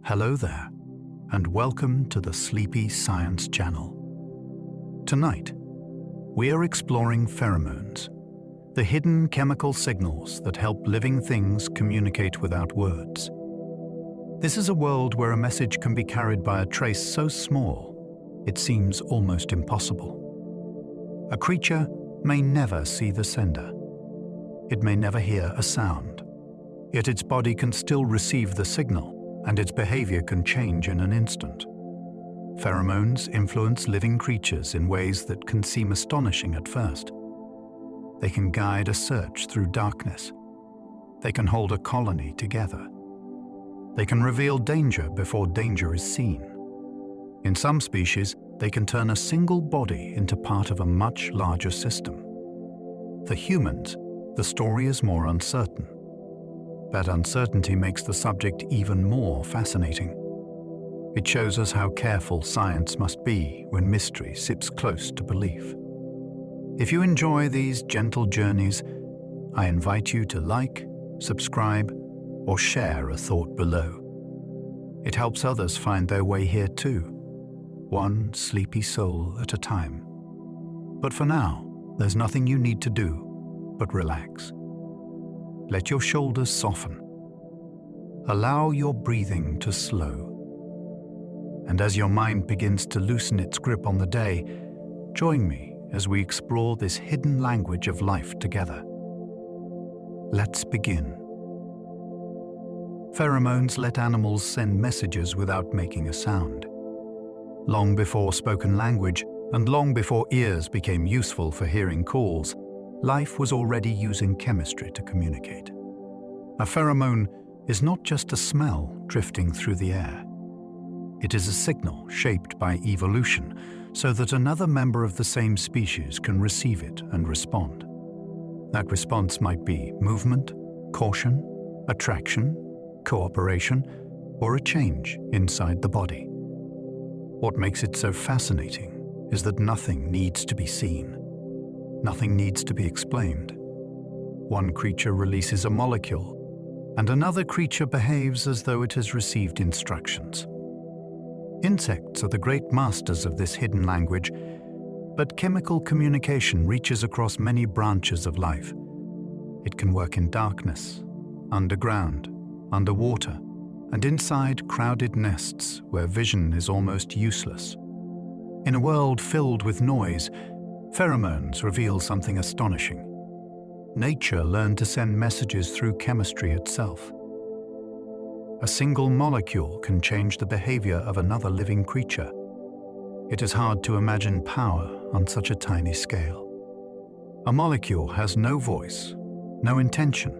Hello there, and welcome to the Sleepy Science Channel. Tonight, we are exploring pheromones, the hidden chemical signals that help living things communicate without words. This is a world where a message can be carried by a trace so small, it seems almost impossible. A creature may never see the sender. It may never hear a sound, yet its body can still receive the signal, and its behavior can change in an instant. Pheromones influence living creatures in ways that can seem astonishing at first. They can guide a search through darkness. They can hold a colony together. They can reveal danger before danger is seen. In some species, they can turn a single body into part of a much larger system. For humans, the story is more uncertain. That uncertainty makes the subject even more fascinating. It shows us how careful science must be when mystery sits close to belief. If you enjoy these gentle journeys, I invite you to like, subscribe, or share a thought below. It helps others find their way here too, one sleepy soul at a time. But for now, there's nothing you need to do but relax. Let your shoulders soften. Allow your breathing to slow. And as your mind begins to loosen its grip on the day, join me as we explore this hidden language of life together. Let's begin. Pheromones let animals send messages without making a sound. Long before spoken language, and long before ears became useful for hearing calls, life was already using chemistry to communicate. A pheromone is not just a smell drifting through the air. It is a signal shaped by evolution so that another member of the same species can receive it and respond. That response might be movement, caution, attraction, cooperation, or a change inside the body. What makes it so fascinating is that nothing needs to be seen. Nothing needs to be explained. One creature releases a molecule, and another creature behaves as though it has received instructions. Insects are the great masters of this hidden language, but chemical communication reaches across many branches of life. It can work in darkness, underground, underwater, and inside crowded nests where vision is almost useless. In a world filled with noise, pheromones reveal something astonishing. Nature learned to send messages through chemistry itself. A single molecule can change the behavior of another living creature. It is hard to imagine power on such a tiny scale. A molecule has no voice, no intention,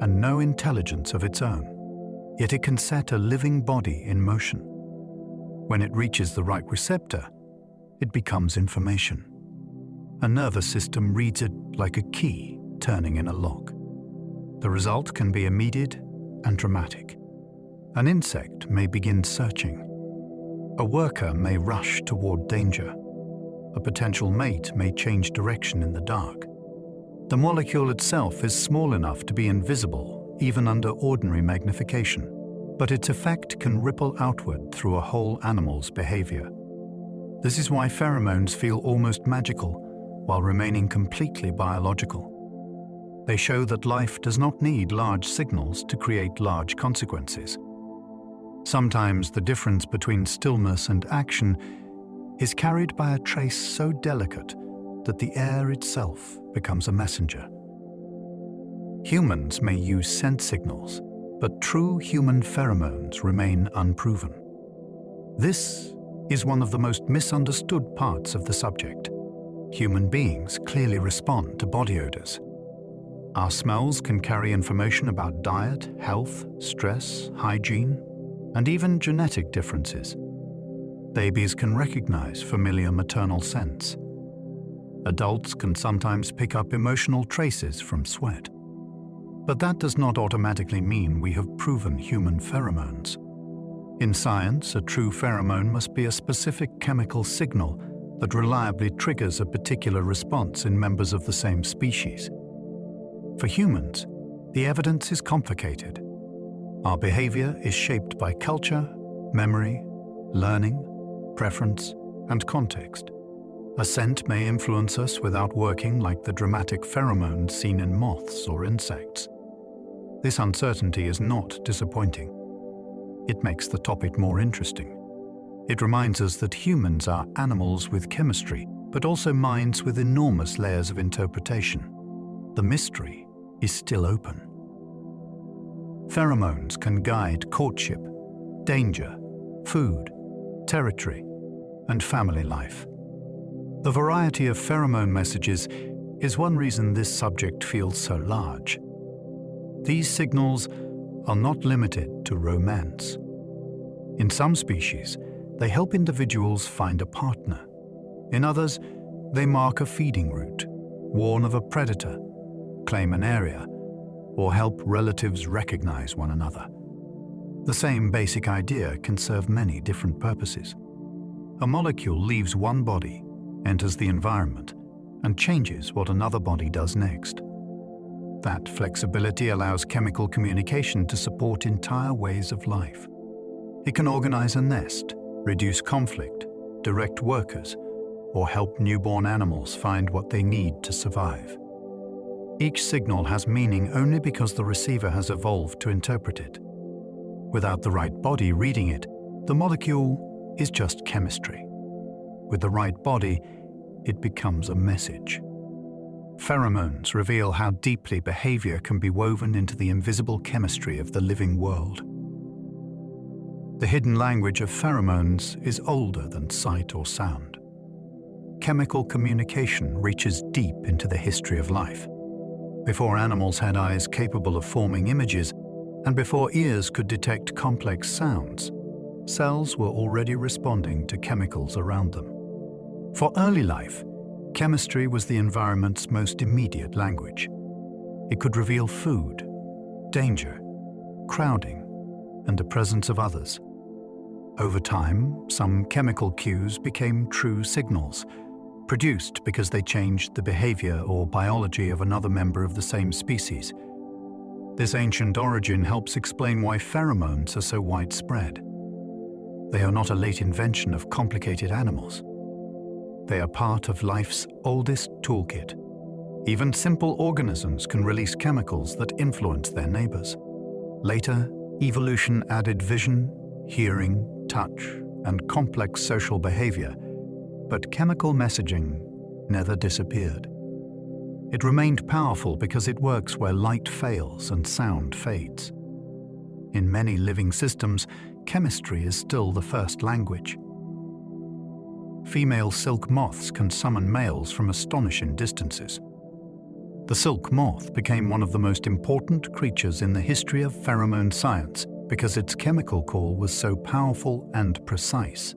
and no intelligence of its own, yet it can set a living body in motion. When it reaches the right receptor, it becomes information. A nervous system reads it like a key turning in a lock. The result can be immediate and dramatic. An insect may begin searching. A worker may rush toward danger. A potential mate may change direction in the dark. The molecule itself is small enough to be invisible even under ordinary magnification, but its effect can ripple outward through a whole animal's behavior. This is why pheromones feel almost magical while remaining completely biological. They show that life does not need large signals to create large consequences. Sometimes the difference between stillness and action is carried by a trace so delicate that the air itself becomes a messenger. Humans may use scent signals, but true human pheromones remain unproven. This is one of the most misunderstood parts of the subject. Human beings clearly respond to body odors. Our smells can carry information about diet, health, stress, hygiene, and even genetic differences. Babies can recognize familiar maternal scents. Adults can sometimes pick up emotional traces from sweat. But that does not automatically mean we have proven human pheromones. In science, a true pheromone must be a specific chemical signal that reliably triggers a particular response in members of the same species. For humans, the evidence is complicated. Our behavior is shaped by culture, memory, learning, preference, and context. A scent may influence us without working, like the dramatic pheromones seen in moths or insects. This uncertainty is not disappointing. It makes the topic more interesting. It reminds us that humans are animals with chemistry, but also minds with enormous layers of interpretation. The mystery is still open. Pheromones can guide courtship, danger, food, territory, and family life. The variety of pheromone messages is one reason this subject feels so large. These signals are not limited to romance. In some species, they help individuals find a partner. In others, they mark a feeding route, warn of a predator, claim an area, or help relatives recognize one another. The same basic idea can serve many different purposes. A molecule leaves one body, enters the environment, and changes what another body does next. That flexibility allows chemical communication to support entire ways of life. It can organize a nest, reduce conflict, direct workers, or help newborn animals find what they need to survive. Each signal has meaning only because the receiver has evolved to interpret it. Without the right body reading it, the molecule is just chemistry. With the right body, it becomes a message. Pheromones reveal how deeply behavior can be woven into the invisible chemistry of the living world. The hidden language of pheromones is older than sight or sound. Chemical communication reaches deep into the history of life. Before animals had eyes capable of forming images, and before ears could detect complex sounds, cells were already responding to chemicals around them. For early life, chemistry was the environment's most immediate language. It could reveal food, danger, crowding, and the presence of others. Over time, some chemical cues became true signals, produced because they changed the behavior or biology of another member of the same species. This ancient origin helps explain why pheromones are so widespread. They are not a late invention of complicated animals. They are part of life's oldest toolkit. Even simple organisms can release chemicals that influence their neighbors. Later, evolution added vision, hearing, touch, and complex social behavior, but chemical messaging never disappeared. It remained powerful because it works where light fails and sound fades. In many living systems, chemistry is still the first language. Female silk moths can summon males from astonishing distances. The silk moth became one of the most important creatures in the history of pheromone science because its chemical call was so powerful and precise.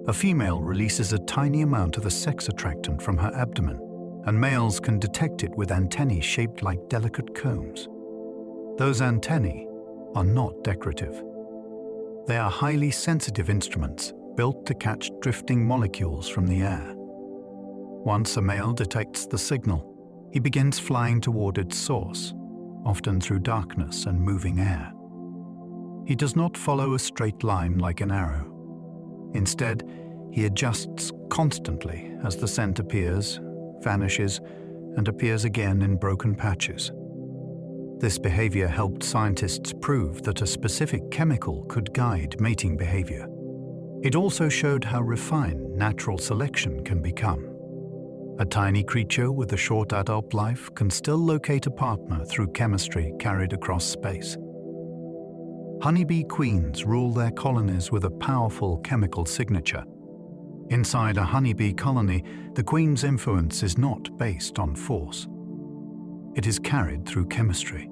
A female releases a tiny amount of the sex attractant from her abdomen, and males can detect it with antennae shaped like delicate combs. Those antennae are not decorative. They are highly sensitive instruments built to catch drifting molecules from the air. Once a male detects the signal, he begins flying toward its source, often through darkness and moving air. He does not follow a straight line like an arrow. Instead, he adjusts constantly as the scent appears, vanishes, and appears again in broken patches. This behavior helped scientists prove that a specific chemical could guide mating behavior. It also showed how refined natural selection can become. A tiny creature with a short adult life can still locate a partner through chemistry carried across space. Honeybee queens rule their colonies with a powerful chemical signature. Inside a honeybee colony, the queen's influence is not based on force. It is carried through chemistry.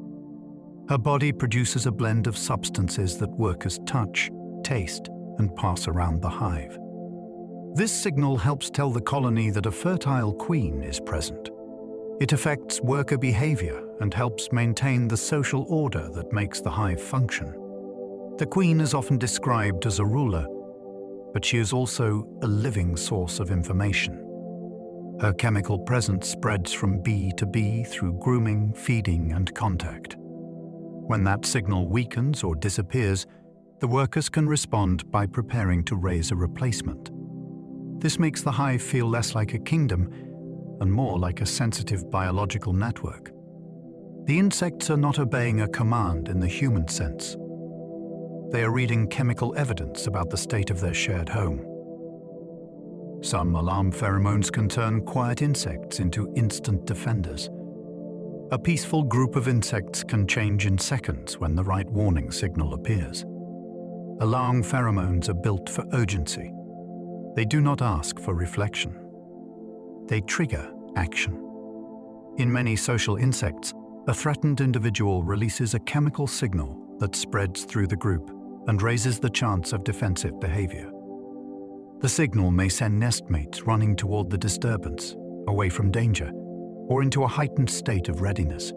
Her body produces a blend of substances that workers touch, taste, and pass around the hive. This signal helps tell the colony that a fertile queen is present. It affects worker behavior and helps maintain the social order that makes the hive function. The queen is often described as a ruler, but she is also a living source of information. Her chemical presence spreads from bee to bee through grooming, feeding, and contact. When that signal weakens or disappears, the workers can respond by preparing to raise a replacement. This makes the hive feel less like a kingdom and more like a sensitive biological network. The insects are not obeying a command in the human sense. They are reading chemical evidence about the state of their shared home. Some alarm pheromones can turn quiet insects into instant defenders. A peaceful group of insects can change in seconds when the right warning signal appears. Alarm pheromones are built for urgency. They do not ask for reflection. They trigger action. In many social insects, a threatened individual releases a chemical signal that spreads through the group and raises the chance of defensive behavior. The signal may send nestmates running toward the disturbance, away from danger, or into a heightened state of readiness.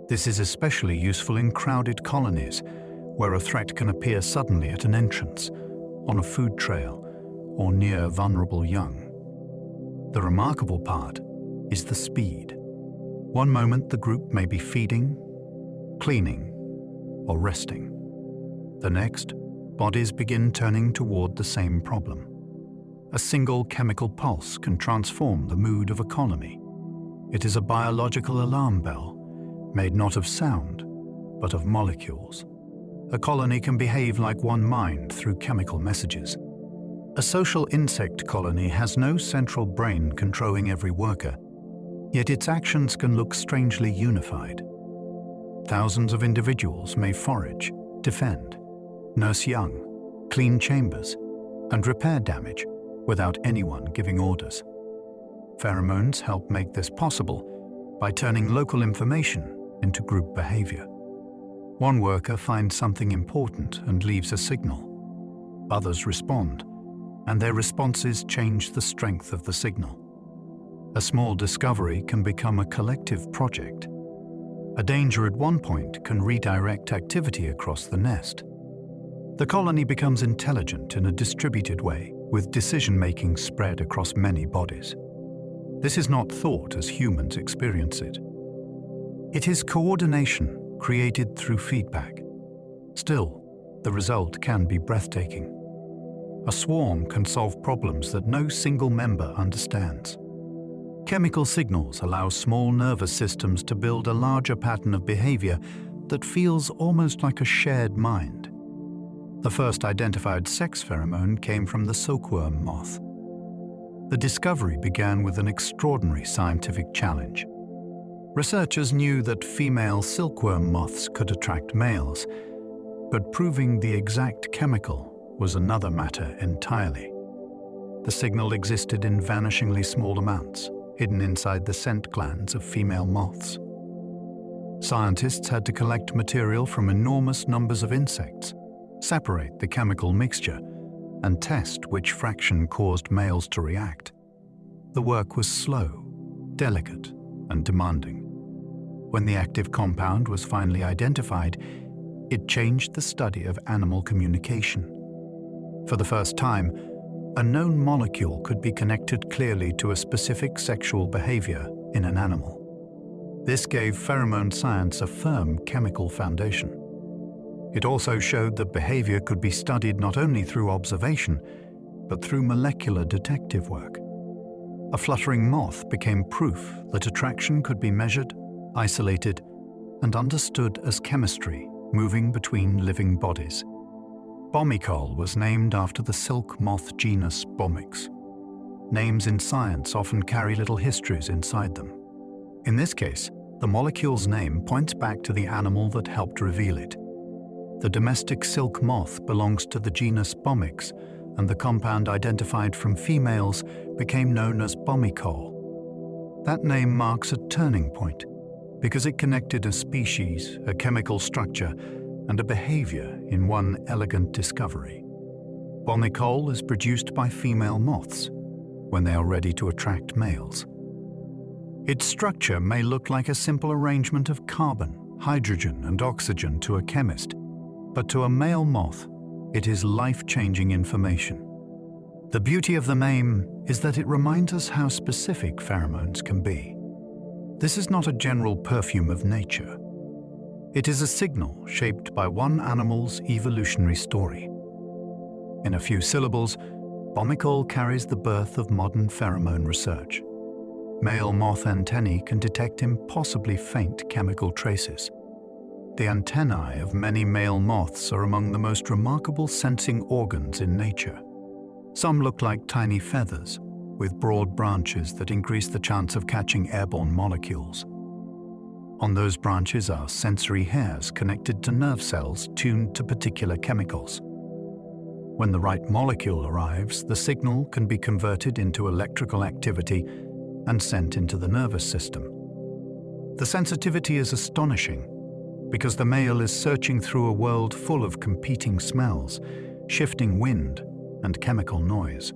This is especially useful in crowded colonies, where a threat can appear suddenly at an entrance, on a food trail, or near vulnerable young. The remarkable part is the speed. One moment the group may be feeding, cleaning, or resting. The next, bodies begin turning toward the same problem. A single chemical pulse can transform the mood of a colony. It is a biological alarm bell, made not of sound, but of molecules. A colony can behave like one mind through chemical messages. A social insect colony has no central brain controlling every worker, yet its actions can look strangely unified. Thousands of individuals may forage, defend, nurse young, clean chambers, and repair damage without anyone giving orders. Pheromones help make this possible by turning local information into group behavior. One worker finds something important and leaves a signal. Others respond, and their responses change the strength of the signal. A small discovery can become a collective project. A danger at one point can redirect activity across the nest. The colony becomes intelligent in a distributed way, with decision-making spread across many bodies. This is not thought as humans experience it. It is coordination created through feedback. Still, the result can be breathtaking. A swarm can solve problems that no single member understands. Chemical signals allow small nervous systems to build a larger pattern of behavior that feels almost like a shared mind. The first identified sex pheromone came from the silkworm moth. The discovery began with an extraordinary scientific challenge. Researchers knew that female silkworm moths could attract males, but proving the exact chemical was another matter entirely. The signal existed in vanishingly small amounts, hidden inside the scent glands of female moths. Scientists had to collect material from enormous numbers of insects, separate the chemical mixture, and test which fraction caused males to react. The work was slow, delicate, and demanding. When the active compound was finally identified, it changed the study of animal communication. For the first time, a known molecule could be connected clearly to a specific sexual behavior in an animal. This gave pheromone science a firm chemical foundation. It also showed that behavior could be studied not only through observation, but through molecular detective work. A fluttering moth became proof that attraction could be measured, isolated, and understood as chemistry moving between living bodies. Bomicol was named after the silk moth genus Bomix. Names in science often carry little histories inside them. In this case, the molecule's name points back to the animal that helped reveal it. The domestic silk moth belongs to the genus Bomix, and the compound identified from females became known as Bomicol. That name marks a turning point, because it connected a species, a chemical structure, and a behavior in one elegant discovery. Bomicol is produced by female moths when they are ready to attract males. Its structure may look like a simple arrangement of carbon, hydrogen, and oxygen to a chemist, but to a male moth, it is life-changing information. The beauty of the name is that it reminds us how specific pheromones can be. This is not a general perfume of nature. It is a signal shaped by one animal's evolutionary story. In a few syllables, bombicol carries the birth of modern pheromone research. Male moth antennae can detect impossibly faint chemical traces. The antennae of many male moths are among the most remarkable sensing organs in nature. Some look like tiny feathers, with broad branches that increase the chance of catching airborne molecules. On those branches are sensory hairs connected to nerve cells tuned to particular chemicals. When the right molecule arrives, the signal can be converted into electrical activity and sent into the nervous system. The sensitivity is astonishing because the male is searching through a world full of competing smells, shifting wind, and chemical noise.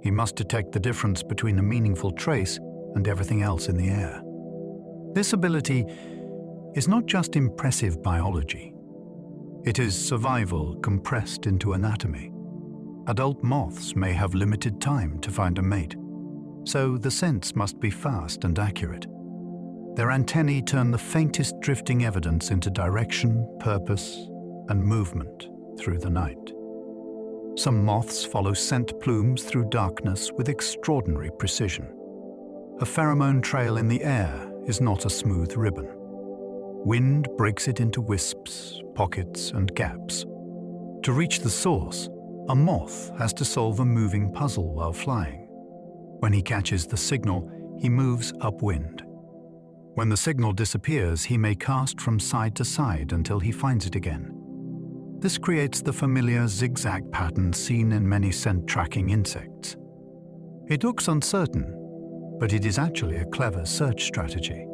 He must detect the difference between a meaningful trace and everything else in the air. This ability is not just impressive biology. It is survival compressed into anatomy. Adult moths may have limited time to find a mate, so the sense must be fast and accurate. Their antennae turn the faintest drifting evidence into direction, purpose, and movement through the night. Some moths follow scent plumes through darkness with extraordinary precision. A pheromone trail in the air is not a smooth ribbon. Wind breaks it into wisps, pockets, and gaps. To reach the source, a moth has to solve a moving puzzle while flying. When he catches the signal, he moves upwind. When the signal disappears, he may cast from side to side until he finds it again. This creates the familiar zigzag pattern seen in many scent-tracking insects. It looks uncertain, but it is actually a clever search strategy.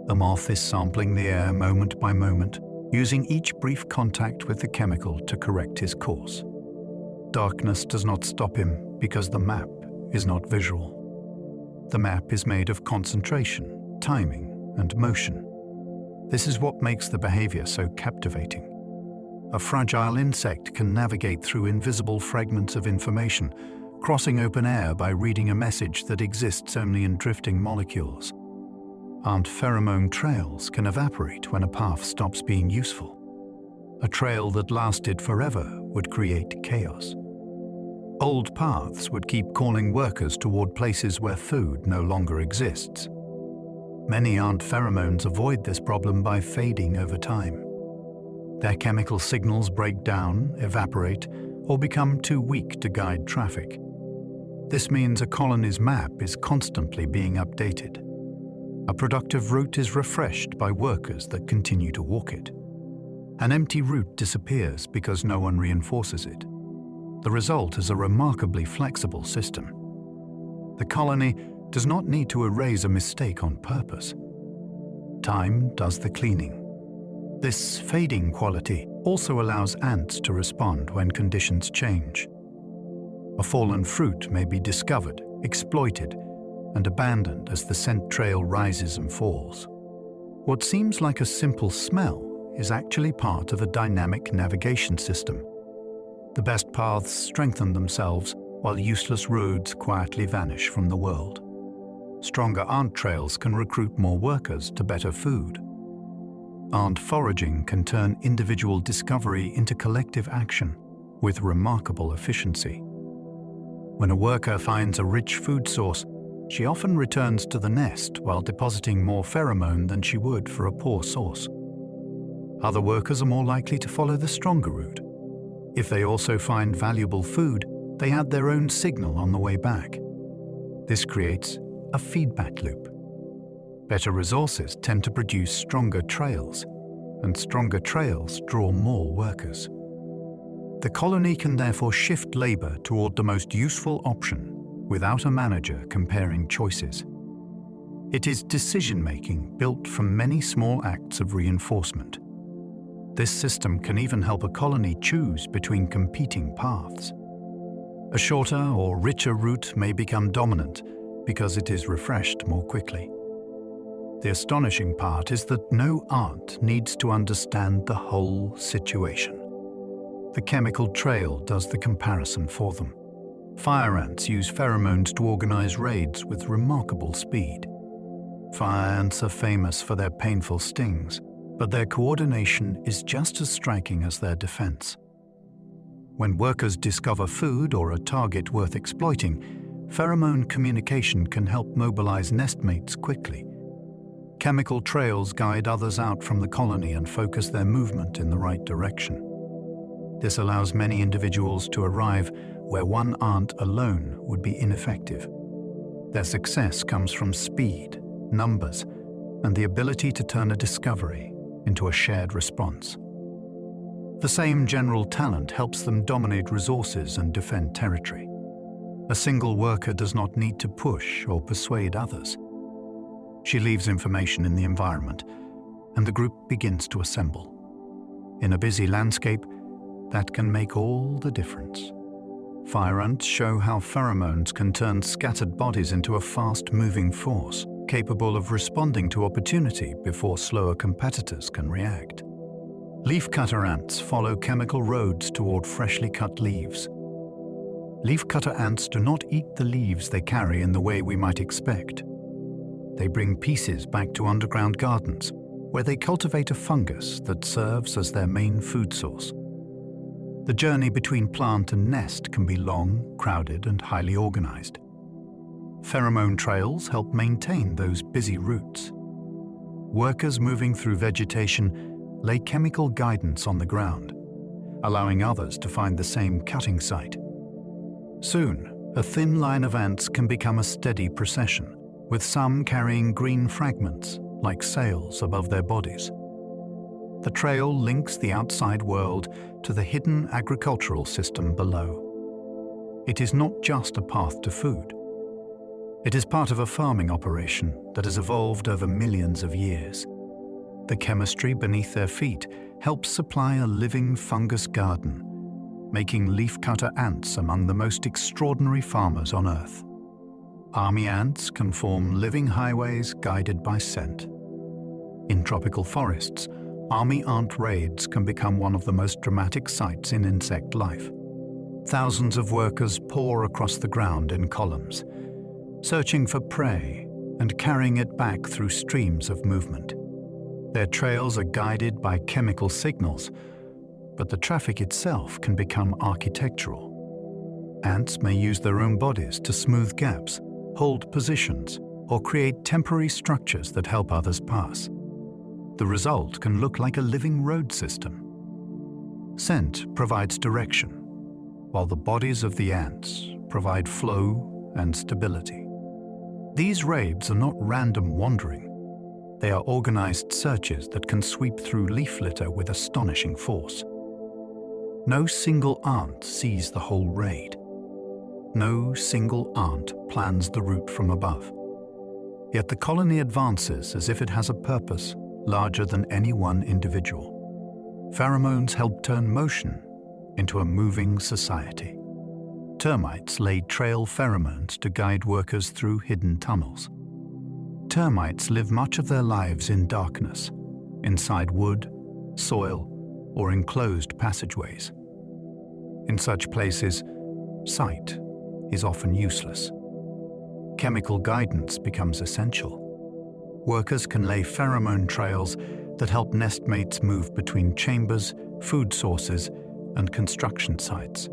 The moth is sampling the air moment by moment, using each brief contact with the chemical to correct his course. Darkness does not stop him because the map is not visual. The map is made of concentration, timing, and motion. This is what makes the behavior so captivating. A fragile insect can navigate through invisible fragments of information, crossing open air by reading a message that exists only in drifting molecules. Armed pheromone trails can evaporate when a path stops being useful. A trail that lasted forever would create chaos. Old paths would keep calling workers toward places where food no longer exists. Many ant pheromones avoid this problem by fading over time. Their chemical signals break down, evaporate, or become too weak to guide traffic. This means a colony's map is constantly being updated. A productive route is refreshed by workers that continue to walk it. An empty route disappears because no one reinforces it. The result is a remarkably flexible system. The colony does not need to erase a mistake on purpose. Time does the cleaning. This fading quality also allows ants to respond when conditions change. A fallen fruit may be discovered, exploited, and abandoned as the scent trail rises and falls. What seems like a simple smell is actually part of a dynamic navigation system. The best paths strengthen themselves while useless roads quietly vanish from the world. Stronger ant trails can recruit more workers to better food. Ant foraging can turn individual discovery into collective action with remarkable efficiency. When a worker finds a rich food source, she often returns to the nest while depositing more pheromone than she would for a poor source. Other workers are more likely to follow the stronger route. If they also find valuable food, they add their own signal on the way back. This creates a feedback loop. Better resources tend to produce stronger trails, and stronger trails draw more workers. The colony can therefore shift labor toward the most useful option without a manager comparing choices. It is decision-making built from many small acts of reinforcement. This system can even help a colony choose between competing paths. A shorter or richer route may become dominant because it is refreshed more quickly. The astonishing part is that no ant needs to understand the whole situation. The chemical trail does the comparison for them. Fire ants use pheromones to organize raids with remarkable speed. Fire ants are famous for their painful stings, but their coordination is just as striking as their defense. When workers discover food or a target worth exploiting, pheromone communication can help mobilize nestmates quickly. Chemical trails guide others out from the colony and focus their movement in the right direction. This allows many individuals to arrive where one ant alone would be ineffective. Their success comes from speed, numbers, and the ability to turn a discovery into a shared response. The same general talent helps them dominate resources and defend territory. A single worker does not need to push or persuade others. She leaves information in the environment, and the group begins to assemble. In a busy landscape, that can make all the difference. Fire ants show how pheromones can turn scattered bodies into a fast-moving force, capable of responding to opportunity before slower competitors can react. Leafcutter ants follow chemical roads toward freshly cut leaves. Leafcutter ants do not eat the leaves they carry in the way we might expect. They bring pieces back to underground gardens, where they cultivate a fungus that serves as their main food source. The journey between plant and nest can be long, crowded, and highly organized. Pheromone trails help maintain those busy routes. Workers moving through vegetation lay chemical guidance on the ground, allowing others to find the same cutting site. Soon, a thin line of ants can become a steady procession, with some carrying green fragments, like sails above their bodies. The trail links the outside world to the hidden agricultural system below. It is not just a path to food. It is part of a farming operation that has evolved over millions of years. The chemistry beneath their feet helps supply a living fungus garden, making leafcutter ants among the most extraordinary farmers on Earth. Army ants can form living highways guided by scent. In tropical forests, army ant raids can become one of the most dramatic sights in insect life. Thousands of workers pour across the ground in columns, searching for prey and carrying it back through streams of movement. Their trails are guided by chemical signals, but the traffic itself can become architectural. Ants may use their own bodies to smooth gaps, hold positions, or create temporary structures that help others pass. The result can look like a living road system. Scent provides direction, while the bodies of the ants provide flow and stability. These raids are not random wandering. They are organized searches that can sweep through leaf litter with astonishing force. No single ant sees the whole raid. No single ant plans the route from above. Yet the colony advances as if it has a purpose larger than any one individual. Pheromones help turn motion into a moving society. Termites lay trail pheromones to guide workers through hidden tunnels. Termites live much of their lives in darkness, inside wood, soil, or enclosed passageways. In such places, sight is often useless. Chemical guidance becomes essential. Workers can lay pheromone trails that help nestmates move between chambers, food sources, and construction sites.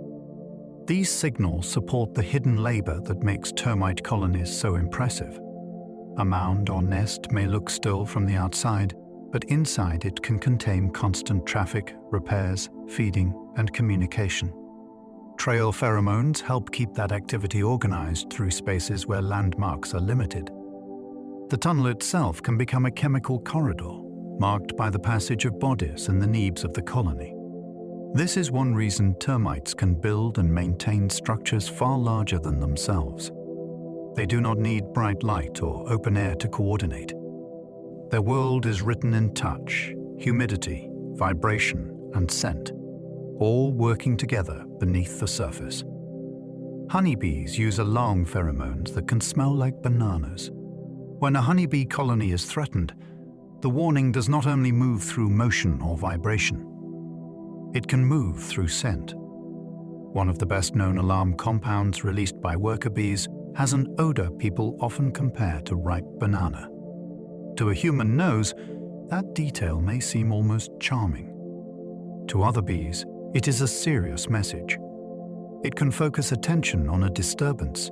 These signals support the hidden labor that makes termite colonies so impressive. A mound or nest may look still from the outside, but inside it can contain constant traffic, repairs, feeding, and communication. Trail pheromones help keep that activity organized through spaces where landmarks are limited. The tunnel itself can become a chemical corridor, marked by the passage of bodies and the needs of the colony. This is one reason termites can build and maintain structures far larger than themselves. They do not need bright light or open air to coordinate. Their world is written in touch, humidity, vibration, and scent, all working together beneath the surface. Honeybees use alarm pheromones that can smell like bananas. When a honeybee colony is threatened, the warning does not only move through motion or vibration. It can move through scent. One of the best-known alarm compounds released by worker bees has an odor people often compare to ripe banana. To a human nose, that detail may seem almost charming. To other bees, it is a serious message. It can focus attention on a disturbance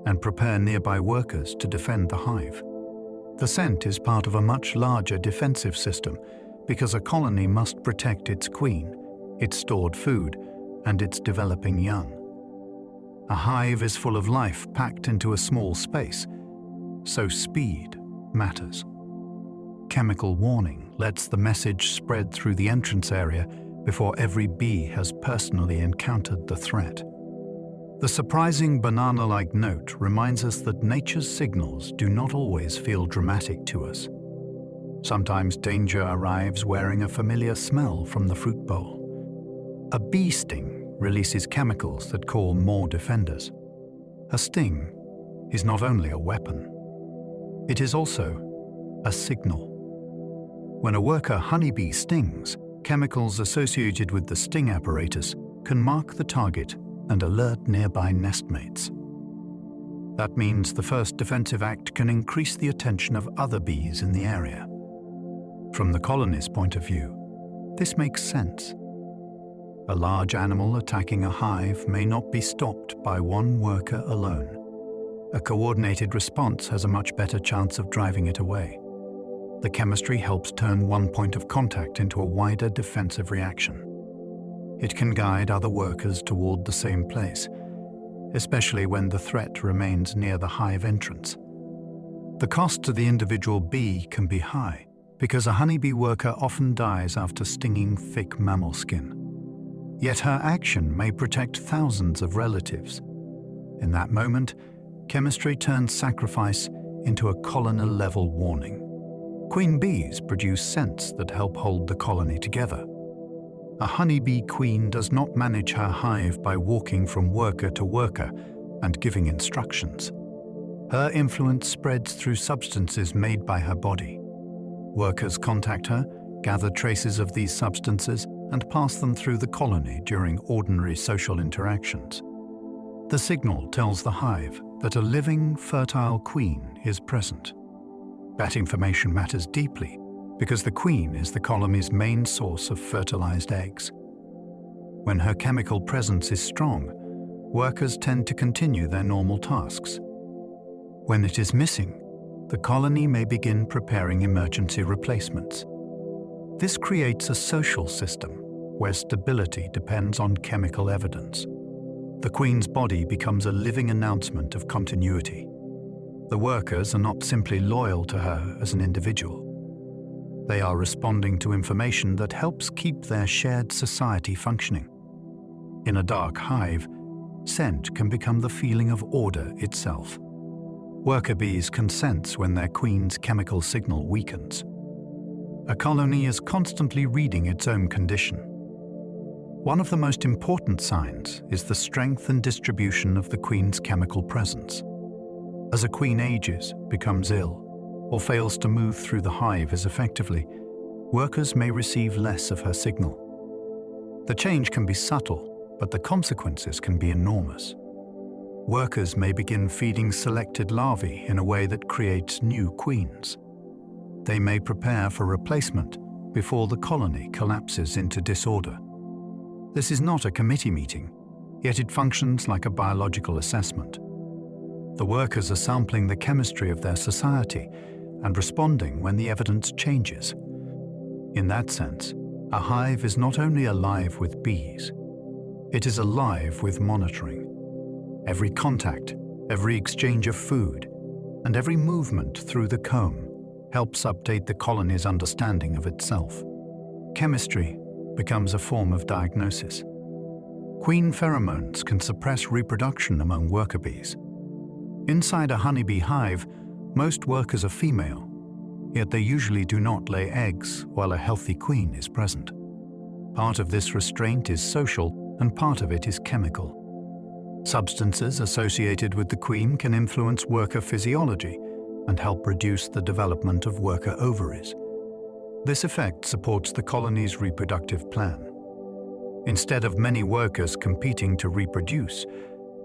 and prepare nearby workers to defend the hive. The scent is part of a much larger defensive system because a colony must protect its queen, its stored food, and its developing young. A hive is full of life packed into a small space, so speed matters. Chemical warning lets the message spread through the entrance area before every bee has personally encountered the threat. The surprising banana-like note reminds us that nature's signals do not always feel dramatic to us. Sometimes danger arrives wearing a familiar smell from the fruit bowl. A bee sting releases chemicals that call more defenders. A sting is not only a weapon, it is also a signal. When a worker honeybee stings, chemicals associated with the sting apparatus can mark the target and alert nearby nestmates. That means the first defensive act can increase the attention of other bees in the area. From the colony's point of view, this makes sense. A large animal attacking a hive may not be stopped by one worker alone. A coordinated response has a much better chance of driving it away. The chemistry helps turn one point of contact into a wider defensive reaction. It can guide other workers toward the same place, especially when the threat remains near the hive entrance. The cost to the individual bee can be high because a honeybee worker often dies after stinging thick mammal skin. Yet her action may protect thousands of relatives. In that moment, chemistry turns sacrifice into a colony-level warning. Queen bees produce scents that help hold the colony together. A honeybee queen does not manage her hive by walking from worker to worker and giving instructions. Her influence spreads through substances made by her body. Workers contact her, gather traces of these substances, and pass them through the colony during ordinary social interactions. The signal tells the hive that a living, fertile queen is present. That information matters deeply because the queen is the colony's main source of fertilized eggs. When her chemical presence is strong, workers tend to continue their normal tasks. When it is missing, the colony may begin preparing emergency replacements. This creates a social system where stability depends on chemical evidence. The queen's body becomes a living announcement of continuity. The workers are not simply loyal to her as an individual. They are responding to information that helps keep their shared society functioning. In a dark hive, scent can become the feeling of order itself. Worker bees can sense when their queen's chemical signal weakens. A colony is constantly reading its own condition. One of the most important signs is the strength and distribution of the queen's chemical presence. As a queen ages, becomes ill, or fails to move through the hive as effectively, workers may receive less of her signal. The change can be subtle, but the consequences can be enormous. Workers may begin feeding selected larvae in a way that creates new queens. They may prepare for replacement before the colony collapses into disorder. This is not a committee meeting, yet it functions like a biological assessment. The workers are sampling the chemistry of their society and responding when the evidence changes. In that sense, a hive is not only alive with bees, it is alive with monitoring. Every contact, every exchange of food, and every movement through the comb helps update the colony's understanding of itself. Chemistry becomes a form of diagnosis. Queen pheromones can suppress reproduction among worker bees. Inside a honeybee hive, most workers are female, yet they usually do not lay eggs while a healthy queen is present. Part of this restraint is social and part of it is chemical. Substances associated with the queen can influence worker physiology and help reduce the development of worker ovaries. This effect supports the colony's reproductive plan. Instead of many workers competing to reproduce,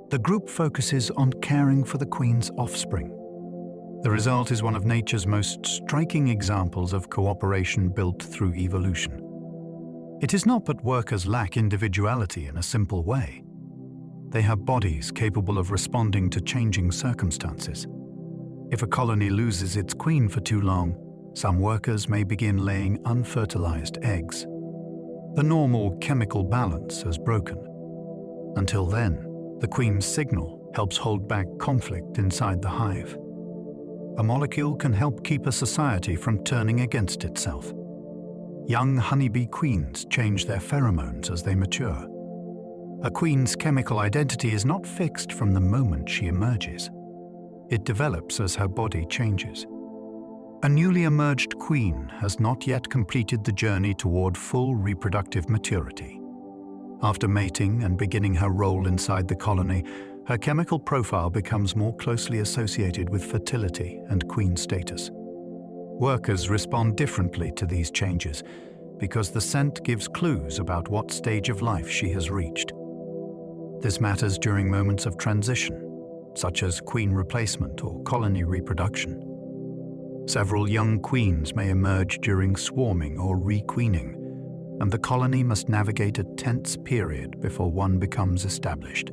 the group focuses on caring for the queen's offspring. The result is one of nature's most striking examples of cooperation built through evolution. It is not that workers lack individuality in a simple way. They have bodies capable of responding to changing circumstances. If a colony loses its queen for too long, some workers may begin laying unfertilized eggs. The normal chemical balance has broken. Until then, the queen's signal helps hold back conflict inside the hive. A molecule can help keep a society from turning against itself. Young honeybee queens change their pheromones as they mature. A queen's chemical identity is not fixed from the moment she emerges. It develops as her body changes. A newly emerged queen has not yet completed the journey toward full reproductive maturity. After mating and beginning her role inside the colony, her chemical profile becomes more closely associated with fertility and queen status. Workers respond differently to these changes because the scent gives clues about what stage of life she has reached. This matters during moments of transition, such as queen replacement or colony reproduction. Several young queens may emerge during swarming or requeening, and the colony must navigate a tense period before one becomes established.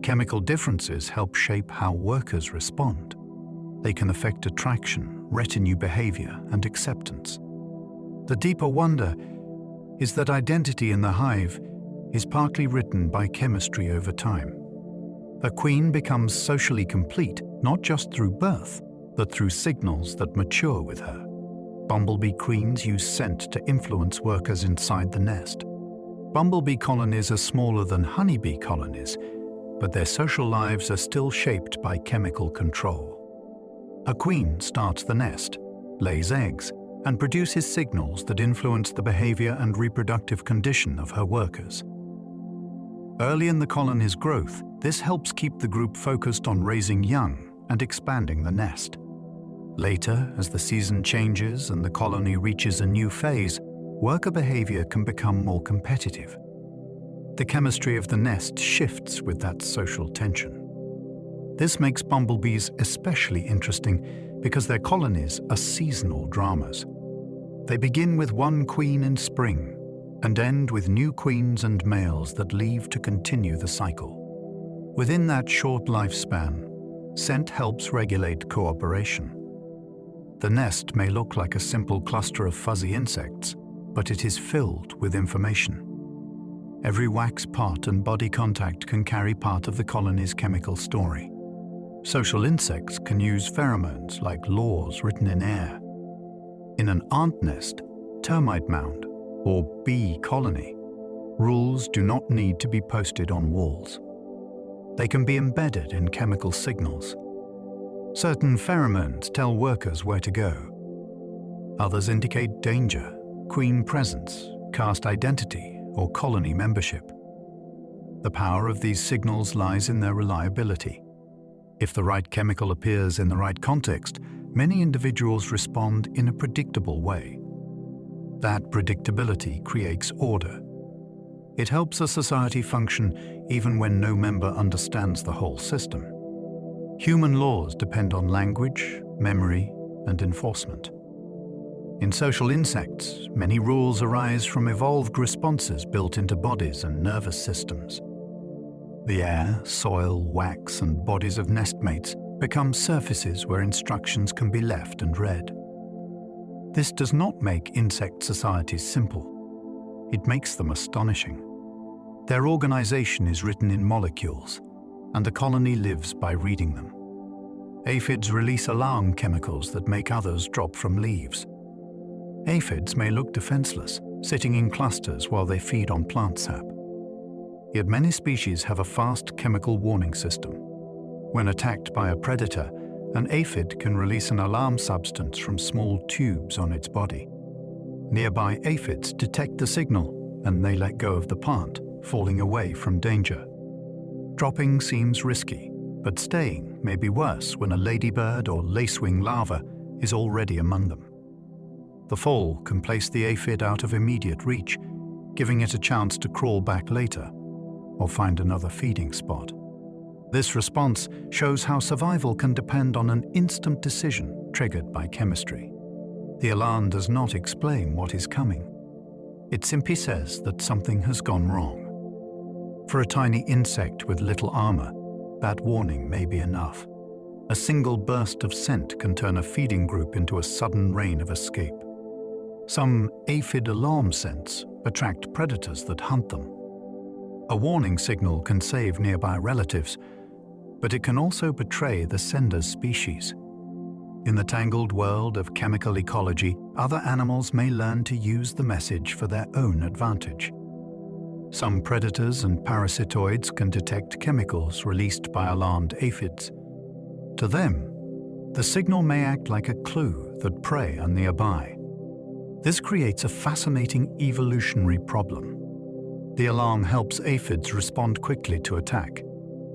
Chemical differences help shape how workers respond. They can affect attraction, retinue behavior, and acceptance. The deeper wonder is that identity in the hive is partly written by chemistry over time. A queen becomes socially complete not just through birth, but through signals that mature with her. Bumblebee queens use scent to influence workers inside the nest. Bumblebee colonies are smaller than honeybee colonies, but their social lives are still shaped by chemical control. A queen starts the nest, lays eggs, and produces signals that influence the behavior and reproductive condition of her workers. Early in the colony's growth, this helps keep the group focused on raising young and expanding the nest. Later, as the season changes and the colony reaches a new phase, worker behavior can become more competitive. The chemistry of the nest shifts with that social tension. This makes bumblebees especially interesting because their colonies are seasonal dramas. They begin with one queen in spring and end with new queens and males that leave to continue the cycle. Within that short lifespan, scent helps regulate cooperation. The nest may look like a simple cluster of fuzzy insects, but it is filled with information. Every wax pot and body contact can carry part of the colony's chemical story. Social insects can use pheromones like laws written in air. In an ant nest, termite mound, or bee colony, rules do not need to be posted on walls. They can be embedded in chemical signals. Certain pheromones tell workers where to go. Others indicate danger, queen presence, caste identity, or colony membership. The power of these signals lies in their reliability. If the right chemical appears in the right context, many individuals respond in a predictable way. That predictability creates order. It helps a society function even when no member understands the whole system. Human laws depend on language, memory, and enforcement. In social insects, many rules arise from evolved responses built into bodies and nervous systems. The air, soil, wax, and bodies of nestmates become surfaces where instructions can be left and read. This does not make insect societies simple. It makes them astonishing. Their organization is written in molecules, and the colony lives by reading them. Aphids release alarm chemicals that make others drop from leaves. Aphids may look defenseless, sitting in clusters while they feed on plant sap. Yet many species have a fast chemical warning system. When attacked by a predator, an aphid can release an alarm substance from small tubes on its body. Nearby aphids detect the signal and they let go of the plant, falling away from danger. Dropping seems risky, but staying may be worse when a ladybird or lacewing larva is already among them. The fall can place the aphid out of immediate reach, giving it a chance to crawl back later or find another feeding spot. This response shows how survival can depend on an instant decision triggered by chemistry. The alarm does not explain what is coming. It simply says that something has gone wrong. For a tiny insect with little armor, that warning may be enough. A single burst of scent can turn a feeding group into a sudden rain of escape. Some aphid alarm scents attract predators that hunt them. A warning signal can save nearby relatives, but it can also betray the sender's species. In the tangled world of chemical ecology, other animals may learn to use the message for their own advantage. Some predators and parasitoids can detect chemicals released by alarmed aphids. To them, the signal may act like a clue that prey are nearby. This creates a fascinating evolutionary problem. The alarm helps aphids respond quickly to attack,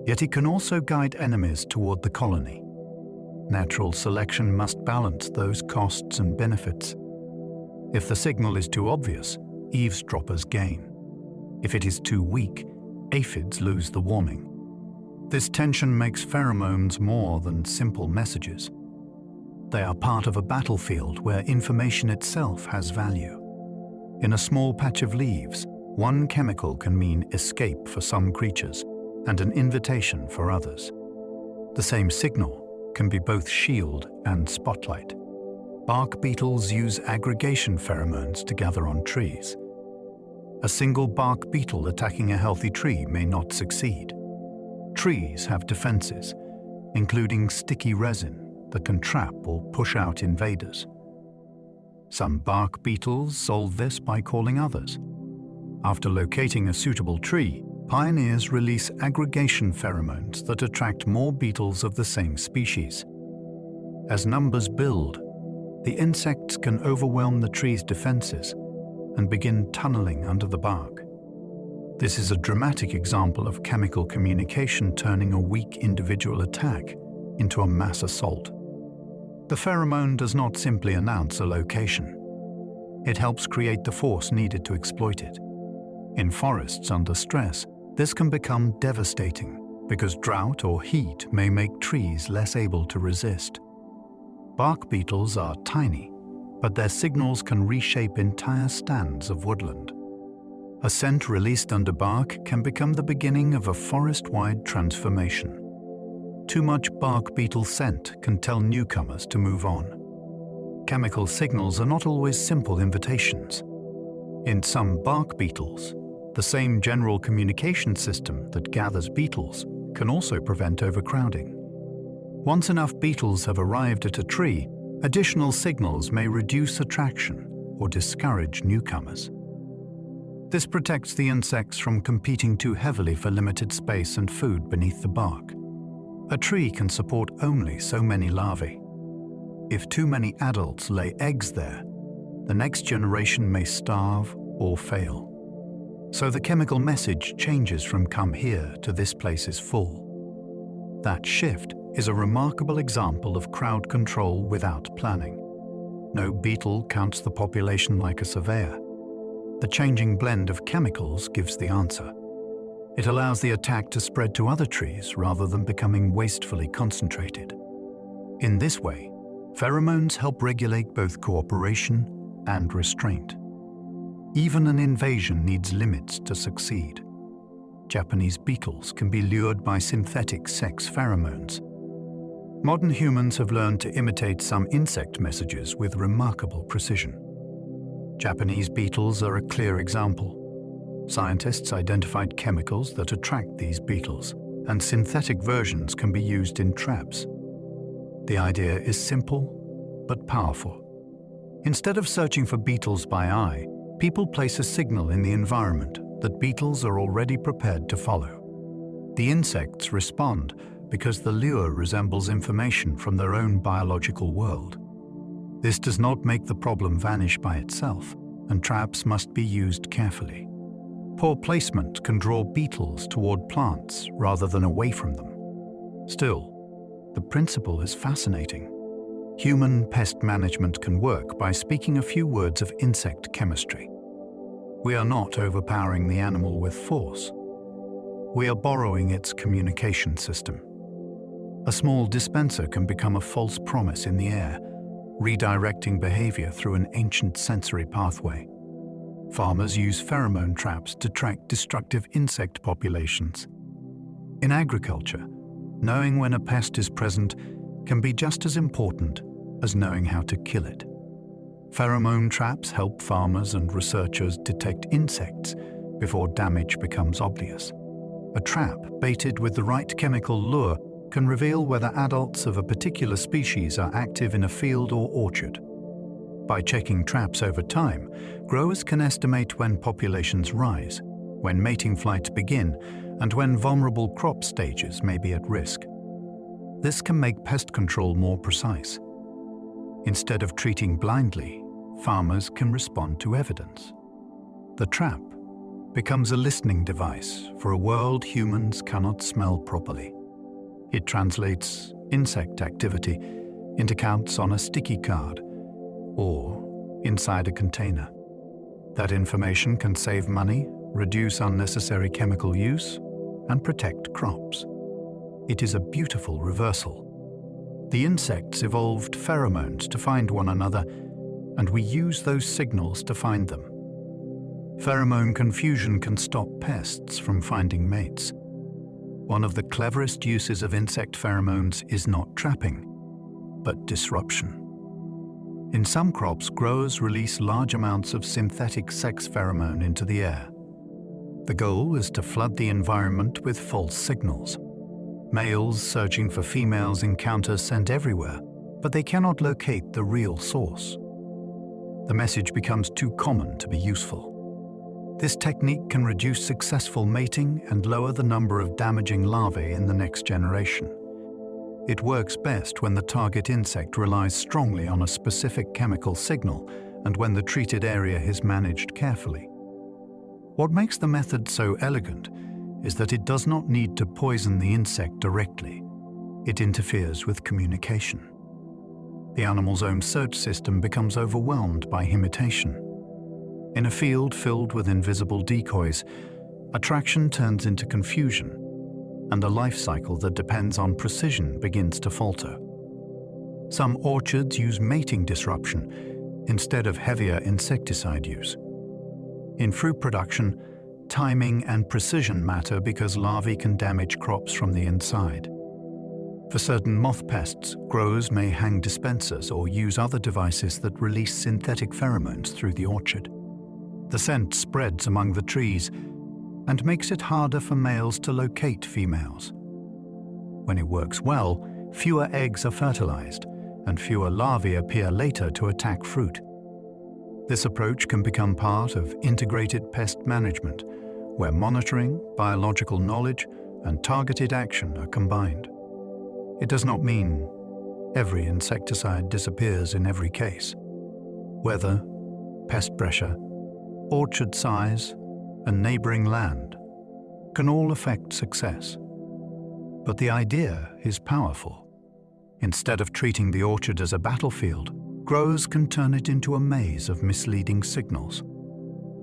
yet it can also guide enemies toward the colony. Natural selection must balance those costs and benefits. If the signal is too obvious, eavesdroppers gain. If it is too weak, aphids lose the warning. This tension makes pheromones more than simple messages. They are part of a battlefield where information itself has value. In a small patch of leaves, one chemical can mean escape for some creatures and an invitation for others. The same signal can be both shield and spotlight. Bark beetles use aggregation pheromones to gather on trees. A single bark beetle attacking a healthy tree may not succeed. Trees have defenses, including sticky resin that can trap or push out invaders. Some bark beetles solve this by calling others. After locating a suitable tree, pioneers release aggregation pheromones that attract more beetles of the same species. As numbers build, the insects can overwhelm the tree's defenses and begin tunneling under the bark. This is a dramatic example of chemical communication turning a weak individual attack into a mass assault. The pheromone does not simply announce a location. It helps create the force needed to exploit it. In forests under stress, this can become devastating because drought or heat may make trees less able to resist. Bark beetles are tiny, but their signals can reshape entire stands of woodland. A scent released under bark can become the beginning of a forest-wide transformation. Too much bark beetle scent can tell newcomers to move on. Chemical signals are not always simple invitations. In some bark beetles, the same general communication system that gathers beetles can also prevent overcrowding. Once enough beetles have arrived at a tree, additional signals may reduce attraction or discourage newcomers. This protects the insects from competing too heavily for limited space and food beneath the bark. A tree can support only so many larvae. If too many adults lay eggs there, the next generation may starve or fail. So the chemical message changes from "come here" to "this place is full." That shift is a remarkable example of crowd control without planning. No beetle counts the population like a surveyor. The changing blend of chemicals gives the answer. It allows the attack to spread to other trees rather than becoming wastefully concentrated. In this way, pheromones help regulate both cooperation and restraint. Even an invasion needs limits to succeed. Japanese beetles can be lured by synthetic sex pheromones. Modern humans have learned to imitate some insect messages with remarkable precision. Japanese beetles are a clear example. Scientists identified chemicals that attract these beetles, and synthetic versions can be used in traps. The idea is simple, but powerful. Instead of searching for beetles by eye, people place a signal in the environment that beetles are already prepared to follow. The insects respond because the lure resembles information from their own biological world. This does not make the problem vanish by itself, and traps must be used carefully. Poor placement can draw beetles toward plants rather than away from them. Still, the principle is fascinating. Human pest management can work by speaking a few words of insect chemistry. We are not overpowering the animal with force. we are borrowing its communication system. A small dispenser can become a false promise in the air, redirecting behavior through an ancient sensory pathway. Farmers use pheromone traps to track destructive insect populations. In agriculture, knowing when a pest is present can be just as important as knowing how to kill it. Pheromone traps help farmers and researchers detect insects before damage becomes obvious. A trap baited with the right chemical lure can reveal whether adults of a particular species are active in a field or orchard. By checking traps over time, growers can estimate when populations rise, when mating flights begin, and when vulnerable crop stages may be at risk. This can make pest control more precise. Instead of treating blindly, farmers can respond to evidence. The trap becomes a listening device for a world humans cannot smell properly. It translates insect activity into counts on a sticky card or inside a container. That information can save money, reduce unnecessary chemical use, and protect crops. It is a beautiful reversal. The insects evolved pheromones to find one another, and we use those signals to find them. Pheromone confusion can stop pests from finding mates. One of the cleverest uses of insect pheromones is not trapping, but disruption. In some crops, growers release large amounts of synthetic sex pheromone into the air. The goal is to flood the environment with false signals. Males searching for females encounter scent everywhere, but they cannot locate the real source. The message becomes too common to be useful. This technique can reduce successful mating and lower the number of damaging larvae in the next generation. It works best when the target insect relies strongly on a specific chemical signal and when the treated area is managed carefully. What makes the method so elegant is that it does not need to poison the insect directly. It interferes with communication. The animal's own search system becomes overwhelmed by imitation. In a field filled with invisible decoys, attraction turns into confusion, and the life cycle that depends on precision begins to falter. Some orchards use mating disruption instead of heavier insecticide use. In fruit production, timing and precision matter because larvae can damage crops from the inside. For certain moth pests, growers may hang dispensers or use other devices that release synthetic pheromones through the orchard. The scent spreads among the trees and makes it harder for males to locate females. When it works well, fewer eggs are fertilized and fewer larvae appear later to attack fruit. This approach can become part of integrated pest management, where monitoring, biological knowledge, and targeted action are combined. It does not mean every insecticide disappears in every case. Weather, pest pressure, orchard size, and neighboring land can all affect success. But the idea is powerful. Instead of treating the orchard as a battlefield, growers can turn it into a maze of misleading signals.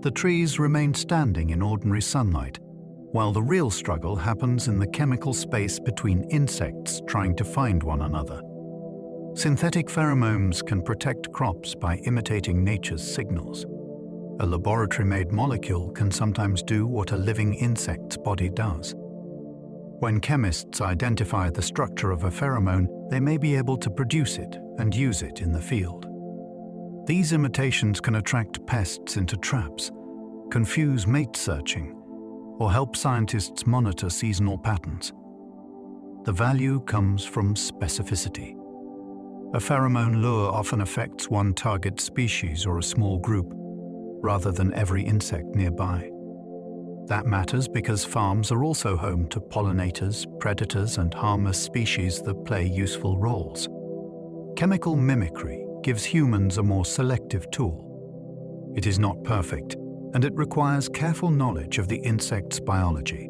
The trees remain standing in ordinary sunlight, while the real struggle happens in the chemical space between insects trying to find one another. Synthetic pheromones can protect crops by imitating nature's signals. A laboratory-made molecule can sometimes do what a living insect's body does. When chemists identify the structure of a pheromone, they may be able to produce it and use it in the field. These imitations can attract pests into traps, confuse mate searching, or help scientists monitor seasonal patterns. The value comes from specificity. A pheromone lure often affects one target species or a small group, rather than every insect nearby. That matters because farms are also home to pollinators, predators, and harmless species that play useful roles. Chemical mimicry gives humans a more selective tool. It is not perfect, and it requires careful knowledge of the insect's biology.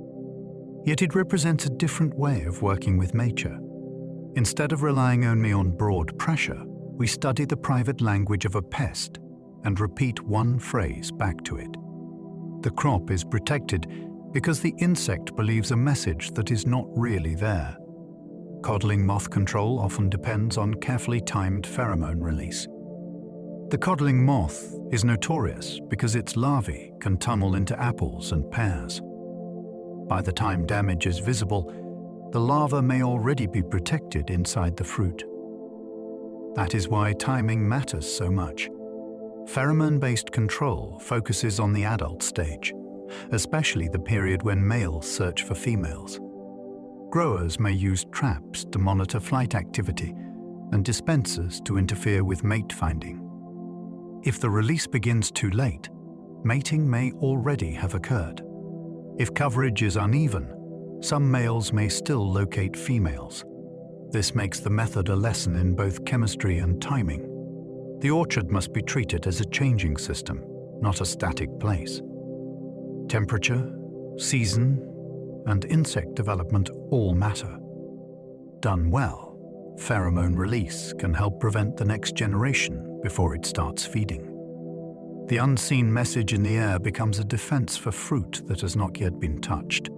Yet it represents a different way of working with nature. Instead of relying only on broad pressure, we study the private language of a pest and repeat one phrase back to it. The crop is protected because the insect believes a message that is not really there. Codling moth control often depends on carefully timed pheromone release. The codling moth is notorious because its larvae can tunnel into apples and pears. By the time damage is visible, the larva may already be protected inside the fruit. That is why timing matters so much. Pheromone-based control focuses on the adult stage, especially the period when males search for females. Growers may use traps to monitor flight activity and dispensers to interfere with mate finding. If the release begins too late, mating may already have occurred. If coverage is uneven, some males may still locate females. This makes the method a lesson in both chemistry and timing. The orchard must be treated as a changing system, not a static place. Temperature, season, and insect development all matter. Done well, pheromone release can help prevent the next generation before it starts feeding. The unseen message in the air becomes a defense for fruit that has not yet been touched.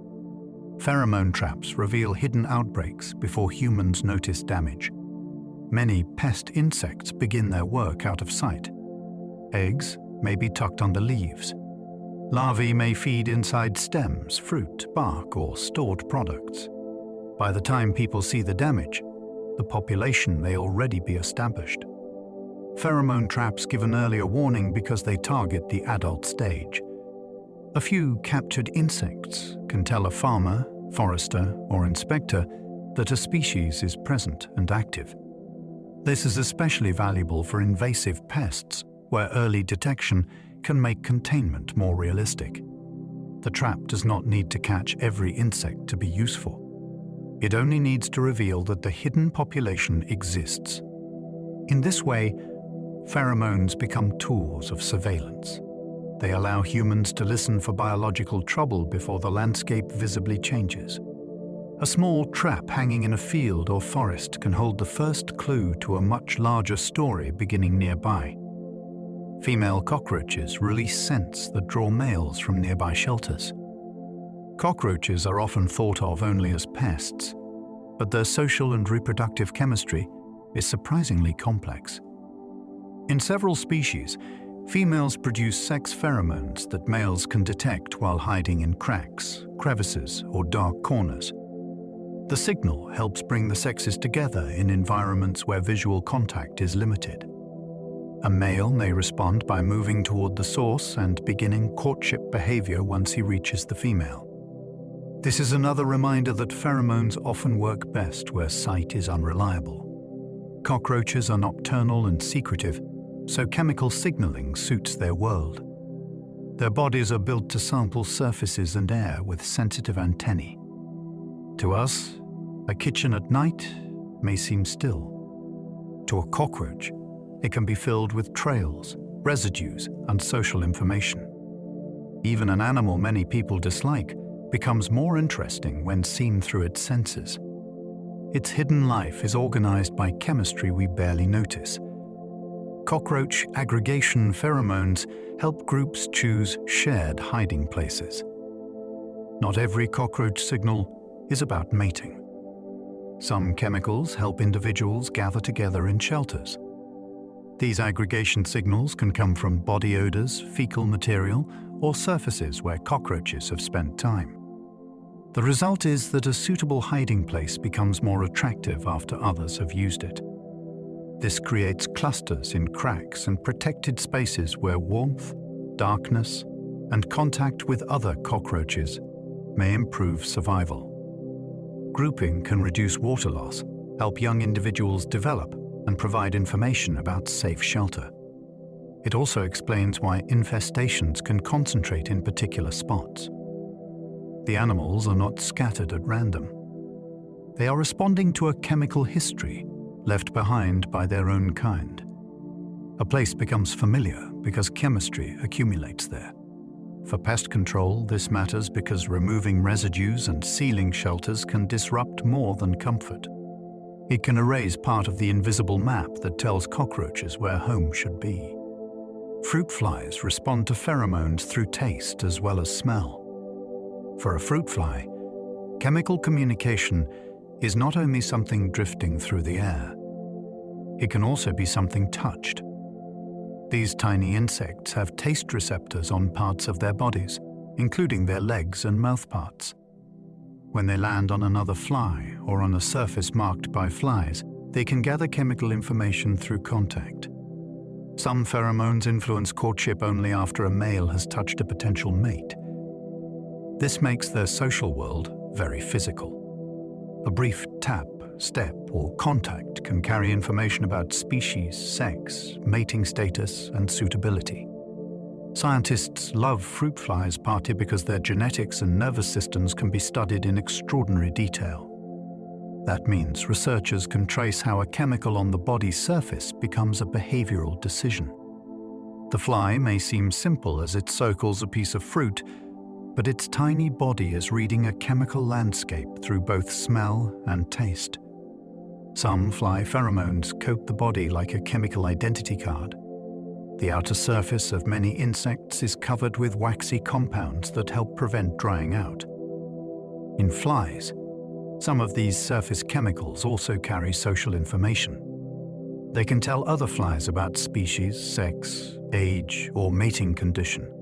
Pheromone traps reveal hidden outbreaks before humans notice damage. Many pest insects begin their work out of sight. Eggs may be tucked under leaves. Larvae may feed inside stems, fruit, bark, or stored products. By the time people see the damage, the population may already be established. Pheromone traps give an earlier warning because they target the adult stage. A few captured insects can tell a farmer, forester, or inspector that a species is present and active. This is especially valuable for invasive pests, where early detection can make containment more realistic. The trap does not need to catch every insect to be useful. It only needs to reveal that the hidden population exists. In this way, pheromones become tools of surveillance. They allow humans to listen for biological trouble before the landscape visibly changes. A small trap hanging in a field or forest can hold the first clue to a much larger story beginning nearby. Female cockroaches release scents that draw males from nearby shelters. Cockroaches are often thought of only as pests, but their social and reproductive chemistry is surprisingly complex. In several species, females produce sex pheromones that males can detect while hiding in cracks, crevices, or dark corners. The signal helps bring the sexes together in environments where visual contact is limited. A male may respond by moving toward the source and beginning courtship behavior once he reaches the female. This is another reminder that pheromones often work best where sight is unreliable. Cockroaches are nocturnal and secretive, so chemical signaling suits their world. Their bodies are built to sample surfaces and air with sensitive antennae. To us, a kitchen at night may seem still. To a cockroach, it can be filled with trails, residues, and social information. Even an animal many people dislike becomes more interesting when seen through its senses. Its hidden life is organized by chemistry we barely notice. Cockroach aggregation pheromones help groups choose shared hiding places. Not every cockroach signal is about mating. Some chemicals help individuals gather together in shelters. These aggregation signals can come from body odors, fecal material, or surfaces where cockroaches have spent time. The result is that a suitable hiding place becomes more attractive after others have used it. This creates clusters in cracks and protected spaces where warmth, darkness, and contact with other cockroaches may improve survival. Grouping can reduce water loss, help young individuals develop, and provide information about safe shelter. It also explains why infestations can concentrate in particular spots. The animals are not scattered at random. They are responding to a chemical history left behind by their own kind. A place becomes familiar because chemistry accumulates there. For pest control, this matters because removing residues and sealing shelters can disrupt more than comfort. It can erase part of the invisible map that tells cockroaches where home should be. Fruit flies respond to pheromones through taste as well as smell. For a fruit fly, chemical communication is not only something drifting through the air, it can also be something touched. These tiny insects have taste receptors on parts of their bodies, including their legs and mouth parts. When they land on another fly or on a surface marked by flies, they can gather chemical information through contact. Some pheromones influence courtship only after a male has touched a potential mate. This makes their social world very physical. A brief tap, step, or contact can carry information about species, sex, mating status, and suitability. Scientists love fruit flies partly because their genetics and nervous systems can be studied in extraordinary detail. That means researchers can trace how a chemical on the body's surface becomes a behavioral decision. The fly may seem simple as it circles a piece of fruit, but its tiny body is reading a chemical landscape through both smell and taste. Some fly pheromones coat the body like a chemical identity card. The outer surface of many insects is covered with waxy compounds that help prevent drying out. In flies, some of these surface chemicals also carry social information. They can tell other flies about species, sex, age, or mating condition.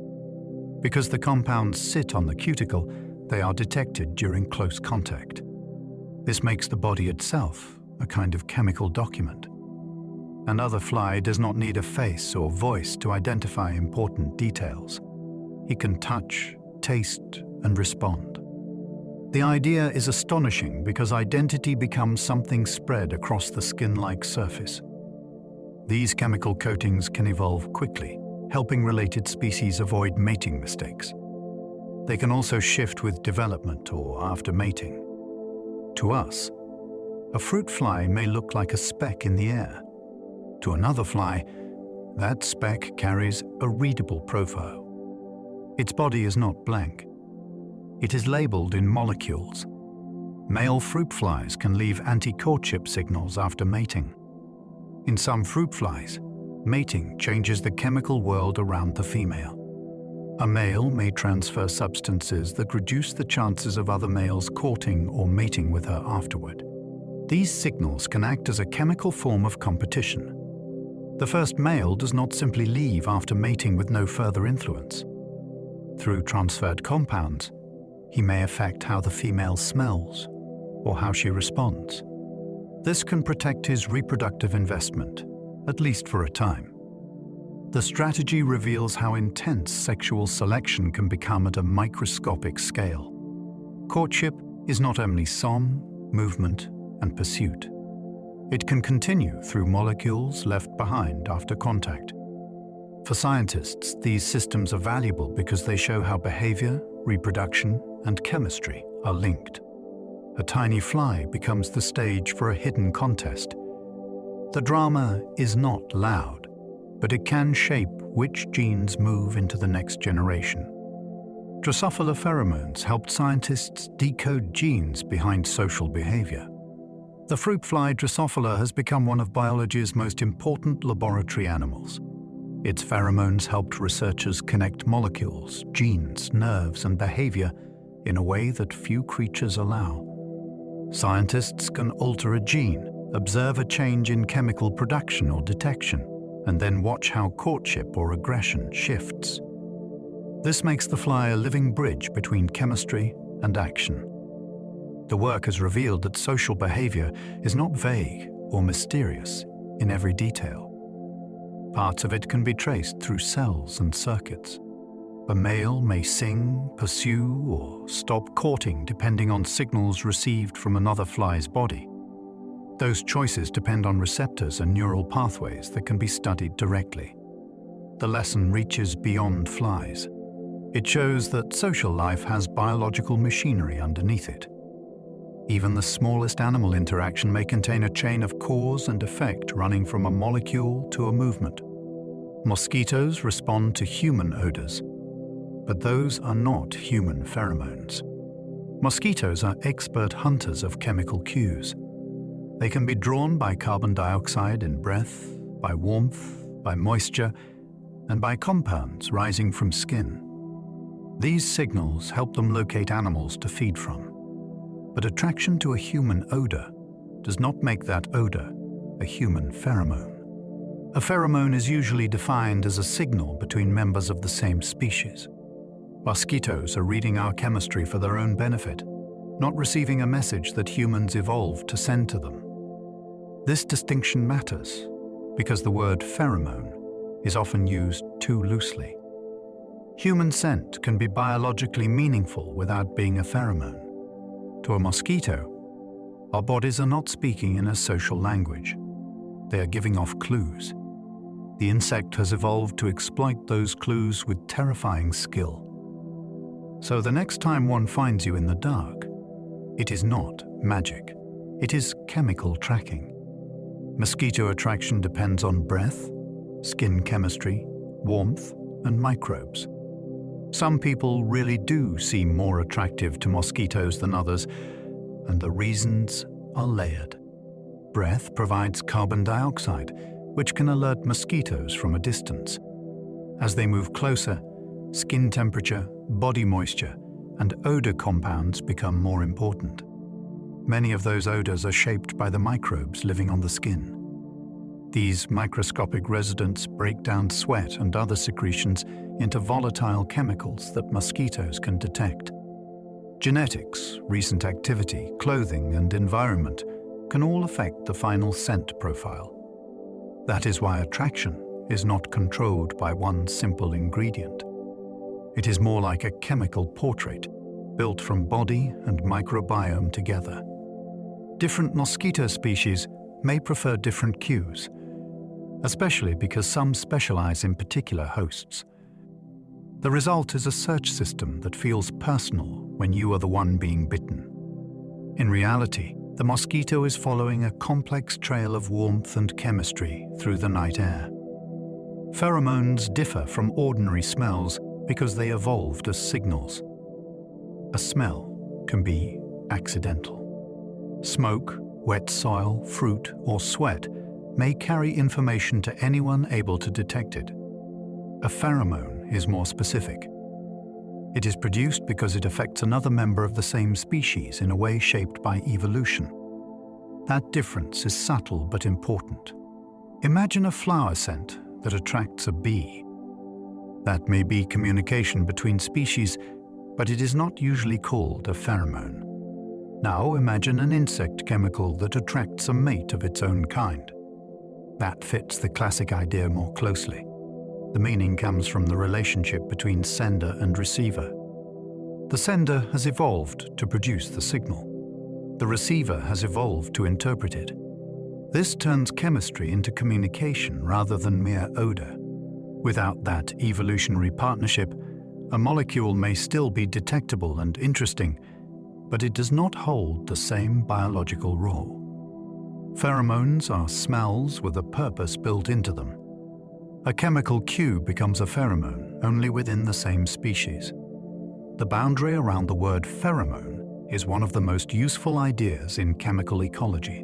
Because the compounds sit on the cuticle, they are detected during close contact. This makes the body itself a kind of chemical document. Another fly does not need a face or voice to identify important details. He can touch, taste, and respond. The idea is astonishing because identity becomes something spread across the skin-like surface. These chemical coatings can evolve quickly, helping related species avoid mating mistakes. They can also shift with development or after mating. To us, a fruit fly may look like a speck in the air. To another fly, that speck carries a readable profile. Its body is not blank. It is labeled in molecules. Male fruit flies can leave anti-courtship signals after mating. In some fruit flies, mating changes the chemical world around the female. A male may transfer substances that reduce the chances of other males courting or mating with her afterward. These signals can act as a chemical form of competition. The first male does not simply leave after mating with no further influence. Through transferred compounds, he may affect how the female smells or how she responds. This can protect his reproductive investment, at least for a time. The strategy reveals how intense sexual selection can become at a microscopic scale. Courtship is not only song, movement, and pursuit. It can continue through molecules left behind after contact. For scientists, these systems are valuable because they show how behavior, reproduction, and chemistry are linked. A tiny fly becomes the stage for a hidden contest. The drama is not loud, but it can shape which genes move into the next generation. Drosophila pheromones helped scientists decode genes behind social behavior. The fruit fly Drosophila has become one of biology's most important laboratory animals. Its pheromones helped researchers connect molecules, genes, nerves, and behavior in a way that few creatures allow. Scientists can alter a gene, observe a change in chemical production or detection, and then watch how courtship or aggression shifts. This makes the fly a living bridge between chemistry and action. The work has revealed that social behavior is not vague or mysterious in every detail. Parts of it can be traced through cells and circuits. A male may sing, pursue, or stop courting depending on signals received from another fly's body. Those choices depend on receptors and neural pathways that can be studied directly. The lesson reaches beyond flies. It shows that social life has biological machinery underneath it. Even the smallest animal interaction may contain a chain of cause and effect running from a molecule to a movement. Mosquitoes respond to human odors, but those are not human pheromones. Mosquitoes are expert hunters of chemical cues. They can be drawn by carbon dioxide in breath, by warmth, by moisture, and by compounds rising from skin. These signals help them locate animals to feed from. But attraction to a human odor does not make that odor a human pheromone. A pheromone is usually defined as a signal between members of the same species. Mosquitoes are reading our chemistry for their own benefit, not receiving a message that humans evolved to send to them. This distinction matters because the word pheromone is often used too loosely. Human scent can be biologically meaningful without being a pheromone. To a mosquito, our bodies are not speaking in a social language. They are giving off clues. The insect has evolved to exploit those clues with terrifying skill. So the next time one finds you in the dark, it is not magic. It is chemical tracking. Mosquito attraction depends on breath, skin chemistry, warmth, and microbes. Some people really do seem more attractive to mosquitoes than others, and the reasons are layered. Breath provides carbon dioxide, which can alert mosquitoes from a distance. As they move closer, skin temperature, body moisture, and odor compounds become more important. Many of those odors are shaped by the microbes living on the skin. These microscopic residents break down sweat and other secretions into volatile chemicals that mosquitoes can detect. Genetics, recent activity, clothing, and environment can all affect the final scent profile. That is why attraction is not controlled by one simple ingredient. It is more like a chemical portrait, built from body and microbiome together. Different mosquito species may prefer different cues, especially because some specialize in particular hosts. The result is a search system that feels personal when you are the one being bitten. In reality, the mosquito is following a complex trail of warmth and chemistry through the night air. Pheromones differ from ordinary smells because they evolved as signals. A smell can be accidental. Smoke, wet soil, fruit, or sweat may carry information to anyone able to detect it. A pheromone is more specific. It is produced because it affects another member of the same species in a way shaped by evolution. That difference is subtle but important. Imagine a flower scent that attracts a bee. That may be communication between species, but it is not usually called a pheromone. Now imagine an insect chemical that attracts a mate of its own kind. That fits the classic idea more closely. The meaning comes from the relationship between sender and receiver. The sender has evolved to produce the signal. The receiver has evolved to interpret it. This turns chemistry into communication rather than mere odor. Without that evolutionary partnership, a molecule may still be detectable and interesting, but it does not hold the same biological role. Pheromones are smells with a purpose built into them. A chemical cue becomes a pheromone only within the same species. The boundary around the word pheromone is one of the most useful ideas in chemical ecology.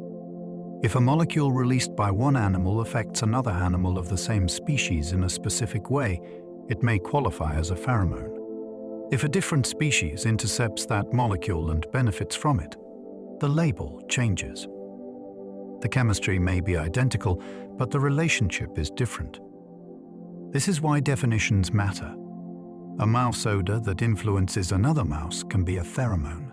If a molecule released by one animal affects another animal of the same species in a specific way, it may qualify as a pheromone. If a different species intercepts that molecule and benefits from it, the label changes. The chemistry may be identical, but the relationship is different. This is why definitions matter. A mouse odor that influences another mouse can be a pheromone.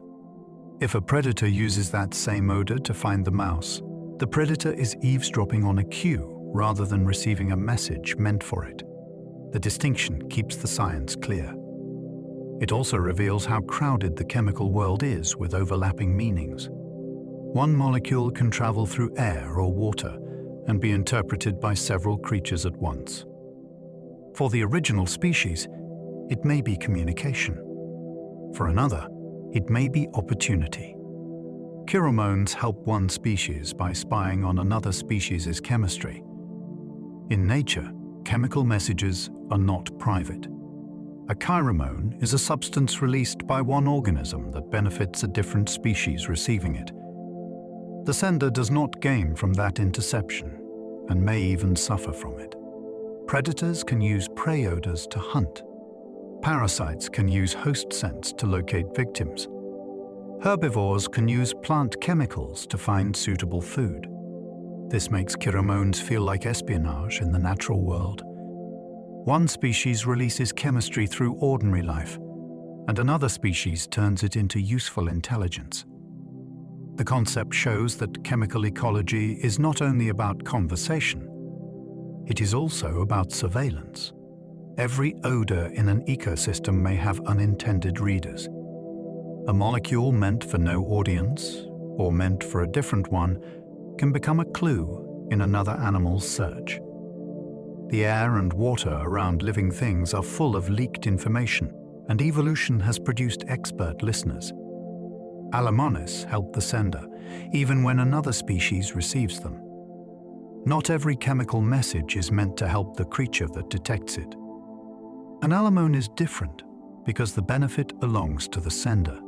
If a predator uses that same odor to find the mouse, the predator is eavesdropping on a cue rather than receiving a message meant for it. The distinction keeps the science clear. It also reveals how crowded the chemical world is with overlapping meanings. One molecule can travel through air or water and be interpreted by several creatures at once. For the original species, it may be communication. For another, it may be opportunity. Pheromones help one species by spying on another species' chemistry. In nature, chemical messages are not private. A pheromone is a substance released by one organism that benefits a different species receiving it. The sender does not gain from that interception and may even suffer from it. Predators can use prey odors to hunt. Parasites can use host scents to locate victims. Herbivores can use plant chemicals to find suitable food. This makes pheromones feel like espionage in the natural world. One species releases chemistry through ordinary life, and another species turns it into useful intelligence. The concept shows that chemical ecology is not only about conversation, it is also about surveillance. Every odor in an ecosystem may have unintended readers. A molecule meant for no audience, or meant for a different one, can become a clue in another animal's search. The air and water around living things are full of leaked information, and evolution has produced expert listeners. Pheromones help the sender, even when another species receives them. Not every chemical message is meant to help the creature that detects it. An pheromone is different because the benefit belongs to the sender.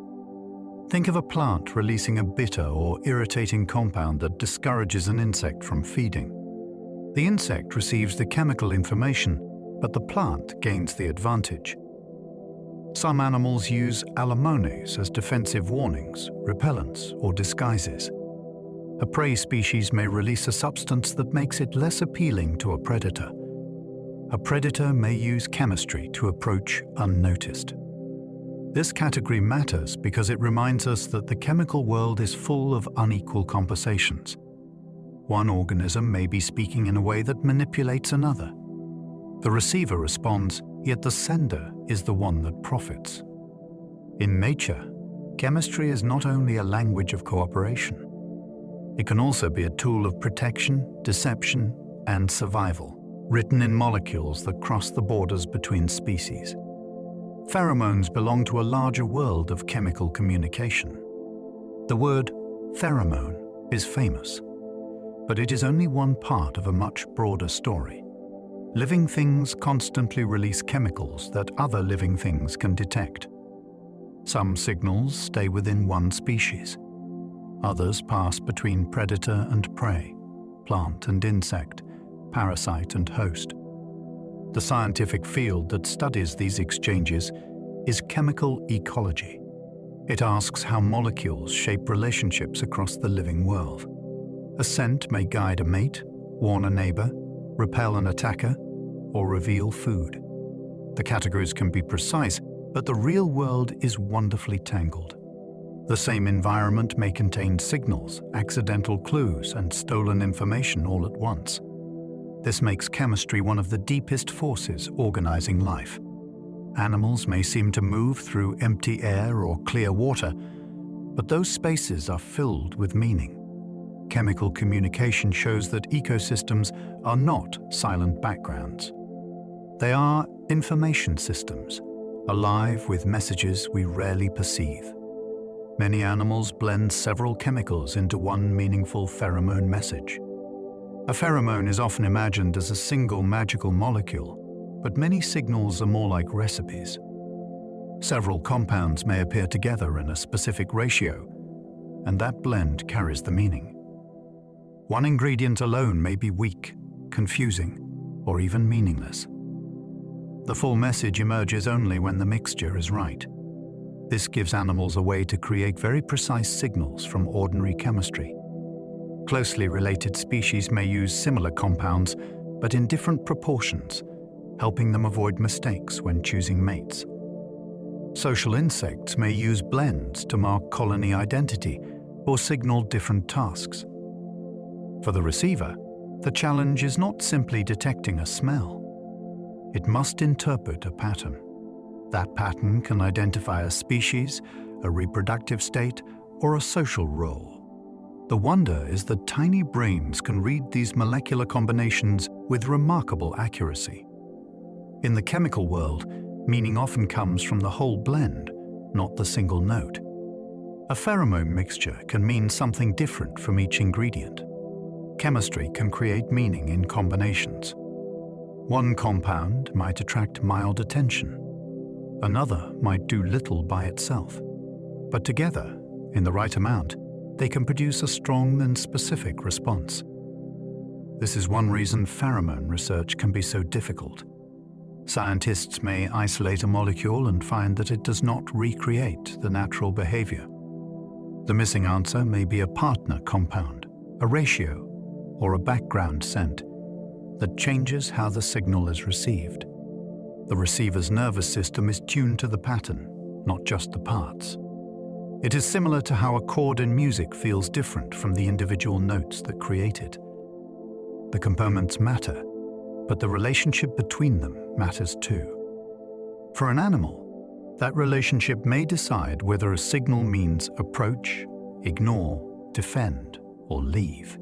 Think of a plant releasing a bitter or irritating compound that discourages an insect from feeding. The insect receives the chemical information, but the plant gains the advantage. Some animals use pheromones as defensive warnings, repellents, or disguises. A prey species may release a substance that makes it less appealing to a predator. A predator may use chemistry to approach unnoticed. This category matters because it reminds us that the chemical world is full of unequal compensations. One organism may be speaking in a way that manipulates another. The receiver responds, yet the sender is the one that profits. In nature, chemistry is not only a language of cooperation. It can also be a tool of protection, deception, and survival, written in molecules that cross the borders between species. Pheromones belong to a larger world of chemical communication. The word pheromone is famous, but it is only one part of a much broader story. Living things constantly release chemicals that other living things can detect. Some signals stay within one species. Others pass between predator and prey, plant and insect, parasite and host. The scientific field that studies these exchanges is chemical ecology. It asks how molecules shape relationships across the living world. A scent may guide a mate, warn a neighbor, repel an attacker, or reveal food. The categories can be precise, but the real world is wonderfully tangled. The same environment may contain signals, accidental clues, and stolen information all at once. This makes chemistry one of the deepest forces organizing life. Animals may seem to move through empty air or clear water, but those spaces are filled with meaning. Chemical communication shows that ecosystems are not silent backgrounds. They are information systems, alive with messages we rarely perceive. Many animals blend several chemicals into one meaningful pheromone message. A pheromone is often imagined as a single magical molecule, but many signals are more like recipes. Several compounds may appear together in a specific ratio, and that blend carries the meaning. One ingredient alone may be weak, confusing, or even meaningless. The full message emerges only when the mixture is right. This gives animals a way to create very precise signals from ordinary chemistry. Closely related species may use similar compounds, but in different proportions, helping them avoid mistakes when choosing mates. Social insects may use blends to mark colony identity or signal different tasks. For the receiver, the challenge is not simply detecting a smell. It must interpret a pattern. That pattern can identify a species, a reproductive state, or a social role. The wonder is that tiny brains can read these molecular combinations with remarkable accuracy. In the chemical world, meaning often comes from the whole blend, not the single note. A pheromone mixture can mean something different from each ingredient. Chemistry can create meaning in combinations. One compound might attract mild attention. Another might do little by itself. But together, in the right amount, they can produce a strong and specific response. This is one reason pheromone research can be so difficult. Scientists may isolate a molecule and find that it does not recreate the natural behavior. The missing answer may be a partner compound, a ratio, or a background scent that changes how the signal is received. The receiver's nervous system is tuned to the pattern, not just the parts. It is similar to how a chord in music feels different from the individual notes that create it. The components matter, but the relationship between them matters too. For an animal, that relationship may decide whether a signal means approach, ignore, defend, or leave.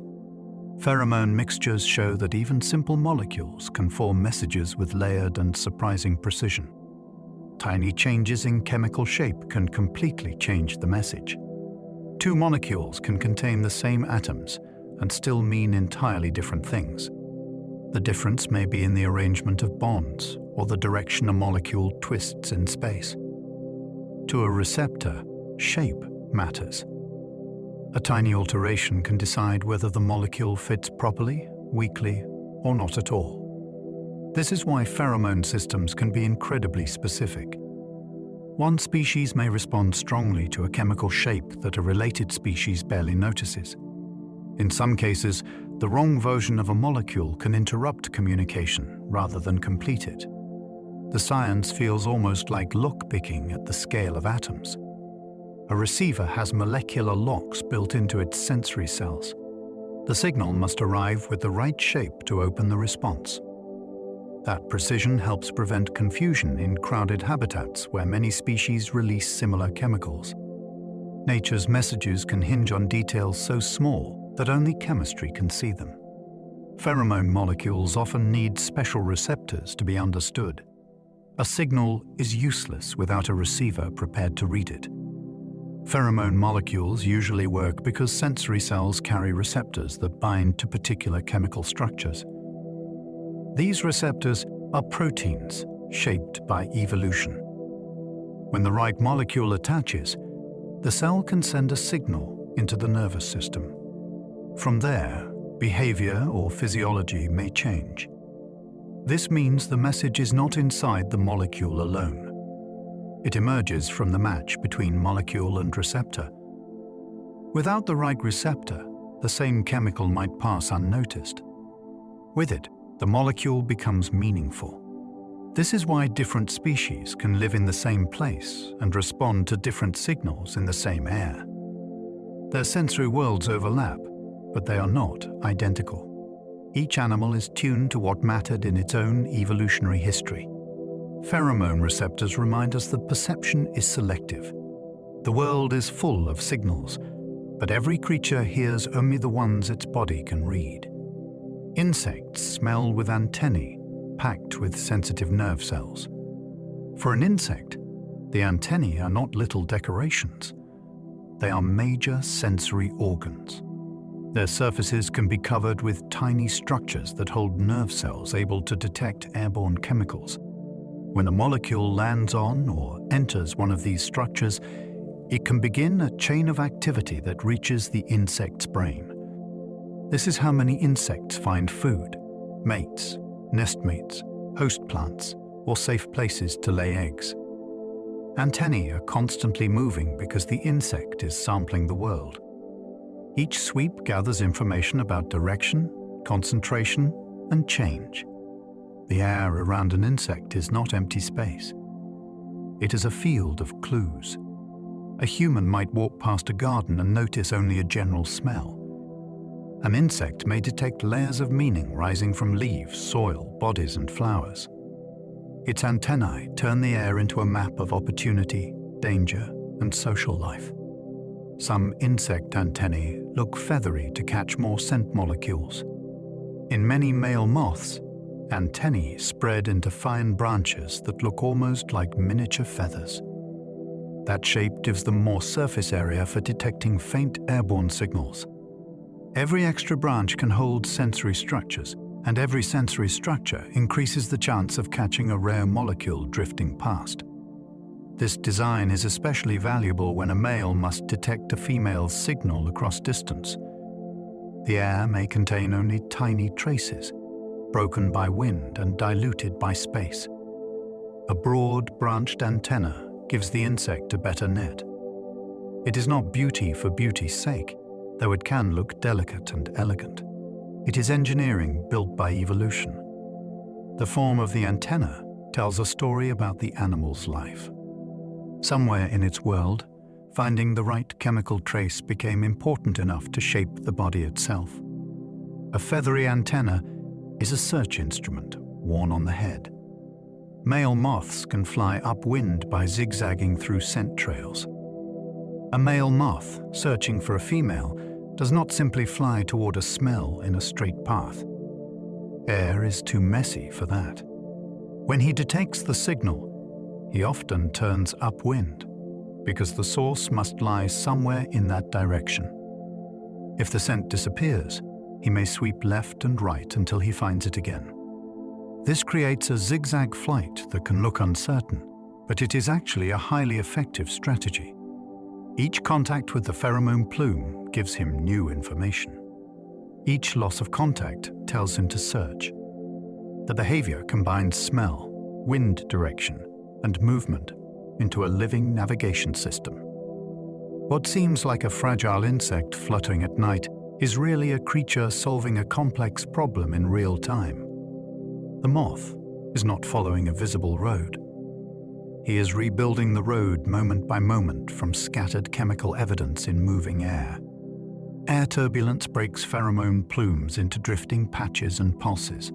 Pheromone mixtures show that even simple molecules can form messages with layered and surprising precision. Tiny changes in chemical shape can completely change the message. Two molecules can contain the same atoms and still mean entirely different things. The difference may be in the arrangement of bonds or the direction a molecule twists in space. To a receptor, shape matters. A tiny alteration can decide whether the molecule fits properly, weakly, or not at all. This is why pheromone systems can be incredibly specific. One species may respond strongly to a chemical shape that a related species barely notices. In some cases, the wrong version of a molecule can interrupt communication rather than complete it. The science feels almost like lock-picking at the scale of atoms. A receiver has molecular locks built into its sensory cells. The signal must arrive with the right shape to open the response. That precision helps prevent confusion in crowded habitats where many species release similar chemicals. Nature's messages can hinge on details so small that only chemistry can see them. Pheromone molecules often need special receptors to be understood. A signal is useless without a receiver prepared to read it. Pheromone molecules usually work because sensory cells carry receptors that bind to particular chemical structures. These receptors are proteins shaped by evolution. When the right molecule attaches, the cell can send a signal into the nervous system. From there, behavior or physiology may change. This means the message is not inside the molecule alone. It emerges from the match between molecule and receptor. Without the right receptor, the same chemical might pass unnoticed. With it, the molecule becomes meaningful. This is why different species can live in the same place and respond to different signals in the same air. Their sensory worlds overlap, but they are not identical. Each animal is tuned to what mattered in its own evolutionary history. Pheromone receptors remind us that perception is selective. The world is full of signals, but every creature hears only the ones its body can read. Insects smell with antennae packed with sensitive nerve cells. For an insect, the antennae are not little decorations. They are major sensory organs. Their surfaces can be covered with tiny structures that hold nerve cells able to detect airborne chemicals. When a molecule lands on or enters one of these structures, it can begin a chain of activity that reaches the insect's brain. This is how many insects find food, mates, nestmates, host plants, or safe places to lay eggs. Antennae are constantly moving because the insect is sampling the world. Each sweep gathers information about direction, concentration, and change. The air around an insect is not empty space. It is a field of clues. A human might walk past a garden and notice only a general smell. An insect may detect layers of meaning rising from leaves, soil, bodies, and flowers. Its antennae turn the air into a map of opportunity, danger, and social life. Some insect antennae look feathery to catch more scent molecules. In many male moths, antennae spread into fine branches that look almost like miniature feathers. That shape gives them more surface area for detecting faint airborne signals. Every extra branch can hold sensory structures, and every sensory structure increases the chance of catching a rare molecule drifting past. This design is especially valuable when a male must detect a female's signal across distance. The air may contain only tiny traces, broken by wind and diluted by space. A broad, branched antenna gives the insect a better net. It is not beauty for beauty's sake, though it can look delicate and elegant. It is engineering built by evolution. The form of the antenna tells a story about the animal's life. Somewhere in its world, finding the right chemical trace became important enough to shape the body itself. A feathery antenna is a search instrument worn on the head. Male moths can fly upwind by zigzagging through scent trails. A male moth searching for a female does not simply fly toward a smell in a straight path. Air is too messy for that. When he detects the signal, he often turns upwind, because the source must lie somewhere in that direction. If the scent disappears, he may sweep left and right until he finds it again. This creates a zigzag flight that can look uncertain, but it is actually a highly effective strategy. Each contact with the pheromone plume gives him new information. Each loss of contact tells him to search. The behavior combines smell, wind direction, and movement into a living navigation system. What seems like a fragile insect fluttering at night is really a creature solving a complex problem in real time. The moth is not following a visible road. He is rebuilding the road moment by moment from scattered chemical evidence in moving air. Air turbulence breaks pheromone plumes into drifting patches and pulses.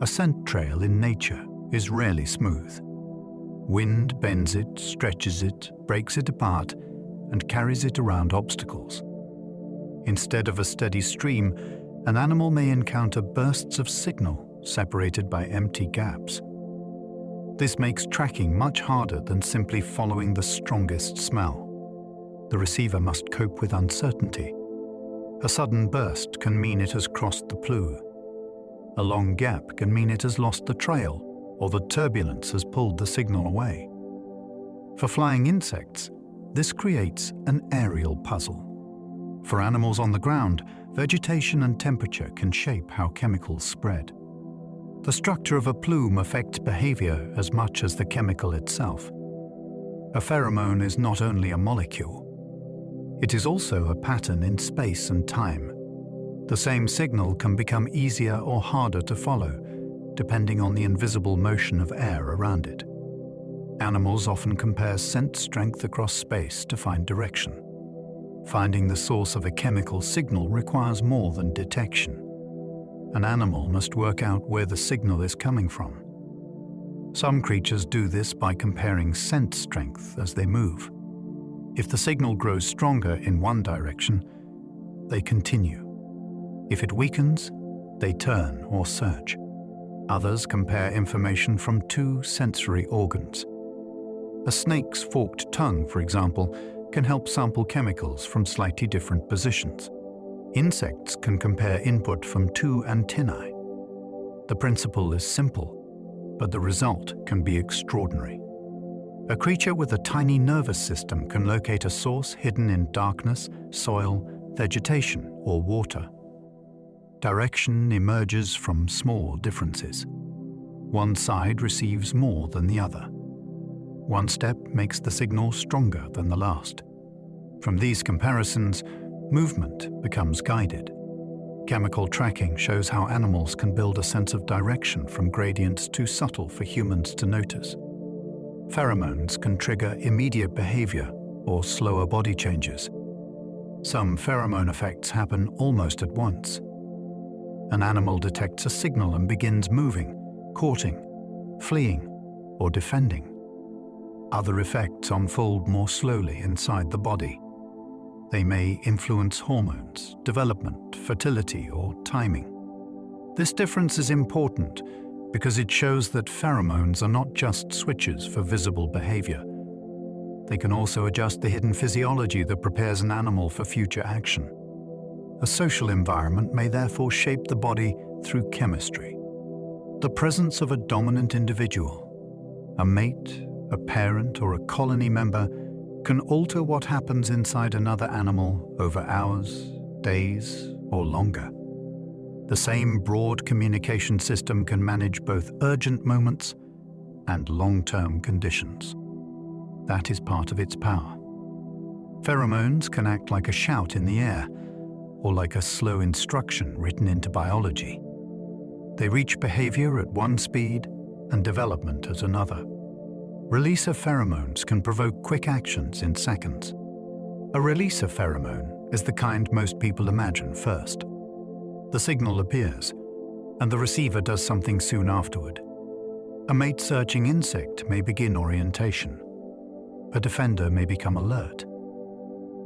A scent trail in nature is rarely smooth. Wind bends it, stretches it, breaks it apart, and carries it around obstacles. Instead of a steady stream, an animal may encounter bursts of signal separated by empty gaps. This makes tracking much harder than simply following the strongest smell. The receiver must cope with uncertainty. A sudden burst can mean it has crossed the plume. A long gap can mean it has lost the trail, or the turbulence has pulled the signal away. For flying insects, this creates an aerial puzzle. For animals on the ground, vegetation and temperature can shape how chemicals spread. The structure of a plume affects behavior as much as the chemical itself. A pheromone is not only a molecule. It is also a pattern in space and time. The same signal can become easier or harder to follow, depending on the invisible motion of air around it. Animals often compare scent strength across space to find direction. Finding the source of a chemical signal requires more than detection. An animal must work out where the signal is coming from. Some creatures do this by comparing scent strength as they move. If the signal grows stronger in one direction, they continue. If it weakens, they turn or search. Others compare information from two sensory organs. A snake's forked tongue, for example, can help sample chemicals from slightly different positions. Insects can compare input from two antennae. The principle is simple, but the result can be extraordinary. A creature with a tiny nervous system can locate a source hidden in darkness, soil, vegetation, or water. Direction emerges from small differences. One side receives more than the other. One step makes the signal stronger than the last. From these comparisons, movement becomes guided. Chemical tracking shows how animals can build a sense of direction from gradients too subtle for humans to notice. Pheromones can trigger immediate behavior or slower body changes. Some pheromone effects happen almost at once. An animal detects a signal and begins moving, courting, fleeing, or defending. Other effects unfold more slowly inside the body. They may influence hormones, development, fertility, or timing. This difference is important because it shows that pheromones are not just switches for visible behavior. They can also adjust the hidden physiology that prepares an animal for future action. A social environment may therefore shape the body through chemistry. The presence of a dominant individual, a mate, a parent, or a colony member can alter what happens inside another animal over hours, days, or longer. The same broad communication system can manage both urgent moments and long-term conditions. That is part of its power. Pheromones can act like a shout in the air, or like a slow instruction written into biology. They reach behavior at one speed and development at another. Release of pheromones can provoke quick actions in seconds. A release of pheromone is the kind most people imagine first. The signal appears, and the receiver does something soon afterward. A mate-searching insect may begin orientation. A defender may become alert.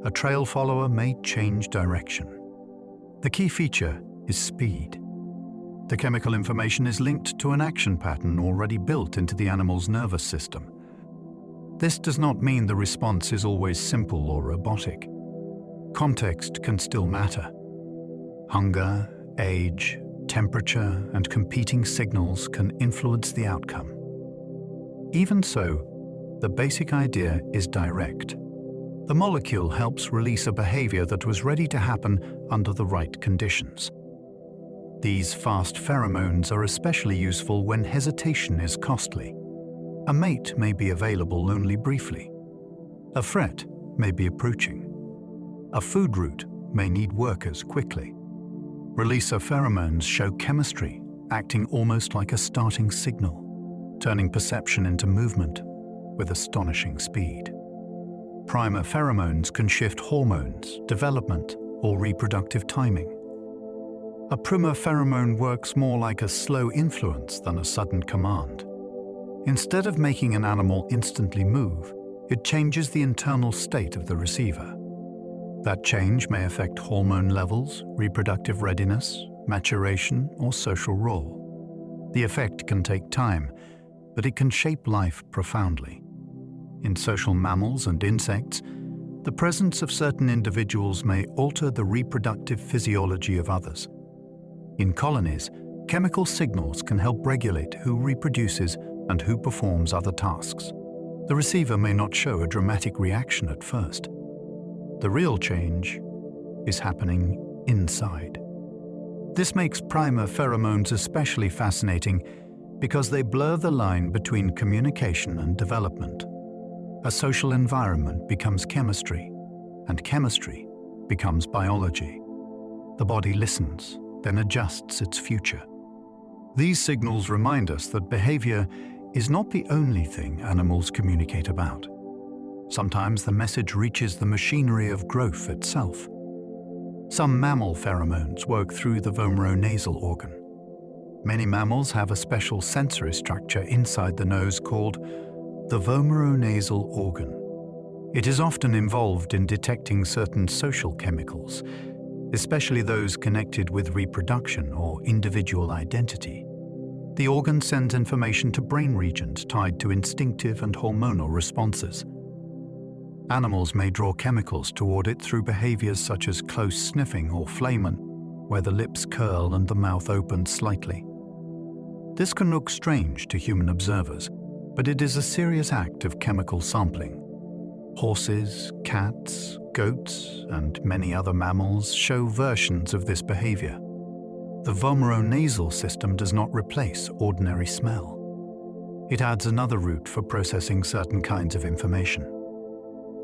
A trail follower may change direction. The key feature is speed. The chemical information is linked to an action pattern already built into the animal's nervous system. This does not mean the response is always simple or robotic. Context can still matter. Hunger, age, temperature, and competing signals can influence the outcome. Even so, the basic idea is direct. The molecule helps release a behavior that was ready to happen under the right conditions. These fast pheromones are especially useful when hesitation is costly. A mate may be available only briefly. A threat may be approaching. A food route may need workers quickly. Release of pheromones show chemistry, acting almost like a starting signal, turning perception into movement with astonishing speed. Primer pheromones can shift hormones, development, or reproductive timing. A primer pheromone works more like a slow influence than a sudden command. Instead of making an animal instantly move, it changes the internal state of the receiver. That change may affect hormone levels, reproductive readiness, maturation, or social role. The effect can take time, but it can shape life profoundly. In social mammals and insects, the presence of certain individuals may alter the reproductive physiology of others. In colonies, chemical signals can help regulate who reproduces and who performs other tasks. The receiver may not show a dramatic reaction at first. The real change is happening inside. This makes primer pheromones especially fascinating because they blur the line between communication and development. A social environment becomes chemistry, and chemistry becomes biology. The body listens, then adjusts its future. These signals remind us that behavior is not the only thing animals communicate about. Sometimes the message reaches the machinery of growth itself. Some mammal pheromones work through the vomeronasal organ. Many mammals have a special sensory structure inside the nose called the vomeronasal organ. It is often involved in detecting certain social chemicals, especially those connected with reproduction or individual identity. The organ sends information to brain regions tied to instinctive and hormonal responses. Animals may draw chemicals toward it through behaviors such as close sniffing or flamen, where the lips curl and the mouth opens slightly. This can look strange to human observers, but it is a serious act of chemical sampling. Horses, cats, goats, and many other mammals show versions of this behavior. The vomeronasal system does not replace ordinary smell. It adds another route for processing certain kinds of information.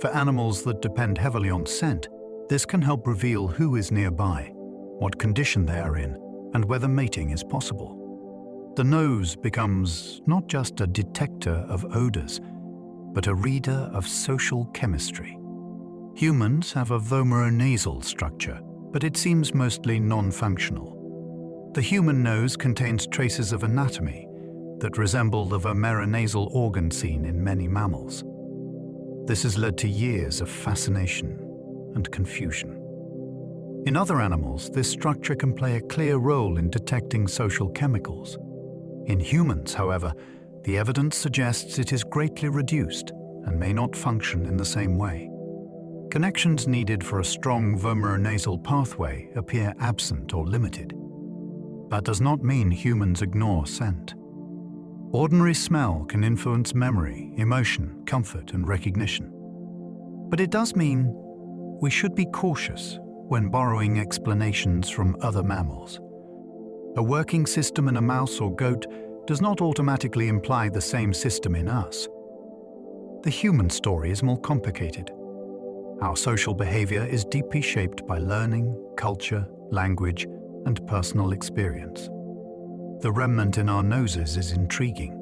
For animals that depend heavily on scent, this can help reveal who is nearby, what condition they are in, and whether mating is possible. The nose becomes not just a detector of odors, but a reader of social chemistry. Humans have a vomeronasal structure, but it seems mostly non-functional. The human nose contains traces of anatomy that resemble the vomeronasal organ seen in many mammals. This has led to years of fascination and confusion. In other animals, this structure can play a clear role in detecting social chemicals. In humans, however, the evidence suggests it is greatly reduced and may not function in the same way. Connections needed for a strong vomeronasal pathway appear absent or limited. That does not mean humans ignore scent. Ordinary smell can influence memory, emotion, comfort, and recognition. But it does mean we should be cautious when borrowing explanations from other mammals. A working system in a mouse or goat does not automatically imply the same system in us. The human story is more complicated. Our social behavior is deeply shaped by learning, culture, language, and personal experience. The remnant in our noses is intriguing,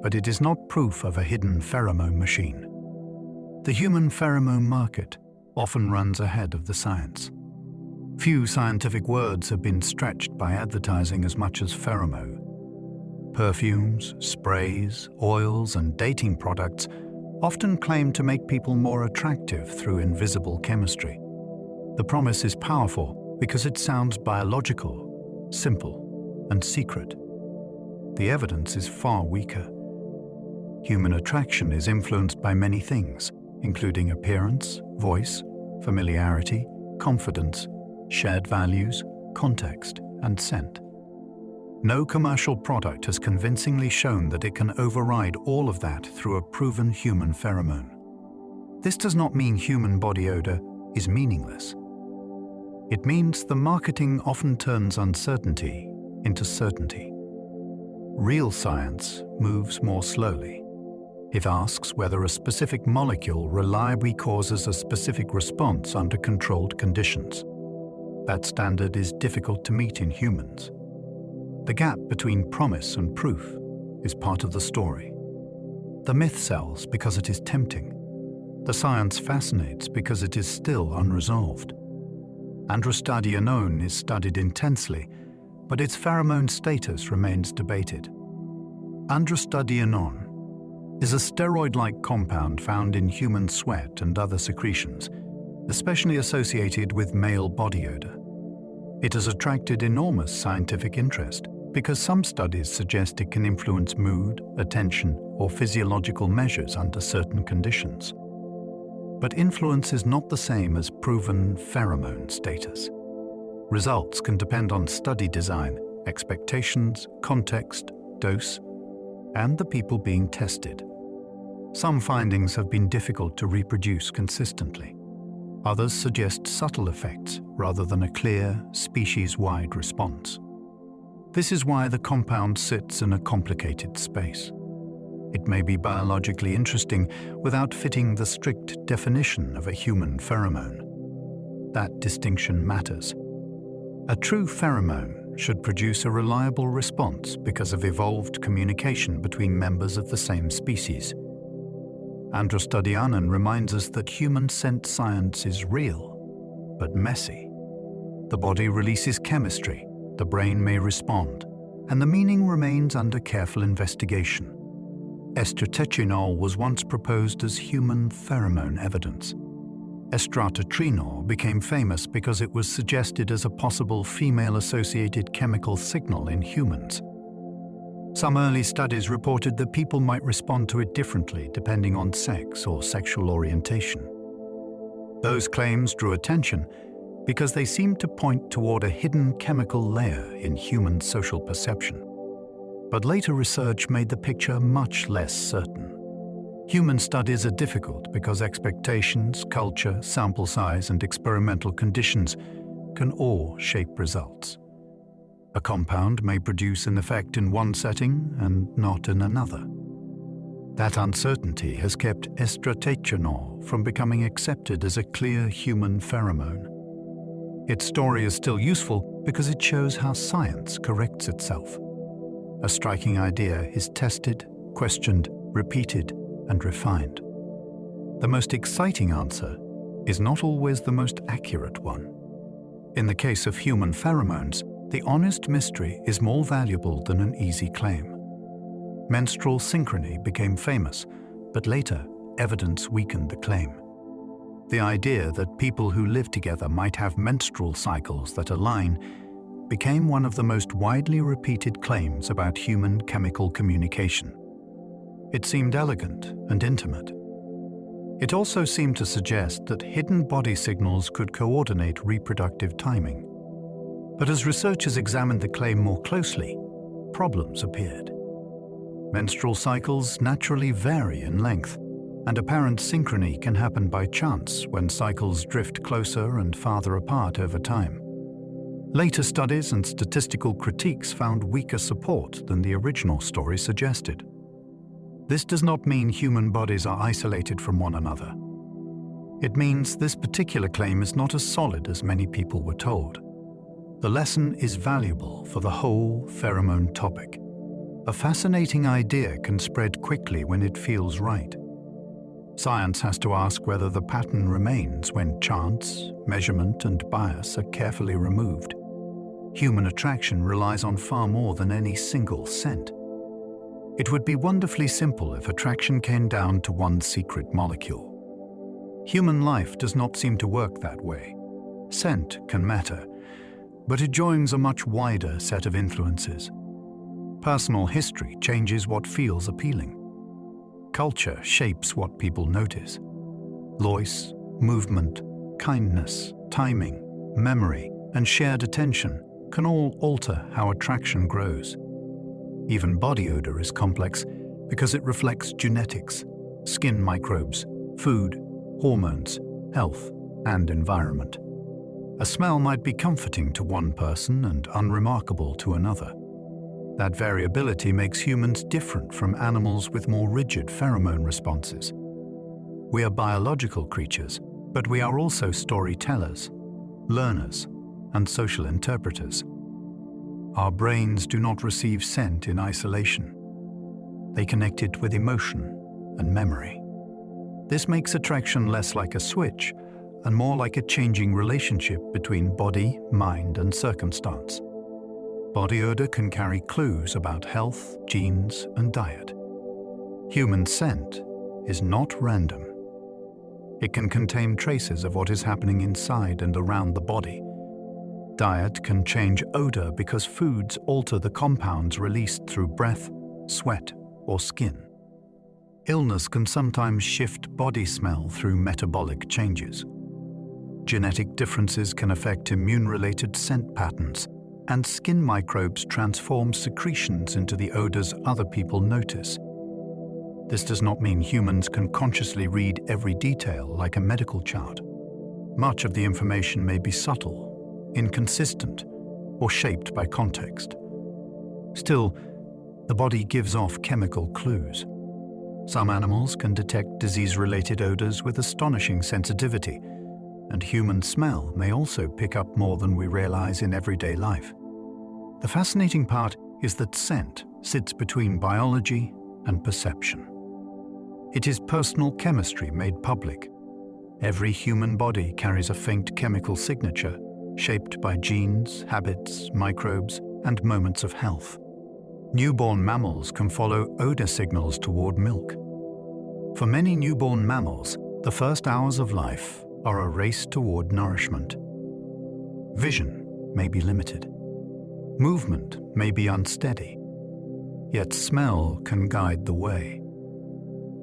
but it is not proof of a hidden pheromone machine. The human pheromone market often runs ahead of the science. Few scientific words have been stretched by advertising as much as pheromone. Perfumes, sprays, oils, and dating products often claim to make people more attractive through invisible chemistry. The promise is powerful because it sounds biological, simple, and secret. The evidence is far weaker. Human attraction is influenced by many things, including appearance, voice, familiarity, confidence, shared values, context, and scent. No commercial product has convincingly shown that it can override all of that through a proven human pheromone. This does not mean human body odor is meaningless. It means the marketing often turns uncertainty into certainty. Real science moves more slowly. It asks whether a specific molecule reliably causes a specific response under controlled conditions. That standard is difficult to meet in humans. The gap between promise and proof is part of the story. The myth sells because it is tempting. The science fascinates because it is still unresolved. Androstadienone is studied intensely, but its pheromone status remains debated. Androstadienone is a steroid-like compound found in human sweat and other secretions, especially associated with male body odor. It has attracted enormous scientific interest because some studies suggest it can influence mood, attention, or physiological measures under certain conditions. But influence is not the same as proven pheromone status. Results can depend on study design, expectations, context, dose, and the people being tested. Some findings have been difficult to reproduce consistently. Others suggest subtle effects rather than a clear, species-wide response. This is why the compound sits in a complicated space. It may be biologically interesting without fitting the strict definition of a human pheromone. That distinction matters. A true pheromone should produce a reliable response because of evolved communication between members of the same species. Androstadienone reminds us that human scent science is real, but messy. The body releases chemistry, the brain may respond, and the meaning remains under careful investigation. Estrotechinol was once proposed as human pheromone evidence. Estratetrinol became famous because it was suggested as a possible female-associated chemical signal in humans. Some early studies reported that people might respond to it differently depending on sex or sexual orientation. Those claims drew attention because they seemed to point toward a hidden chemical layer in human social perception. But later research made the picture much less certain. Human studies are difficult because expectations, culture, sample size, and experimental conditions can all shape results. A compound may produce an effect in one setting and not in another. That uncertainty has kept estrotechinol from becoming accepted as a clear human pheromone. Its story is still useful because it shows how science corrects itself. A striking idea is tested, questioned, repeated, and refined. The most exciting answer is not always the most accurate one. In the case of human pheromones, the honest mystery is more valuable than an easy claim. Menstrual synchrony became famous, but later, evidence weakened the claim. The idea that people who live together might have menstrual cycles that align became one of the most widely repeated claims about human chemical communication. It seemed elegant and intimate. It also seemed to suggest that hidden body signals could coordinate reproductive timing. But as researchers examined the claim more closely, problems appeared. Menstrual cycles naturally vary in length, and apparent synchrony can happen by chance when cycles drift closer and farther apart over time. Later studies and statistical critiques found weaker support than the original story suggested. This does not mean human bodies are isolated from one another. It means this particular claim is not as solid as many people were told. The lesson is valuable for the whole pheromone topic. A fascinating idea can spread quickly when it feels right. Science has to ask whether the pattern remains when chance, measurement, and bias are carefully removed. Human attraction relies on far more than any single scent. It would be wonderfully simple if attraction came down to one secret molecule. Human life does not seem to work that way. Scent can matter, but it joins a much wider set of influences. Personal history changes what feels appealing. Culture shapes what people notice. Voice, movement, kindness, timing, memory, and shared attention can all alter how attraction grows. Even body odor is complex because it reflects genetics, skin microbes, food, hormones, health, and environment. A smell might be comforting to one person and unremarkable to another. That variability makes humans different from animals with more rigid pheromone responses. We are biological creatures, but we are also storytellers, learners, and social interpreters. Our brains do not receive scent in isolation. They connect it with emotion and memory. This makes attraction less like a switch and more like a changing relationship between body, mind, and circumstance. Body odor can carry clues about health, genes, and diet. Human scent is not random. It can contain traces of what is happening inside and around the body. Diet can change odor because foods alter the compounds released through breath, sweat, or skin. Illness can sometimes shift body smell through metabolic changes. Genetic differences can affect immune-related scent patterns, and skin microbes transform secretions into the odors other people notice. This does not mean humans can consciously read every detail like a medical chart. Much of the information may be subtle, inconsistent, or shaped by context. Still, the body gives off chemical clues. Some animals can detect disease-related odors with astonishing sensitivity, and human smell may also pick up more than we realize in everyday life. The fascinating part is that scent sits between biology and perception. It is personal chemistry made public. Every human body carries a faint chemical signature, shaped by genes, habits, microbes, and moments of health. Newborn mammals can follow odor signals toward milk. For many newborn mammals, the first hours of life are a race toward nourishment. Vision may be limited. Movement may be unsteady. Yet smell can guide the way.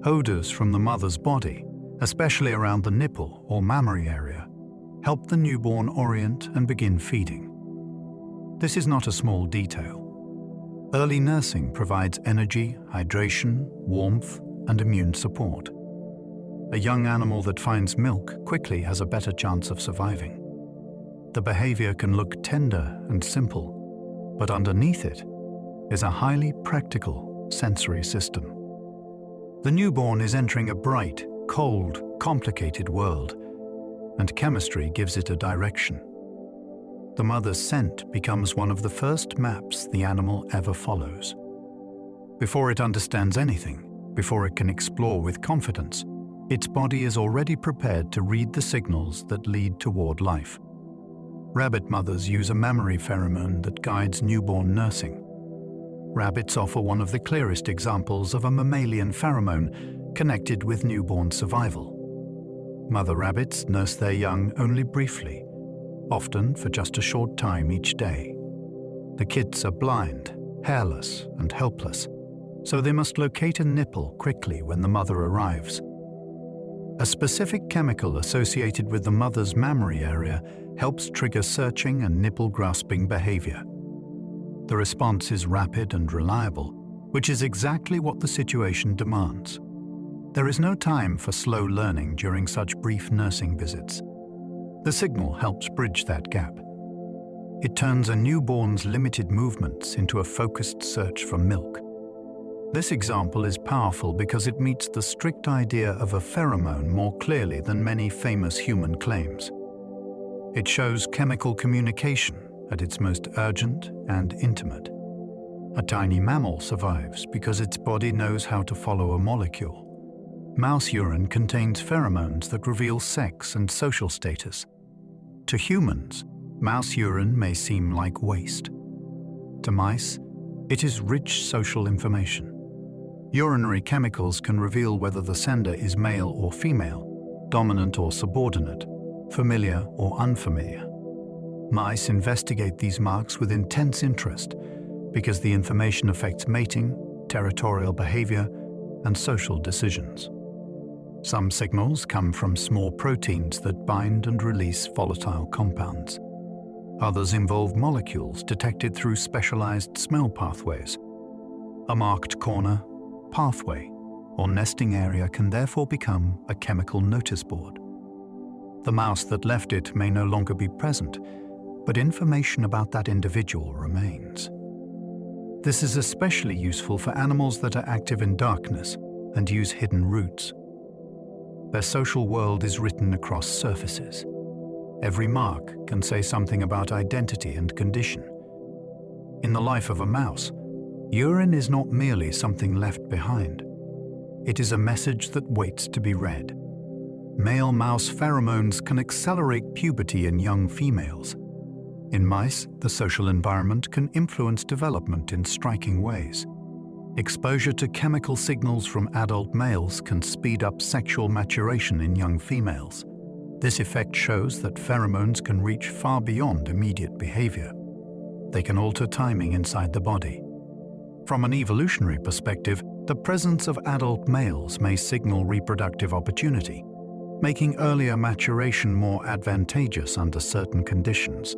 Odors from the mother's body, especially around the nipple or mammary area, help the newborn orient and begin feeding. This is not a small detail. Early nursing provides energy, hydration, warmth, and immune support. A young animal that finds milk quickly has a better chance of surviving. The behavior can look tender and simple, but underneath it is a highly practical sensory system. The newborn is entering a bright, cold, complicated world, and chemistry gives it a direction. The mother's scent becomes one of the first maps the animal ever follows. Before it understands anything, before it can explore with confidence, its body is already prepared to read the signals that lead toward life. Rabbit mothers use a memory pheromone that guides newborn nursing. Rabbits offer one of the clearest examples of a mammalian pheromone connected with newborn survival. Mother rabbits nurse their young only briefly, often for just a short time each day. The kids are blind, hairless, and helpless, so they must locate a nipple quickly when the mother arrives. A specific chemical associated with the mother's mammary area helps trigger searching and nipple-grasping behavior. The response is rapid and reliable, which is exactly what the situation demands. There is no time for slow learning during such brief nursing visits. The signal helps bridge that gap. It turns a newborn's limited movements into a focused search for milk. This example is powerful because it meets the strict idea of a pheromone more clearly than many famous human claims. It shows chemical communication at its most urgent and intimate. A tiny mammal survives because its body knows how to follow a molecule. Mouse urine contains pheromones that reveal sex and social status. To humans, mouse urine may seem like waste. To mice, it is rich social information. Urinary chemicals can reveal whether the sender is male or female, dominant or subordinate, familiar or unfamiliar. Mice investigate these marks with intense interest because the information affects mating, territorial behavior, and social decisions. Some signals come from small proteins that bind and release volatile compounds. Others involve molecules detected through specialized smell pathways. A marked corner, pathway, or nesting area can therefore become a chemical notice board. The mouse that left it may no longer be present, but information about that individual remains. This is especially useful for animals that are active in darkness and use hidden routes. Their social world is written across surfaces. Every mark can say something about identity and condition. In the life of a mouse, urine is not merely something left behind. It is a message that waits to be read. Male mouse pheromones can accelerate puberty in young females. In mice, the social environment can influence development in striking ways. Exposure to chemical signals from adult males can speed up sexual maturation in young females. This effect shows that pheromones can reach far beyond immediate behavior. They can alter timing inside the body. From an evolutionary perspective, the presence of adult males may signal reproductive opportunity, making earlier maturation more advantageous under certain conditions.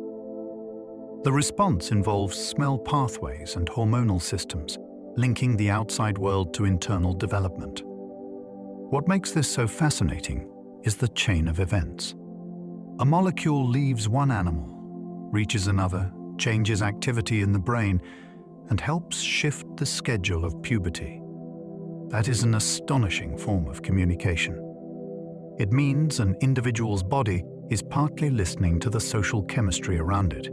The response involves smell pathways and hormonal systems, linking the outside world to internal development. What makes this so fascinating is the chain of events. A molecule leaves one animal, reaches another, changes activity in the brain, and helps shift the schedule of puberty. That is an astonishing form of communication. It means an individual's body is partly listening to the social chemistry around it.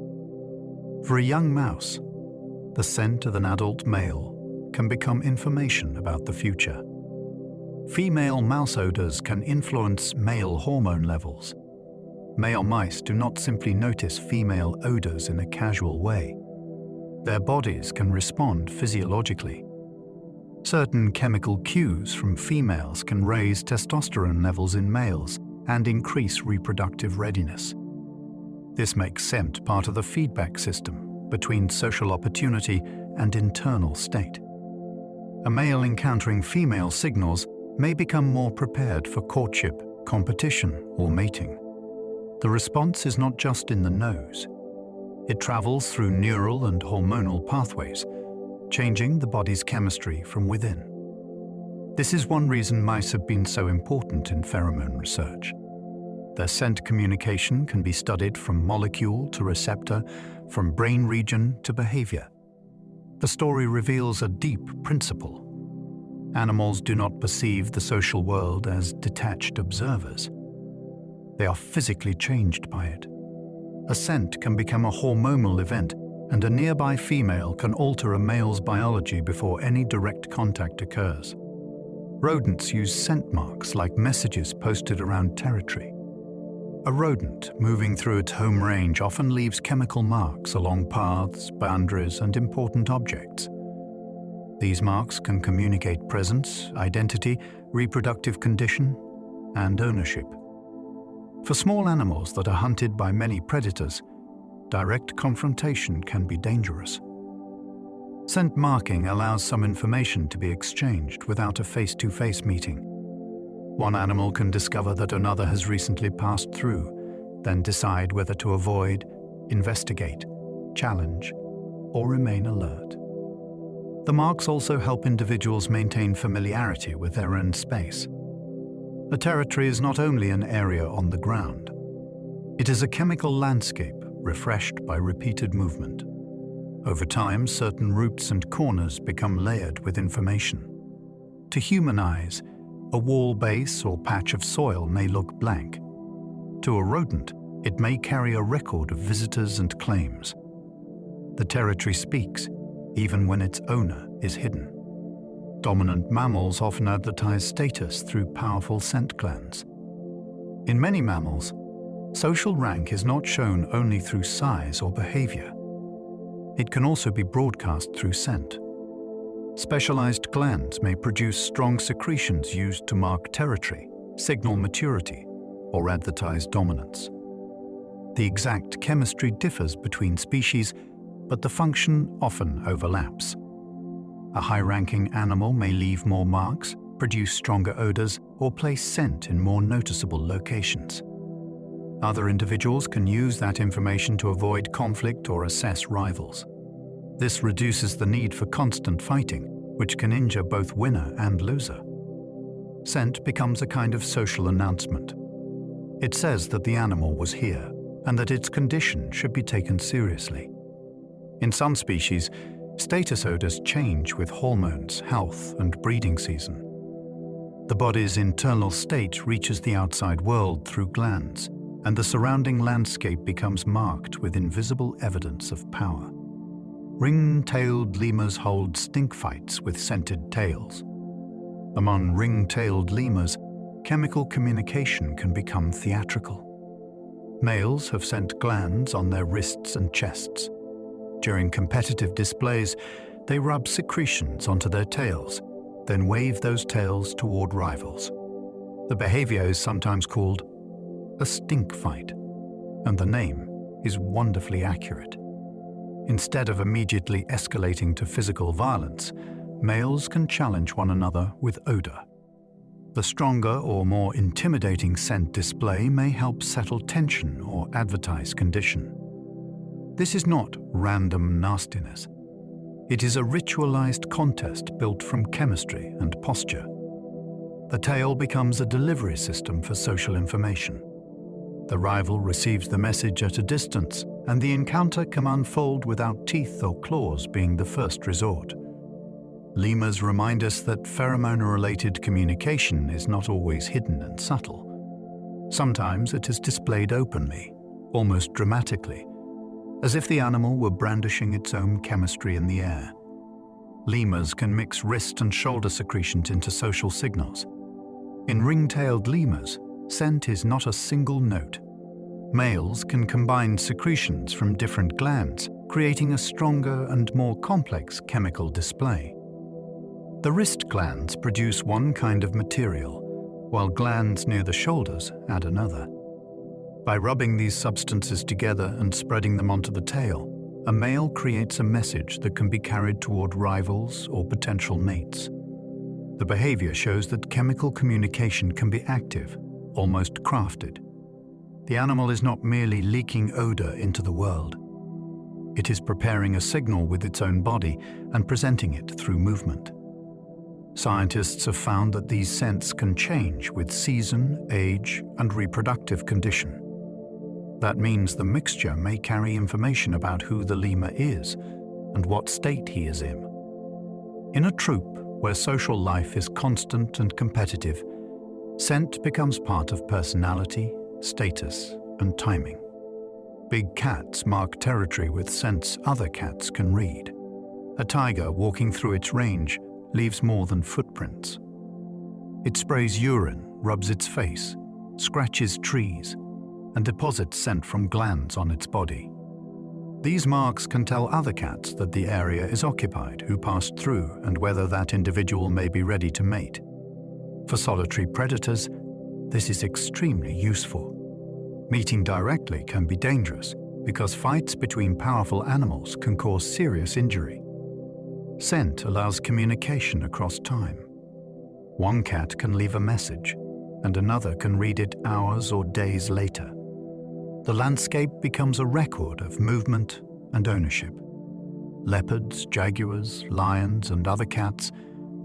For a young mouse, the scent of an adult male can become information about the future. Female mouse odors can influence male hormone levels. Male mice do not simply notice female odors in a casual way. Their bodies can respond physiologically. Certain chemical cues from females can raise testosterone levels in males and increase reproductive readiness. This makes scent part of the feedback system between social opportunity and internal state. A male encountering female signals may become more prepared for courtship, competition, or mating. The response is not just in the nose. It travels through neural and hormonal pathways, changing the body's chemistry from within. This is one reason mice have been so important in pheromone research. Their scent communication can be studied from molecule to receptor, from brain region to behavior. The story reveals a deep principle. Animals do not perceive the social world as detached observers. They are physically changed by it. A scent can become a hormonal event, and a nearby female can alter a male's biology before any direct contact occurs. Rodents use scent marks like messages posted around territory. A rodent moving through its home range often leaves chemical marks along paths, boundaries, and important objects. These marks can communicate presence, identity, reproductive condition, and ownership. For small animals that are hunted by many predators, direct confrontation can be dangerous. Scent marking allows some information to be exchanged without a face-to-face meeting. One animal can discover that another has recently passed through, then decide whether to avoid, investigate, challenge, or remain alert. The marks also help individuals maintain familiarity with their own space. A territory is not only an area on the ground. It is a chemical landscape refreshed by repeated movement. Over time, certain roots and corners become layered with information. To human eyes, a wall base or patch of soil may look blank. To a rodent, it may carry a record of visitors and claims. The territory speaks, even when its owner is hidden. Dominant mammals often advertise status through powerful scent glands. In many mammals, social rank is not shown only through size or behavior. It can also be broadcast through scent. Specialized glands may produce strong secretions used to mark territory, signal maturity, or advertise dominance. The exact chemistry differs between species, but the function often overlaps. A high-ranking animal may leave more marks, produce stronger odors, or place scent in more noticeable locations. Other individuals can use that information to avoid conflict or assess rivals. This reduces the need for constant fighting, which can injure both winner and loser. Scent becomes a kind of social announcement. It says that the animal was here and that its condition should be taken seriously. In some species, status odors change with hormones, health, and breeding season. The body's internal state reaches the outside world through glands, and the surrounding landscape becomes marked with invisible evidence of power. Ring-tailed lemurs hold stink fights with scented tails. Among ring-tailed lemurs, chemical communication can become theatrical. Males have scent glands on their wrists and chests. During competitive displays, they rub secretions onto their tails, then wave those tails toward rivals. The behavior is sometimes called a stink fight, and the name is wonderfully accurate. Instead of immediately escalating to physical violence, males can challenge one another with odor. The stronger or more intimidating scent display may help settle tension or advertise condition. This is not random nastiness. It is a ritualized contest built from chemistry and posture. The tail becomes a delivery system for social information. The rival receives the message at a distance, and the encounter can unfold without teeth or claws being the first resort. Lemurs remind us that pheromone-related communication is not always hidden and subtle. Sometimes it is displayed openly, almost dramatically, as if the animal were brandishing its own chemistry in the air. Lemurs can mix wrist and shoulder secretions into social signals. In ring-tailed lemurs, scent is not a single note. Males can combine secretions from different glands, creating a stronger and more complex chemical display. The wrist glands produce one kind of material, while glands near the shoulders add another. By rubbing these substances together and spreading them onto the tail, a male creates a message that can be carried toward rivals or potential mates. The behavior shows that chemical communication can be active, almost crafted. The animal is not merely leaking odor into the world. It is preparing a signal with its own body and presenting it through movement. Scientists have found that these scents can change with season, age, and reproductive condition. That means the mixture may carry information about who the lemur is and what state he is in. In a troop where social life is constant and competitive, scent becomes part of personality, status, and timing. Big cats mark territory with scents other cats can read. A tiger walking through its range leaves more than footprints. It sprays urine, rubs its face, scratches trees, and deposits scent from glands on its body. These marks can tell other cats that the area is occupied, who passed through, and whether that individual may be ready to mate. For solitary predators, this is extremely useful. Meeting directly can be dangerous because fights between powerful animals can cause serious injury. Scent allows communication across time. One cat can leave a message, and another can read it hours or days later. The landscape becomes a record of movement and ownership. Leopards, jaguars, lions, and other cats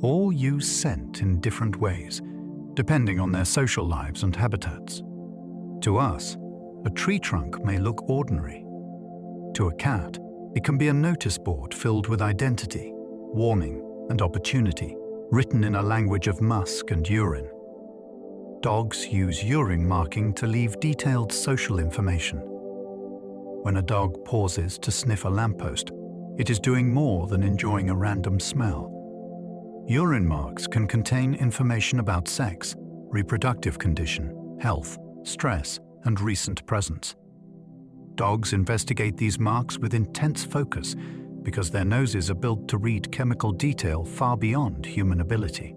all use scent in different ways, depending on their social lives and habitats. To us, a tree trunk may look ordinary, To a cat, it can be a notice board filled with identity, warning, and opportunity, written in a language of musk and urine. Dogs use urine marking to leave detailed social information. When a dog pauses to sniff a lamppost, it is doing more than enjoying a random smell. Urine marks can contain information about sex, reproductive condition, health, stress, and recent presence. Dogs investigate these marks with intense focus because their noses are built to read chemical detail far beyond human ability.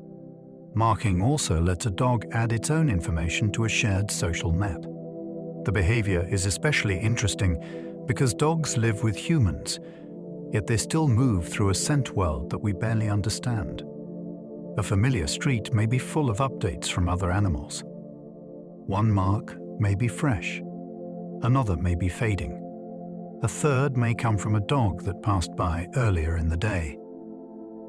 Marking also lets a dog add its own information to a shared social map. The behavior is especially interesting because dogs live with humans, yet they still move through a scent world that we barely understand. A familiar street may be full of updates from other animals. One mark may be fresh, another may be fading. A third may come from a dog that passed by earlier in the day.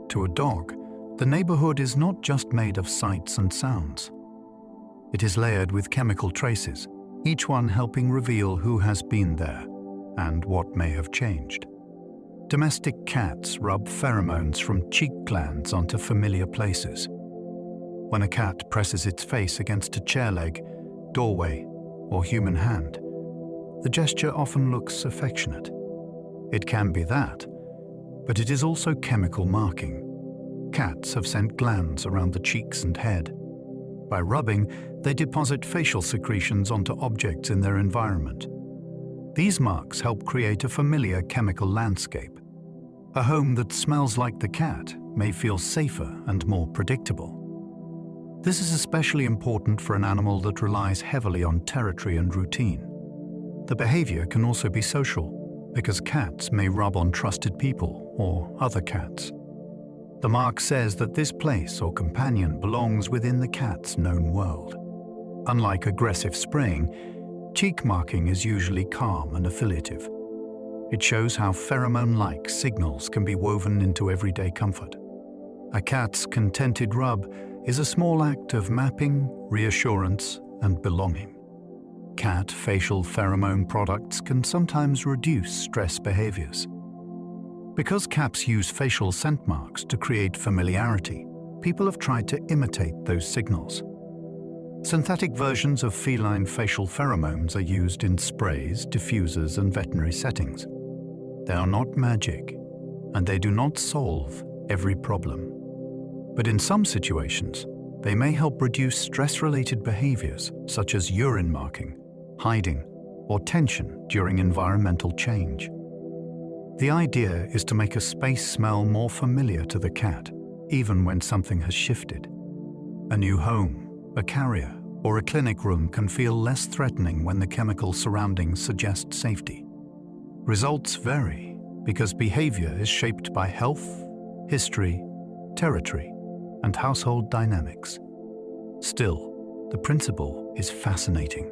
To a dog, the neighborhood is not just made of sights and sounds. It is layered with chemical traces, each one helping reveal who has been there and what may have changed. Domestic cats rub pheromones from cheek glands onto familiar places. When a cat presses its face against a chair leg, doorway, or human hand, the gesture often looks affectionate. It can be that, but it is also chemical marking. Cats have scent glands around the cheeks and head. By rubbing, they deposit facial secretions onto objects in their environment. These marks help create a familiar chemical landscape. A home that smells like the cat may feel safer and more predictable. This is especially important for an animal that relies heavily on territory and routine. The behavior can also be social, because cats may rub on trusted people or other cats. The mark says that this place or companion belongs within the cat's known world. Unlike aggressive spraying, cheek marking is usually calm and affiliative. It shows how pheromone-like signals can be woven into everyday comfort. A cat's contented rub is a small act of mapping, reassurance, and belonging. Cat facial pheromone products can sometimes reduce stress behaviors. Because cats use facial scent marks to create familiarity, people have tried to imitate those signals. Synthetic versions of feline facial pheromones are used in sprays, diffusers, and veterinary settings. They are not magic, and they do not solve every problem. But in some situations, they may help reduce stress-related behaviors such as urine marking, hiding, or tension during environmental change. The idea is to make a space smell more familiar to the cat, even when something has shifted. A new home, a carrier, or a clinic room can feel less threatening when the chemical surroundings suggest safety. Results vary because behavior is shaped by health, history, territory, and household dynamics. Still, the principle is fascinating.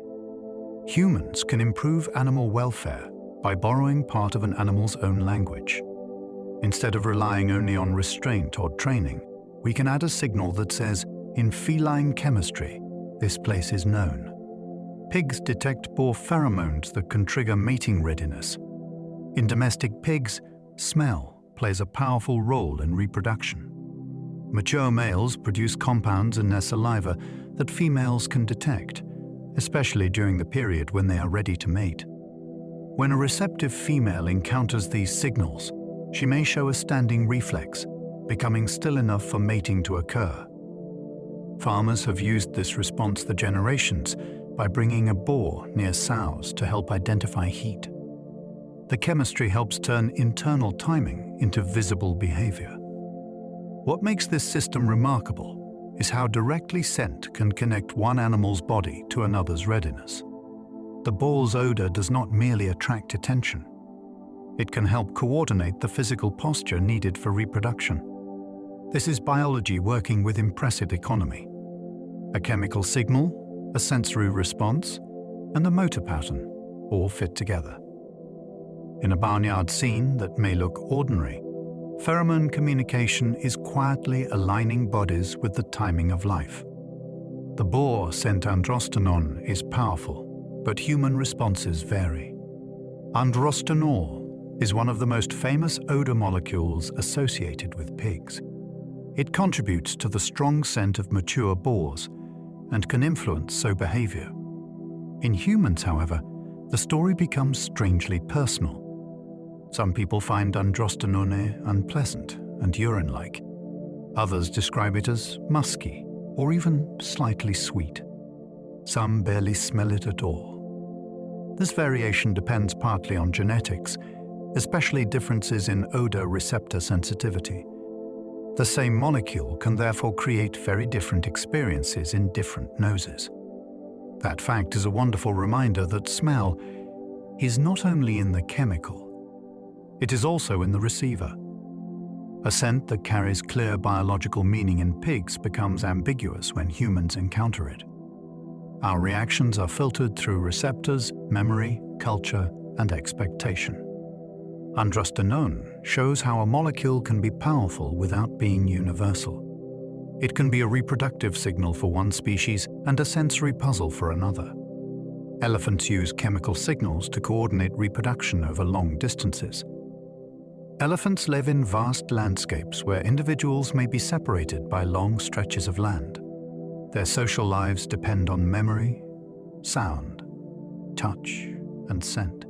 Humans can improve animal welfare by borrowing part of an animal's own language. Instead of relying only on restraint or training, we can add a signal that says, in feline chemistry, this place is known. Pigs detect boar pheromones that can trigger mating readiness. In domestic pigs, smell plays a powerful role in reproduction. Mature males produce compounds in their saliva that females can detect, especially during the period when they are ready to mate. When a receptive female encounters these signals, she may show a standing reflex, becoming still enough for mating to occur. Farmers have used this response for generations by bringing a boar near sows to help identify heat. The chemistry helps turn internal timing into visible behavior. What makes this system remarkable is how directly scent can connect one animal's body to another's readiness. The boar's odor does not merely attract attention. It can help coordinate the physical posture needed for reproduction. This is biology working with impressive economy. A chemical signal, a sensory response, and a motor pattern all fit together. In a barnyard scene that may look ordinary, pheromone communication is quietly aligning bodies with the timing of life. The boar scent androstenone is powerful, but human responses vary. Androstenol is one of the most famous odor molecules associated with pigs. It contributes to the strong scent of mature boars and can influence sow behavior. In humans, however, the story becomes strangely personal. Some people find androstenone unpleasant and urine-like. Others describe it as musky or even slightly sweet. Some barely smell it at all. This variation depends partly on genetics, especially differences in odor receptor sensitivity. The same molecule can therefore create very different experiences in different noses. That fact is a wonderful reminder that smell is not only in the chemical, it is also in the receiver. A scent that carries clear biological meaning in pigs becomes ambiguous when humans encounter it. Our reactions are filtered through receptors, memory, culture, and expectation. Androstenone shows how a molecule can be powerful without being universal. It can be a reproductive signal for one species and a sensory puzzle for another. Elephants use chemical signals to coordinate reproduction over long distances. Elephants live in vast landscapes where individuals may be separated by long stretches of land. Their social lives depend on memory, sound, touch, and scent.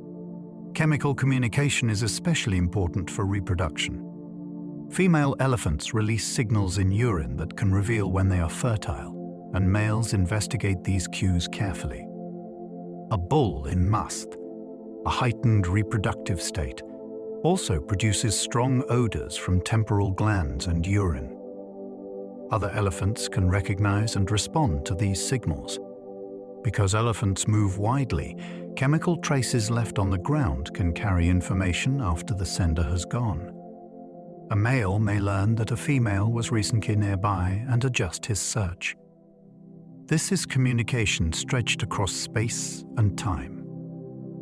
Chemical communication is especially important for reproduction. Female elephants release signals in urine that can reveal when they are fertile, and males investigate these cues carefully. A bull in must, a heightened reproductive state, also produces strong odors from temporal glands and urine. Other elephants can recognize and respond to these signals. Because elephants move widely, chemical traces left on the ground can carry information after the sender has gone. A male may learn that a female was recently nearby and adjust his search. This is communication stretched across space and time.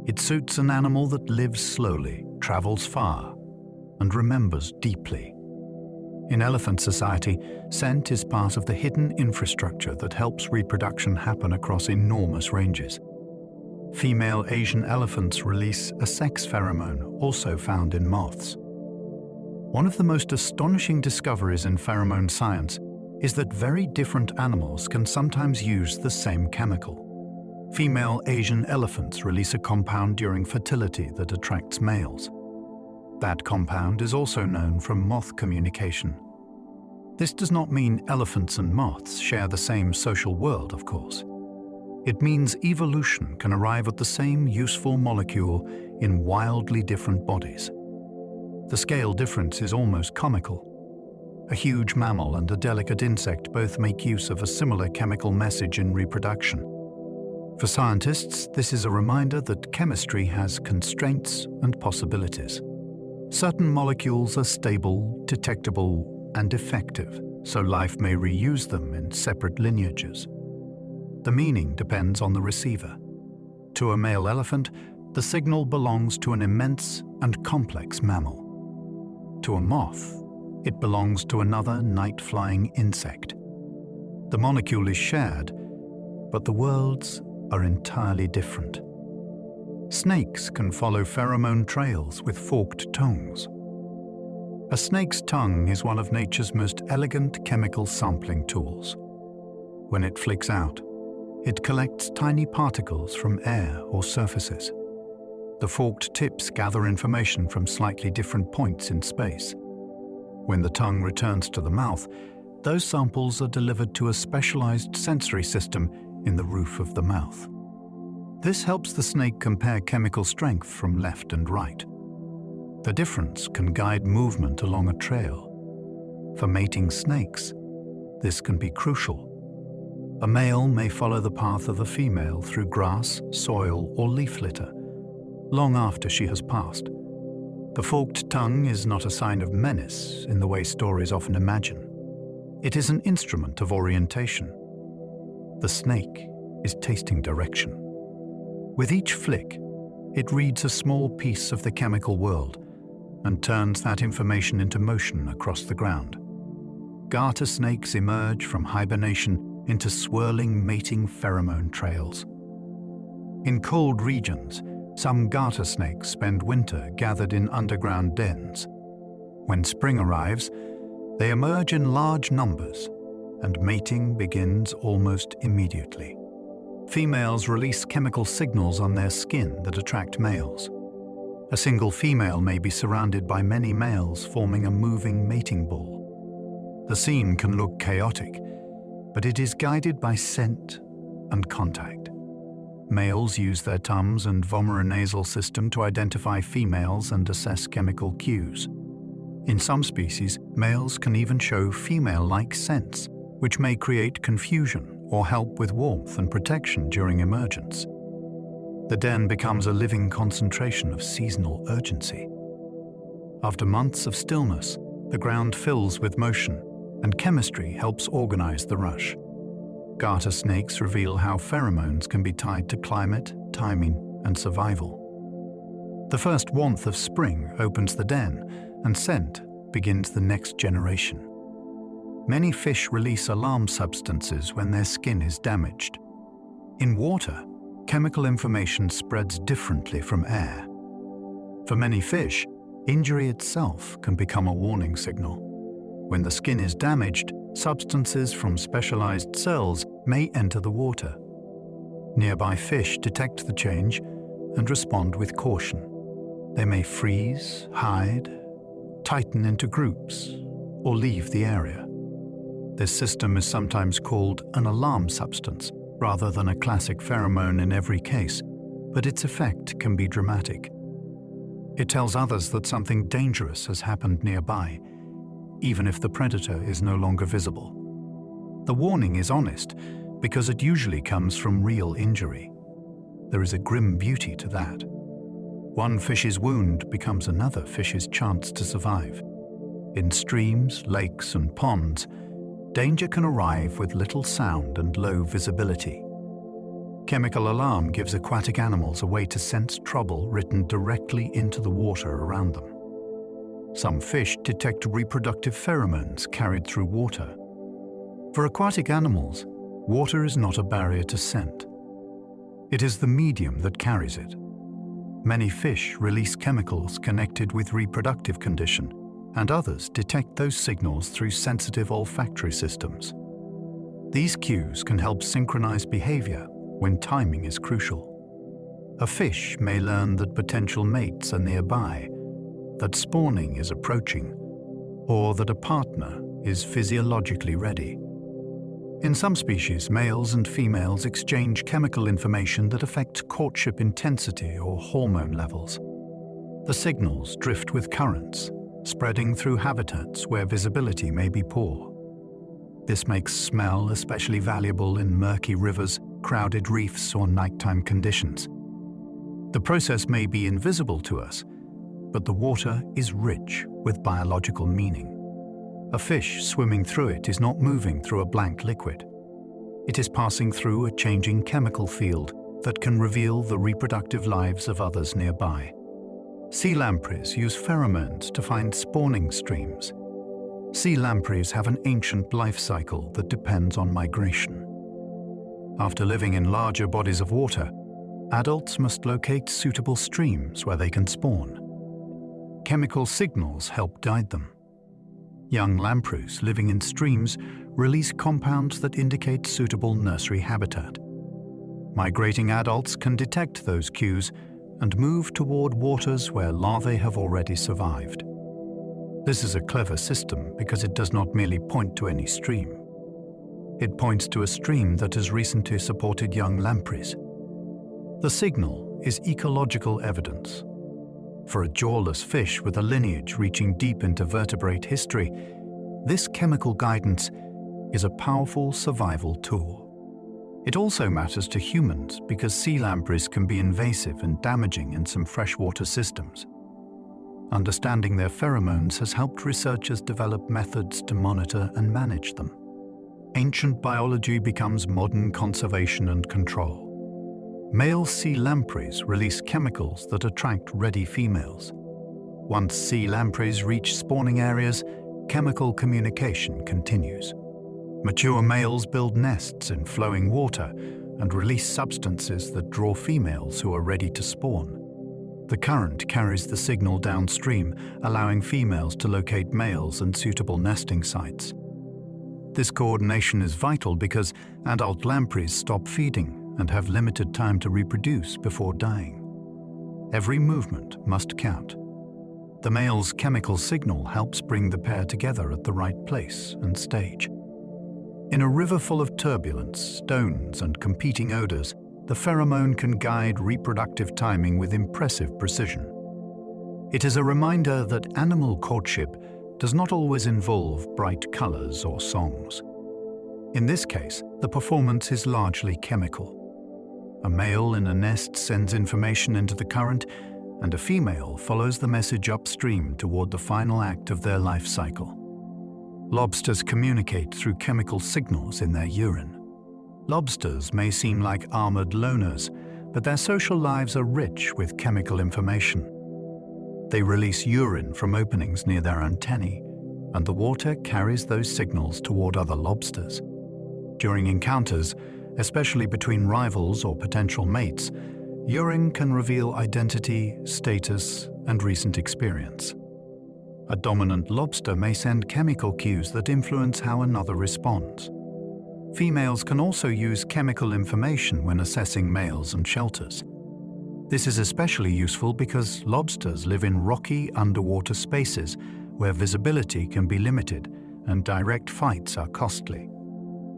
It suits an animal that lives slowly, travels far, and remembers deeply. In elephant society, scent is part of the hidden infrastructure that helps reproduction happen across enormous ranges. Female Asian elephants release a sex pheromone also found in moths. One of the most astonishing discoveries in pheromone science is that very different animals can sometimes use the same chemical. Female Asian elephants release a compound during fertility that attracts males. That compound is also known from moth communication. This does not mean elephants and moths share the same social world, of course. It means evolution can arrive at the same useful molecule in wildly different bodies. The scale difference is almost comical. A huge mammal and a delicate insect both make use of a similar chemical message in reproduction. For scientists, this is a reminder that chemistry has constraints and possibilities. Certain molecules are stable, detectable, and effective, so life may reuse them in separate lineages. The meaning depends on the receiver. To a male elephant, the signal belongs to an immense and complex mammal. To a moth, it belongs to another night-flying insect. The molecule is shared, but the worlds are entirely different. Snakes can follow pheromone trails with forked tongues. A snake's tongue is one of nature's most elegant chemical sampling tools. When it flicks out, it collects tiny particles from air or surfaces. The forked tips gather information from slightly different points in space. When the tongue returns to the mouth, those samples are delivered to a specialized sensory system in the roof of the mouth. This helps the snake compare chemical strength from left and right. The difference can guide movement along a trail. For mating snakes, this can be crucial. A male may follow the path of a female through grass, soil, or leaf litter, long after she has passed. The forked tongue is not a sign of menace in the way stories often imagine. It is an instrument of orientation. The snake is tasting direction. With each flick, it reads a small piece of the chemical world and turns that information into motion across the ground. Garter snakes emerge from hibernation into swirling mating pheromone trails. In cold regions, Some garter snakes spend winter gathered in underground dens. When spring arrives, they emerge in large numbers, and mating begins almost immediately. Females release chemical signals on their skin that attract males. A single female may be surrounded by many males, forming a moving mating ball. The scene can look chaotic, but it is guided by scent and contact. Males use their tums and vomeronasal system to identify females and assess chemical cues. In some species, males can even show female-like scents, which may create confusion or help with warmth and protection during emergence. The den becomes a living concentration of seasonal urgency. After months of stillness, the ground fills with motion, and chemistry helps organize the rush. Garter snakes reveal how pheromones can be tied to climate, timing, and survival. The first warmth of spring opens the den, and scent begins the next generation. Many fish release alarm substances when their skin is damaged. In water, chemical information spreads differently from air. For many fish, injury itself can become a warning signal. When the skin is damaged, substances from specialized cells may enter the water. Nearby fish detect the change and respond with caution. They may freeze, hide, tighten into groups, or leave the area. This system is sometimes called an alarm substance, rather than a classic pheromone in every case, but its effect can be dramatic. It tells others that something dangerous has happened nearby, even if the predator is no longer visible. The warning is honest, because it usually comes from real injury. There is a grim beauty to that. One fish's wound becomes another fish's chance to survive. In streams, lakes, and ponds, danger can arrive with little sound and low visibility. Chemical alarm gives aquatic animals a way to sense trouble written directly into the water around them. Some fish detect reproductive pheromones carried through water. For aquatic animals, water is not a barrier to scent. It is the medium that carries it. Many fish release chemicals connected with reproductive condition, and others detect those signals through sensitive olfactory systems. These cues can help synchronize behavior when timing is crucial. A fish may learn that potential mates are nearby, that spawning is approaching, or that a partner is physiologically ready. In some species, males and females exchange chemical information that affects courtship intensity or hormone levels. The signals drift with currents, spreading through habitats where visibility may be poor. This makes smell especially valuable in murky rivers, crowded reefs, or nighttime conditions. The process may be invisible to us, but the water is rich with biological meaning. A fish swimming through it is not moving through a blank liquid. It is passing through a changing chemical field that can reveal the reproductive lives of others nearby. Sea lampreys use pheromones to find spawning streams. Sea lampreys have an ancient life cycle that depends on migration. After living in larger bodies of water, adults must locate suitable streams where they can spawn. Chemical signals help guide them. Young lampreys living in streams release compounds that indicate suitable nursery habitat. Migrating adults can detect those cues and move toward waters where larvae have already survived. This is a clever system because it does not merely point to any stream. It points to a stream that has recently supported young lampreys. The signal is ecological evidence. For a jawless fish with a lineage reaching deep into vertebrate history, this chemical guidance is a powerful survival tool. It also matters to humans because sea lampreys can be invasive and damaging in some freshwater systems. Understanding their pheromones has helped researchers develop methods to monitor and manage them. Ancient biology becomes modern conservation and control. Male sea lampreys release chemicals that attract ready females. Once sea lampreys reach spawning areas, chemical communication continues. Mature males build nests in flowing water and release substances that draw females who are ready to spawn. The current carries the signal downstream, allowing females to locate males and suitable nesting sites. This coordination is vital because adult lampreys stop feeding and have limited time to reproduce before dying. Every movement must count. The male's chemical signal helps bring the pair together at the right place and stage. In a river full of turbulence, stones, and competing odors, the pheromone can guide reproductive timing with impressive precision. It is a reminder that animal courtship does not always involve bright colors or songs. In this case, the performance is largely chemical. A male in a nest sends information into the current, and a female follows the message upstream toward the final act of their life cycle. Lobsters communicate through chemical signals in their urine. Lobsters may seem like armored loners, but their social lives are rich with chemical information. They release urine from openings near their antennae, and the water carries those signals toward other lobsters. During encounters, especially between rivals or potential mates, urine can reveal identity, status, and recent experience. A dominant lobster may send chemical cues that influence how another responds. Females can also use chemical information when assessing males and shelters. This is especially useful because lobsters live in rocky underwater spaces where visibility can be limited and direct fights are costly.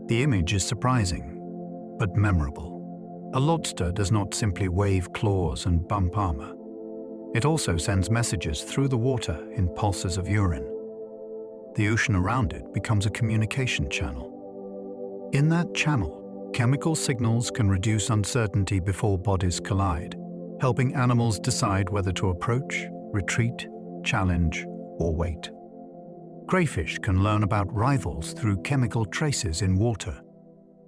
The image is surprising, but memorable. A lobster does not simply wave claws and bump armor. It also sends messages through the water in pulses of urine. The ocean around it becomes a communication channel. In that channel, chemical signals can reduce uncertainty before bodies collide, helping animals decide whether to approach, retreat, challenge, or wait. Crayfish can learn about rivals through chemical traces in water.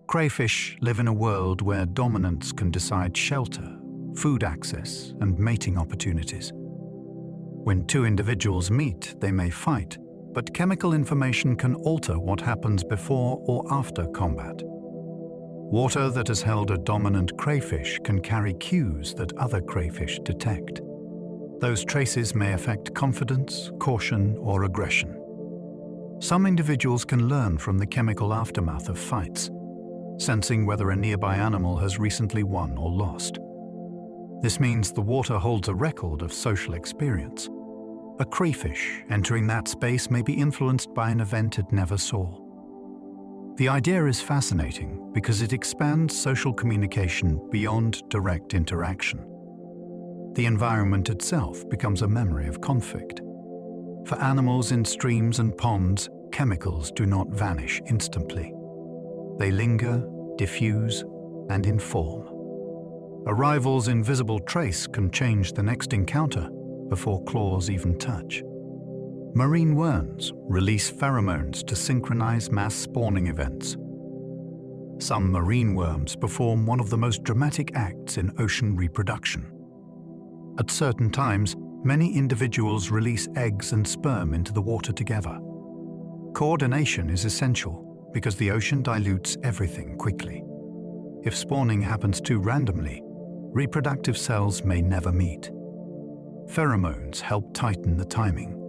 Crayfish live in a world where dominance can decide shelter, food access, and mating opportunities. When two individuals meet, they may fight, but chemical information can alter what happens before or after combat. Water that has held a dominant crayfish can carry cues that other crayfish detect. Those traces may affect confidence, caution, or aggression. Some individuals can learn from the chemical aftermath of fights, sensing whether a nearby animal has recently won or lost. This means the water holds a record of social experience. A crayfish entering that space may be influenced by an event it never saw. The idea is fascinating because it expands social communication beyond direct interaction. The environment itself becomes a memory of conflict. For animals in streams and ponds, chemicals do not vanish instantly. They linger, diffuse, and inform. A rival's invisible trace can change the next encounter before claws even touch. Marine worms release pheromones to synchronize mass spawning events. Some marine worms perform one of the most dramatic acts in ocean reproduction. At certain times, many individuals release eggs and sperm into the water together. Coordination is essential because the ocean dilutes everything quickly. If spawning happens too randomly, reproductive cells may never meet. Pheromones help tighten the timing.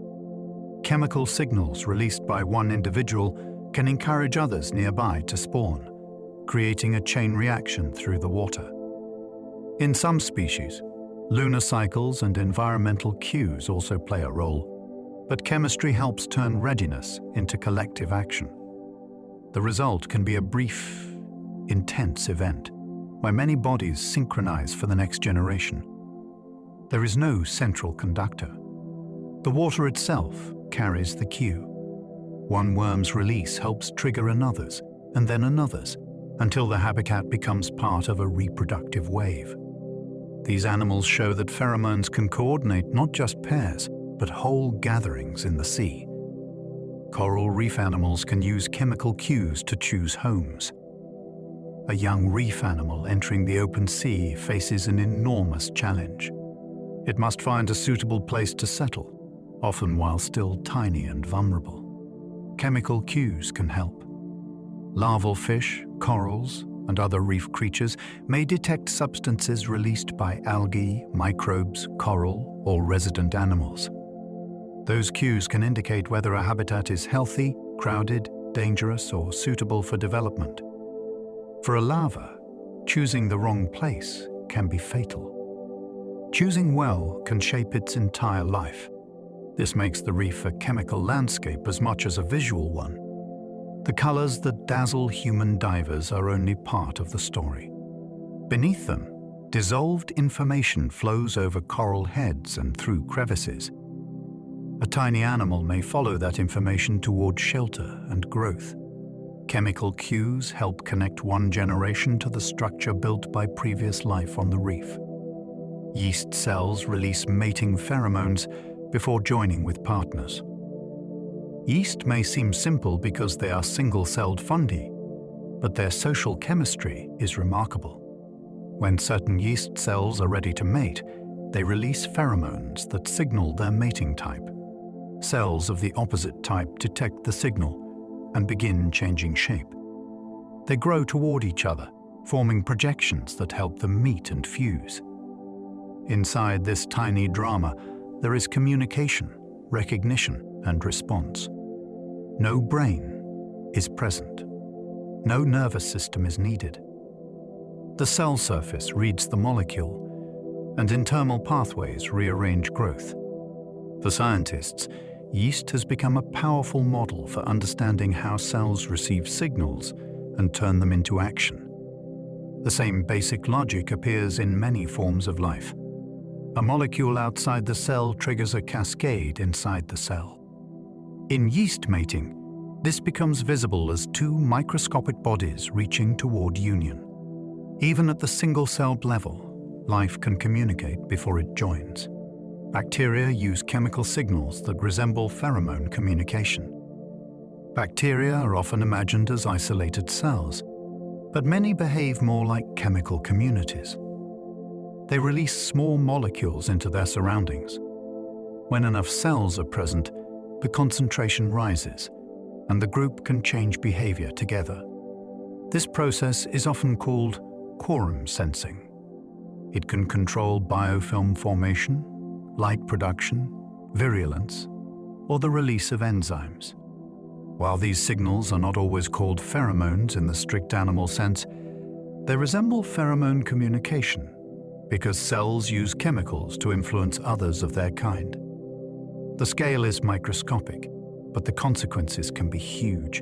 Chemical signals released by one individual can encourage others nearby to spawn, creating a chain reaction through the water. In some species, lunar cycles and environmental cues also play a role, but chemistry helps turn readiness into collective action. The result can be a brief, intense event where many bodies synchronize for the next generation. There is no central conductor. The water itself carries the cue. One worm's release helps trigger another's, and then another's, until the habitat becomes part of a reproductive wave. These animals show that pheromones can coordinate not just pairs, but whole gatherings in the sea. Coral reef animals can use chemical cues to choose homes. A young reef animal entering the open sea faces an enormous challenge. It must find a suitable place to settle, often while still tiny and vulnerable. Chemical cues can help. Larval fish, corals, and other reef creatures may detect substances released by algae, microbes, coral, or resident animals. Those cues can indicate whether a habitat is healthy, crowded, dangerous, or suitable for development. For a larva, choosing the wrong place can be fatal. Choosing well can shape its entire life. This makes the reef a chemical landscape as much as a visual one. The colors that dazzle human divers are only part of the story. Beneath them, dissolved information flows over coral heads and through crevices. A tiny animal may follow that information toward shelter and growth. Chemical cues help connect one generation to the structure built by previous life on the reef. Yeast cells release mating pheromones before joining with partners. Yeast may seem simple because they are single-celled fungi, but their social chemistry is remarkable. When certain yeast cells are ready to mate, they release pheromones that signal their mating type. Cells of the opposite type detect the signal and begin changing shape. They grow toward each other, forming projections that help them meet and fuse. Inside this tiny drama, there is communication, recognition, and response. No brain is present. No nervous system is needed. The cell surface reads the molecule, and internal pathways rearrange growth. For scientists, yeast has become a powerful model for understanding how cells receive signals and turn them into action. The same basic logic appears in many forms of life. A molecule outside the cell triggers a cascade inside the cell. In yeast mating, this becomes visible as two microscopic bodies reaching toward union. Even at the single-celled level, life can communicate before it joins. Bacteria use chemical signals that resemble pheromone communication. Bacteria are often imagined as isolated cells, but many behave more like chemical communities. They release small molecules into their surroundings. When enough cells are present, the concentration rises, and the group can change behavior together. This process is often called quorum sensing. It can control biofilm formation, light production, virulence, or the release of enzymes. While these signals are not always called pheromones in the strict animal sense, they resemble pheromone communication because cells use chemicals to influence others of their kind. The scale is microscopic, but the consequences can be huge.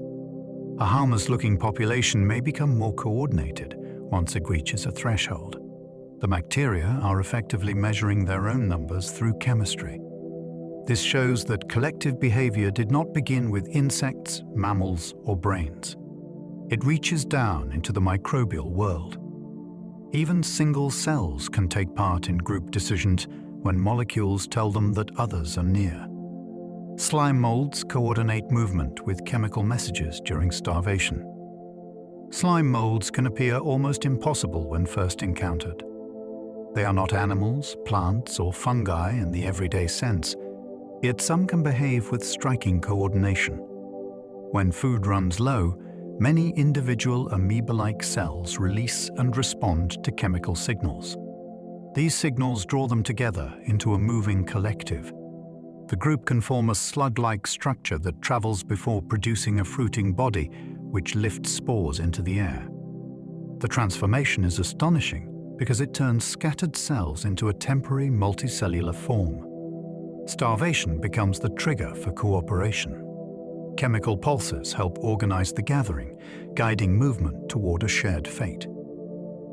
A harmless-looking population may become more coordinated once it reaches a threshold. The bacteria are effectively measuring their own numbers through chemistry. This shows that collective behavior did not begin with insects, mammals, or brains. It reaches down into the microbial world. Even single cells can take part in group decisions when molecules tell them that others are near. Slime molds coordinate movement with chemical messages during starvation. Slime molds can appear almost impossible when first encountered. They are not animals, plants, or fungi in the everyday sense, yet some can behave with striking coordination. When food runs low, many individual amoeba-like cells release and respond to chemical signals. These signals draw them together into a moving collective. The group can form a slug-like structure that travels before producing a fruiting body, which lifts spores into the air. The transformation is astonishing because it turns scattered cells into a temporary multicellular form. Starvation becomes the trigger for cooperation. Chemical pulses help organize the gathering, guiding movement toward a shared fate.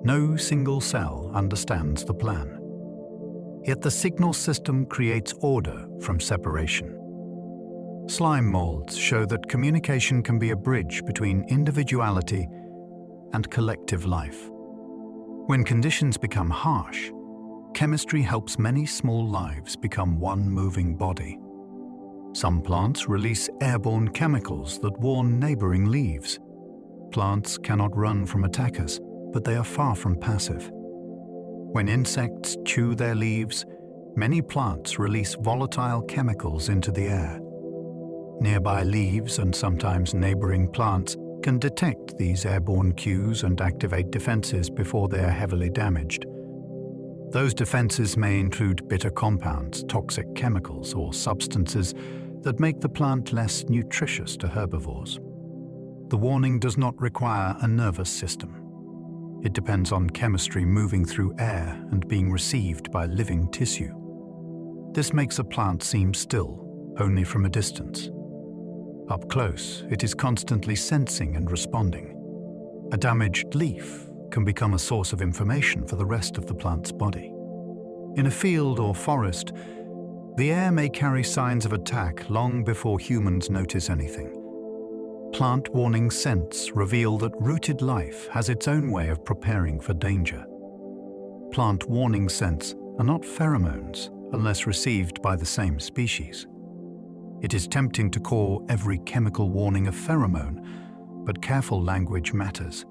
No single cell understands the plan. Yet the signal system creates order from separation. Slime molds show that communication can be a bridge between individuality and collective life. When conditions become harsh, chemistry helps many small lives become one moving body. Some plants release airborne chemicals that warn neighboring leaves. Plants cannot run from attackers, but they are far from passive. When insects chew their leaves, many plants release volatile chemicals into the air. Nearby leaves and sometimes neighboring plants can detect these airborne cues and activate defenses before they are heavily damaged. Those defenses may include bitter compounds, toxic chemicals, or substances that make the plant less nutritious to herbivores. The warning does not require a nervous system. It depends on chemistry moving through air and being received by living tissue. This makes a plant seem still, only from a distance. Up close, it is constantly sensing and responding. A damaged leaf can become a source of information for the rest of the plant's body. In a field or forest, the air may carry signs of attack long before humans notice anything. Plant warning scents reveal that rooted life has its own way of preparing for danger. Plant warning scents are not pheromones unless received by the same species. It is tempting to call every chemical warning a pheromone, but careful language matters.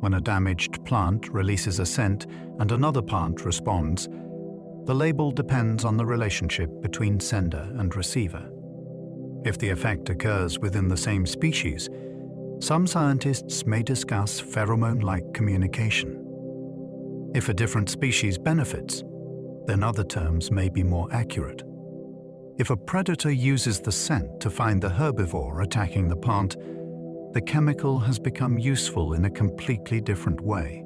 When a damaged plant releases a scent and another plant responds, the label depends on the relationship between sender and receiver. If the effect occurs within the same species, some scientists may discuss pheromone-like communication. If a different species benefits, then other terms may be more accurate. If a predator uses the scent to find the herbivore attacking the plant, the chemical has become useful in a completely different way.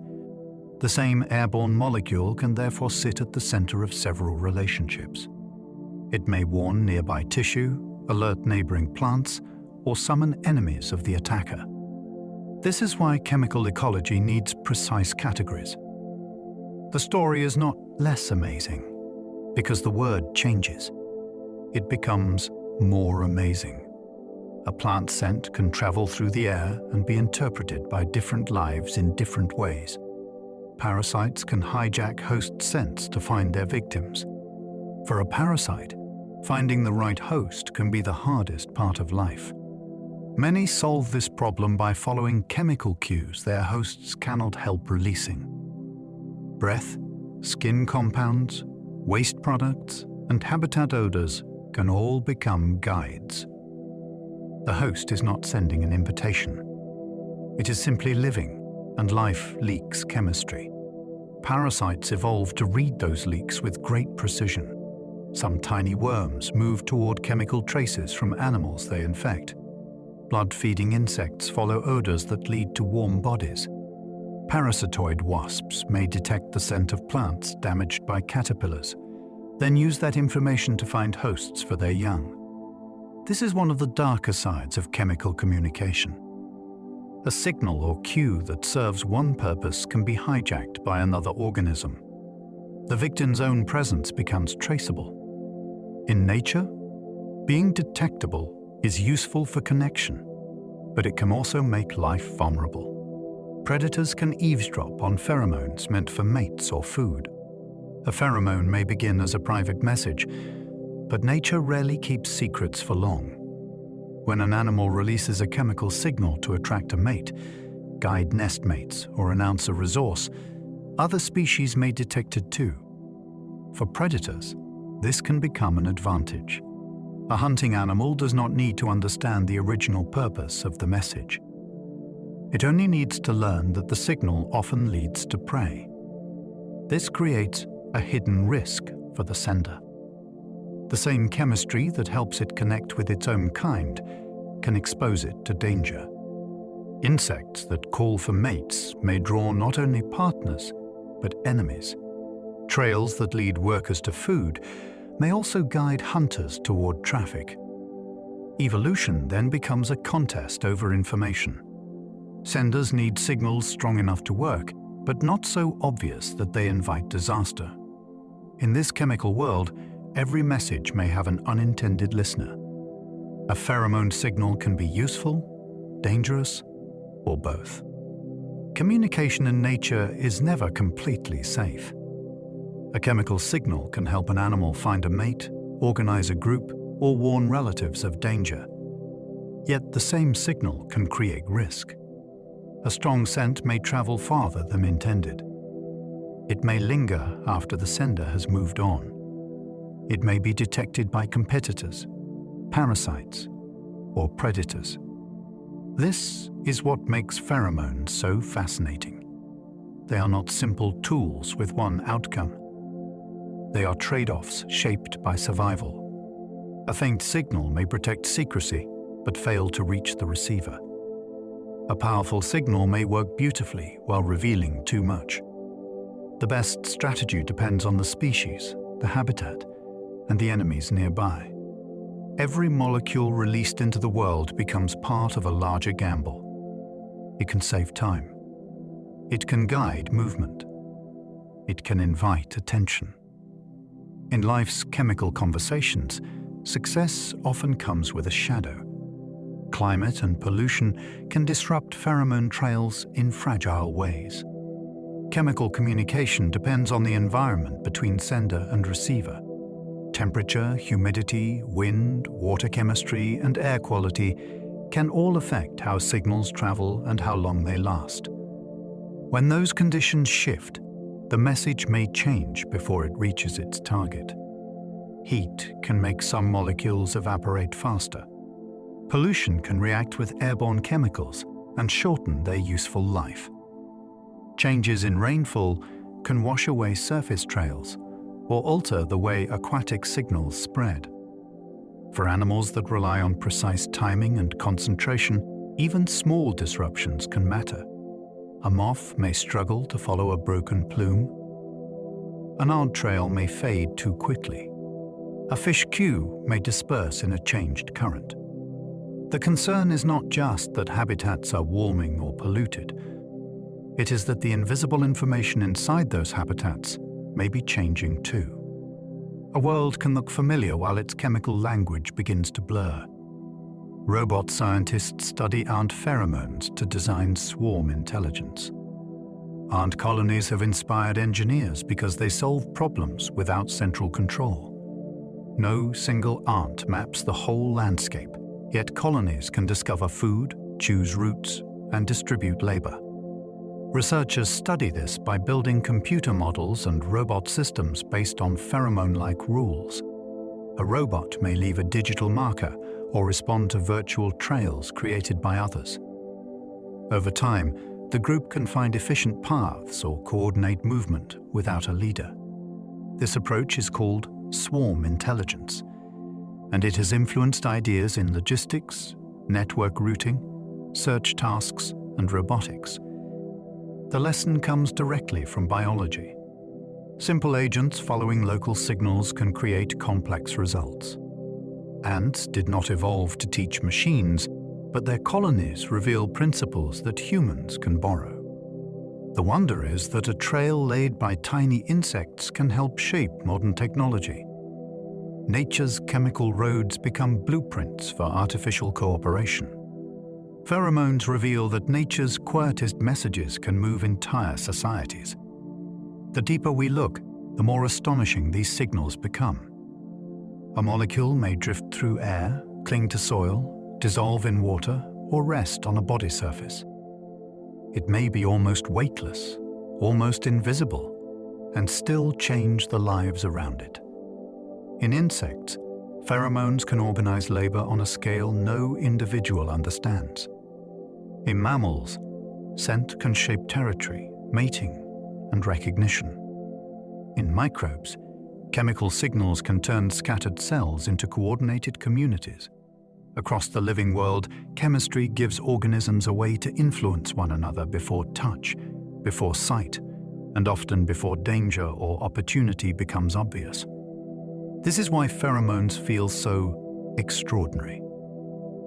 The same airborne molecule can therefore sit at the center of several relationships. It may warn nearby tissue, alert neighboring plants, or summon enemies of the attacker. This is why chemical ecology needs precise categories. The story is not less amazing, because the word changes. It becomes more amazing. A plant scent can travel through the air and be interpreted by different lives in different ways. Parasites can hijack host scents to find their victims. For a parasite, finding the right host can be the hardest part of life. Many solve this problem by following chemical cues their hosts cannot help releasing. Breath, skin compounds, waste products, and habitat odors can all become guides. The host is not sending an invitation. It is simply living, and life leaks chemistry. Parasites evolve to read those leaks with great precision. Some tiny worms move toward chemical traces from animals they infect. Blood-feeding insects follow odors that lead to warm bodies. Parasitoid wasps may detect the scent of plants damaged by caterpillars, then use that information to find hosts for their young. This is one of the darker sides of chemical communication. A signal or cue that serves one purpose can be hijacked by another organism. The victim's own presence becomes traceable. In nature, being detectable is useful for connection, but it can also make life vulnerable. Predators can eavesdrop on pheromones meant for mates or food. A pheromone may begin as a private message, but nature rarely keeps secrets for long. When an animal releases a chemical signal to attract a mate, guide nest mates, or announce a resource, other species may detect it too. For predators, this can become an advantage. A hunting animal does not need to understand the original purpose of the message. It only needs to learn that the signal often leads to prey. This creates a hidden risk for the sender. The same chemistry that helps it connect with its own kind can expose it to danger. Insects that call for mates may draw not only partners, but enemies. Trails that lead workers to food may also guide hunters toward traffic. Evolution then becomes a contest over information. Senders need signals strong enough to work, but not so obvious that they invite disaster. In this chemical world, every message may have an unintended listener. A pheromone signal can be useful, dangerous, or both. Communication in nature is never completely safe. A chemical signal can help an animal find a mate, organize a group, or warn relatives of danger. Yet the same signal can create risk. A strong scent may travel farther than intended. It may linger after the sender has moved on. It may be detected by competitors, parasites, or predators. This is what makes pheromones so fascinating. They are not simple tools with one outcome. They are trade-offs shaped by survival. A faint signal may protect secrecy, but fail to reach the receiver. A powerful signal may work beautifully while revealing too much. The best strategy depends on the species, the habitat, and the enemies nearby. Every molecule released into the world becomes part of a larger gamble. It can save time. It can guide movement. It can invite attention. In life's chemical conversations, success often comes with a shadow. Climate and pollution can disrupt pheromone trails in fragile ways. Chemical communication depends on the environment between sender and receiver. Temperature, humidity, wind, water chemistry, and air quality can all affect how signals travel and how long they last. When those conditions shift, the message may change before it reaches its target. Heat can make some molecules evaporate faster. Pollution can react with airborne chemicals and shorten their useful life. Changes in rainfall can wash away surface trails or alter the way aquatic signals spread. For animals that rely on precise timing and concentration, even small disruptions can matter. A moth may struggle to follow a broken plume. An odd trail may fade too quickly. A fish queue may disperse in a changed current. The concern is not just that habitats are warming or polluted. It is that the invisible information inside those habitats may be changing too. A world can look familiar while its chemical language begins to blur. Robot scientists study ant pheromones to design swarm intelligence. Ant colonies have inspired engineers because they solve problems without central control. No single ant maps the whole landscape, yet colonies can discover food, choose routes, and distribute labor. Researchers study this by building computer models and robot systems based on pheromone-like rules. A robot may leave a digital marker or respond to virtual trails created by others. Over time, the group can find efficient paths or coordinate movement without a leader. This approach is called swarm intelligence, and it has influenced ideas in logistics, network routing, search tasks, and robotics. The lesson comes directly from biology. Simple agents following local signals can create complex results. Ants did not evolve to teach machines, but their colonies reveal principles that humans can borrow. The wonder is that a trail laid by tiny insects can help shape modern technology. Nature's chemical roads become blueprints for artificial cooperation. Pheromones reveal that nature's quietest messages can move entire societies. The deeper we look, the more astonishing these signals become. A molecule may drift through air, cling to soil, dissolve in water, or rest on a body surface. It may be almost weightless, almost invisible, and still change the lives around it. In insects, pheromones can organize labor on a scale no individual understands. In mammals, scent can shape territory, mating, and recognition. In microbes, chemical signals can turn scattered cells into coordinated communities. Across the living world, chemistry gives organisms a way to influence one another before touch, before sight, and often before danger or opportunity becomes obvious. This is why pheromones feel so extraordinary.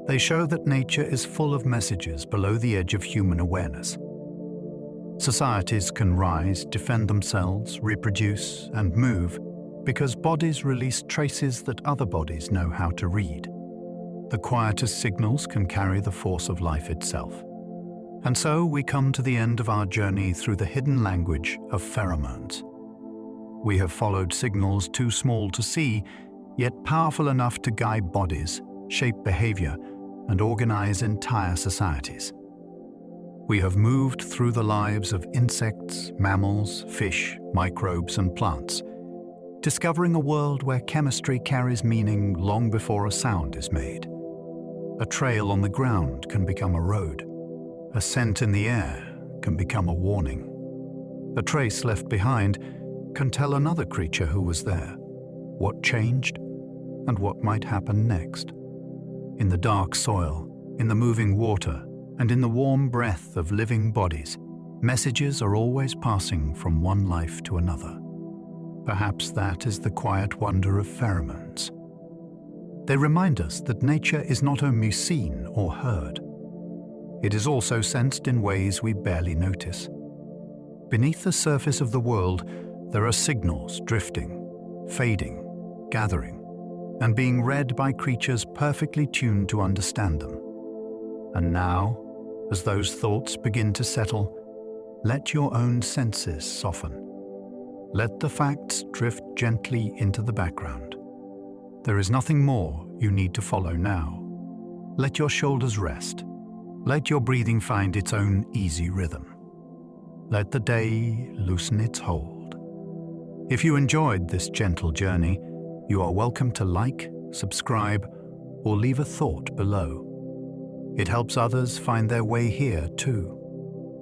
They show that nature is full of messages below the edge of human awareness. Societies can rise, defend themselves, reproduce, and move because bodies release traces that other bodies know how to read. The quietest signals can carry the force of life itself. And so we come to the end of our journey through the hidden language of pheromones. We have followed signals too small to see, yet powerful enough to guide bodies, shape behavior, and organize entire societies. We have moved through the lives of insects, mammals, fish, microbes, and plants, discovering a world where chemistry carries meaning long before a sound is made. A trail on the ground can become a road. A scent in the air can become a warning. A trace left behind can tell another creature who was there, what changed, and what might happen next. In the dark soil, in the moving water, and in the warm breath of living bodies, messages are always passing from one life to another. Perhaps that is the quiet wonder of pheromones. They remind us that nature is not only seen or heard. It is also sensed in ways we barely notice. Beneath the surface of the world, there are signals drifting, fading, gathering, and being read by creatures perfectly tuned to understand them. And now, as those thoughts begin to settle, let your own senses soften. Let the facts drift gently into the background. There is nothing more you need to follow now. Let your shoulders rest. Let your breathing find its own easy rhythm. Let the day loosen its hold. If you enjoyed this gentle journey, you are welcome to like, subscribe, or leave a thought below. It helps others find their way here too,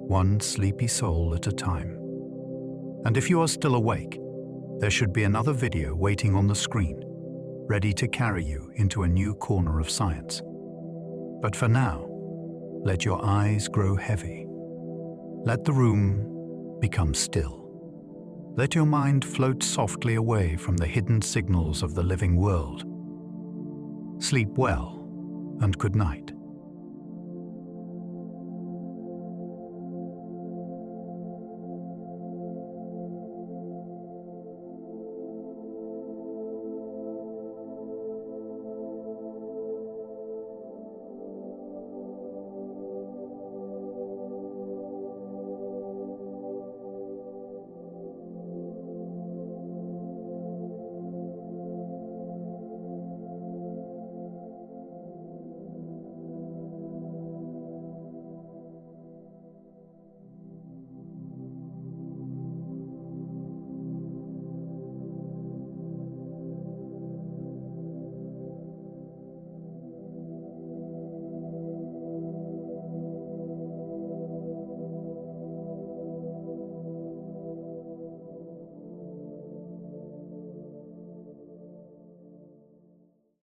one sleepy soul at a time. And if you are still awake, there should be another video waiting on the screen, ready to carry you into a new corner of science. But for now, let your eyes grow heavy. Let the room become still. Let your mind float softly away from the hidden signals of the living world. Sleep well, and good night.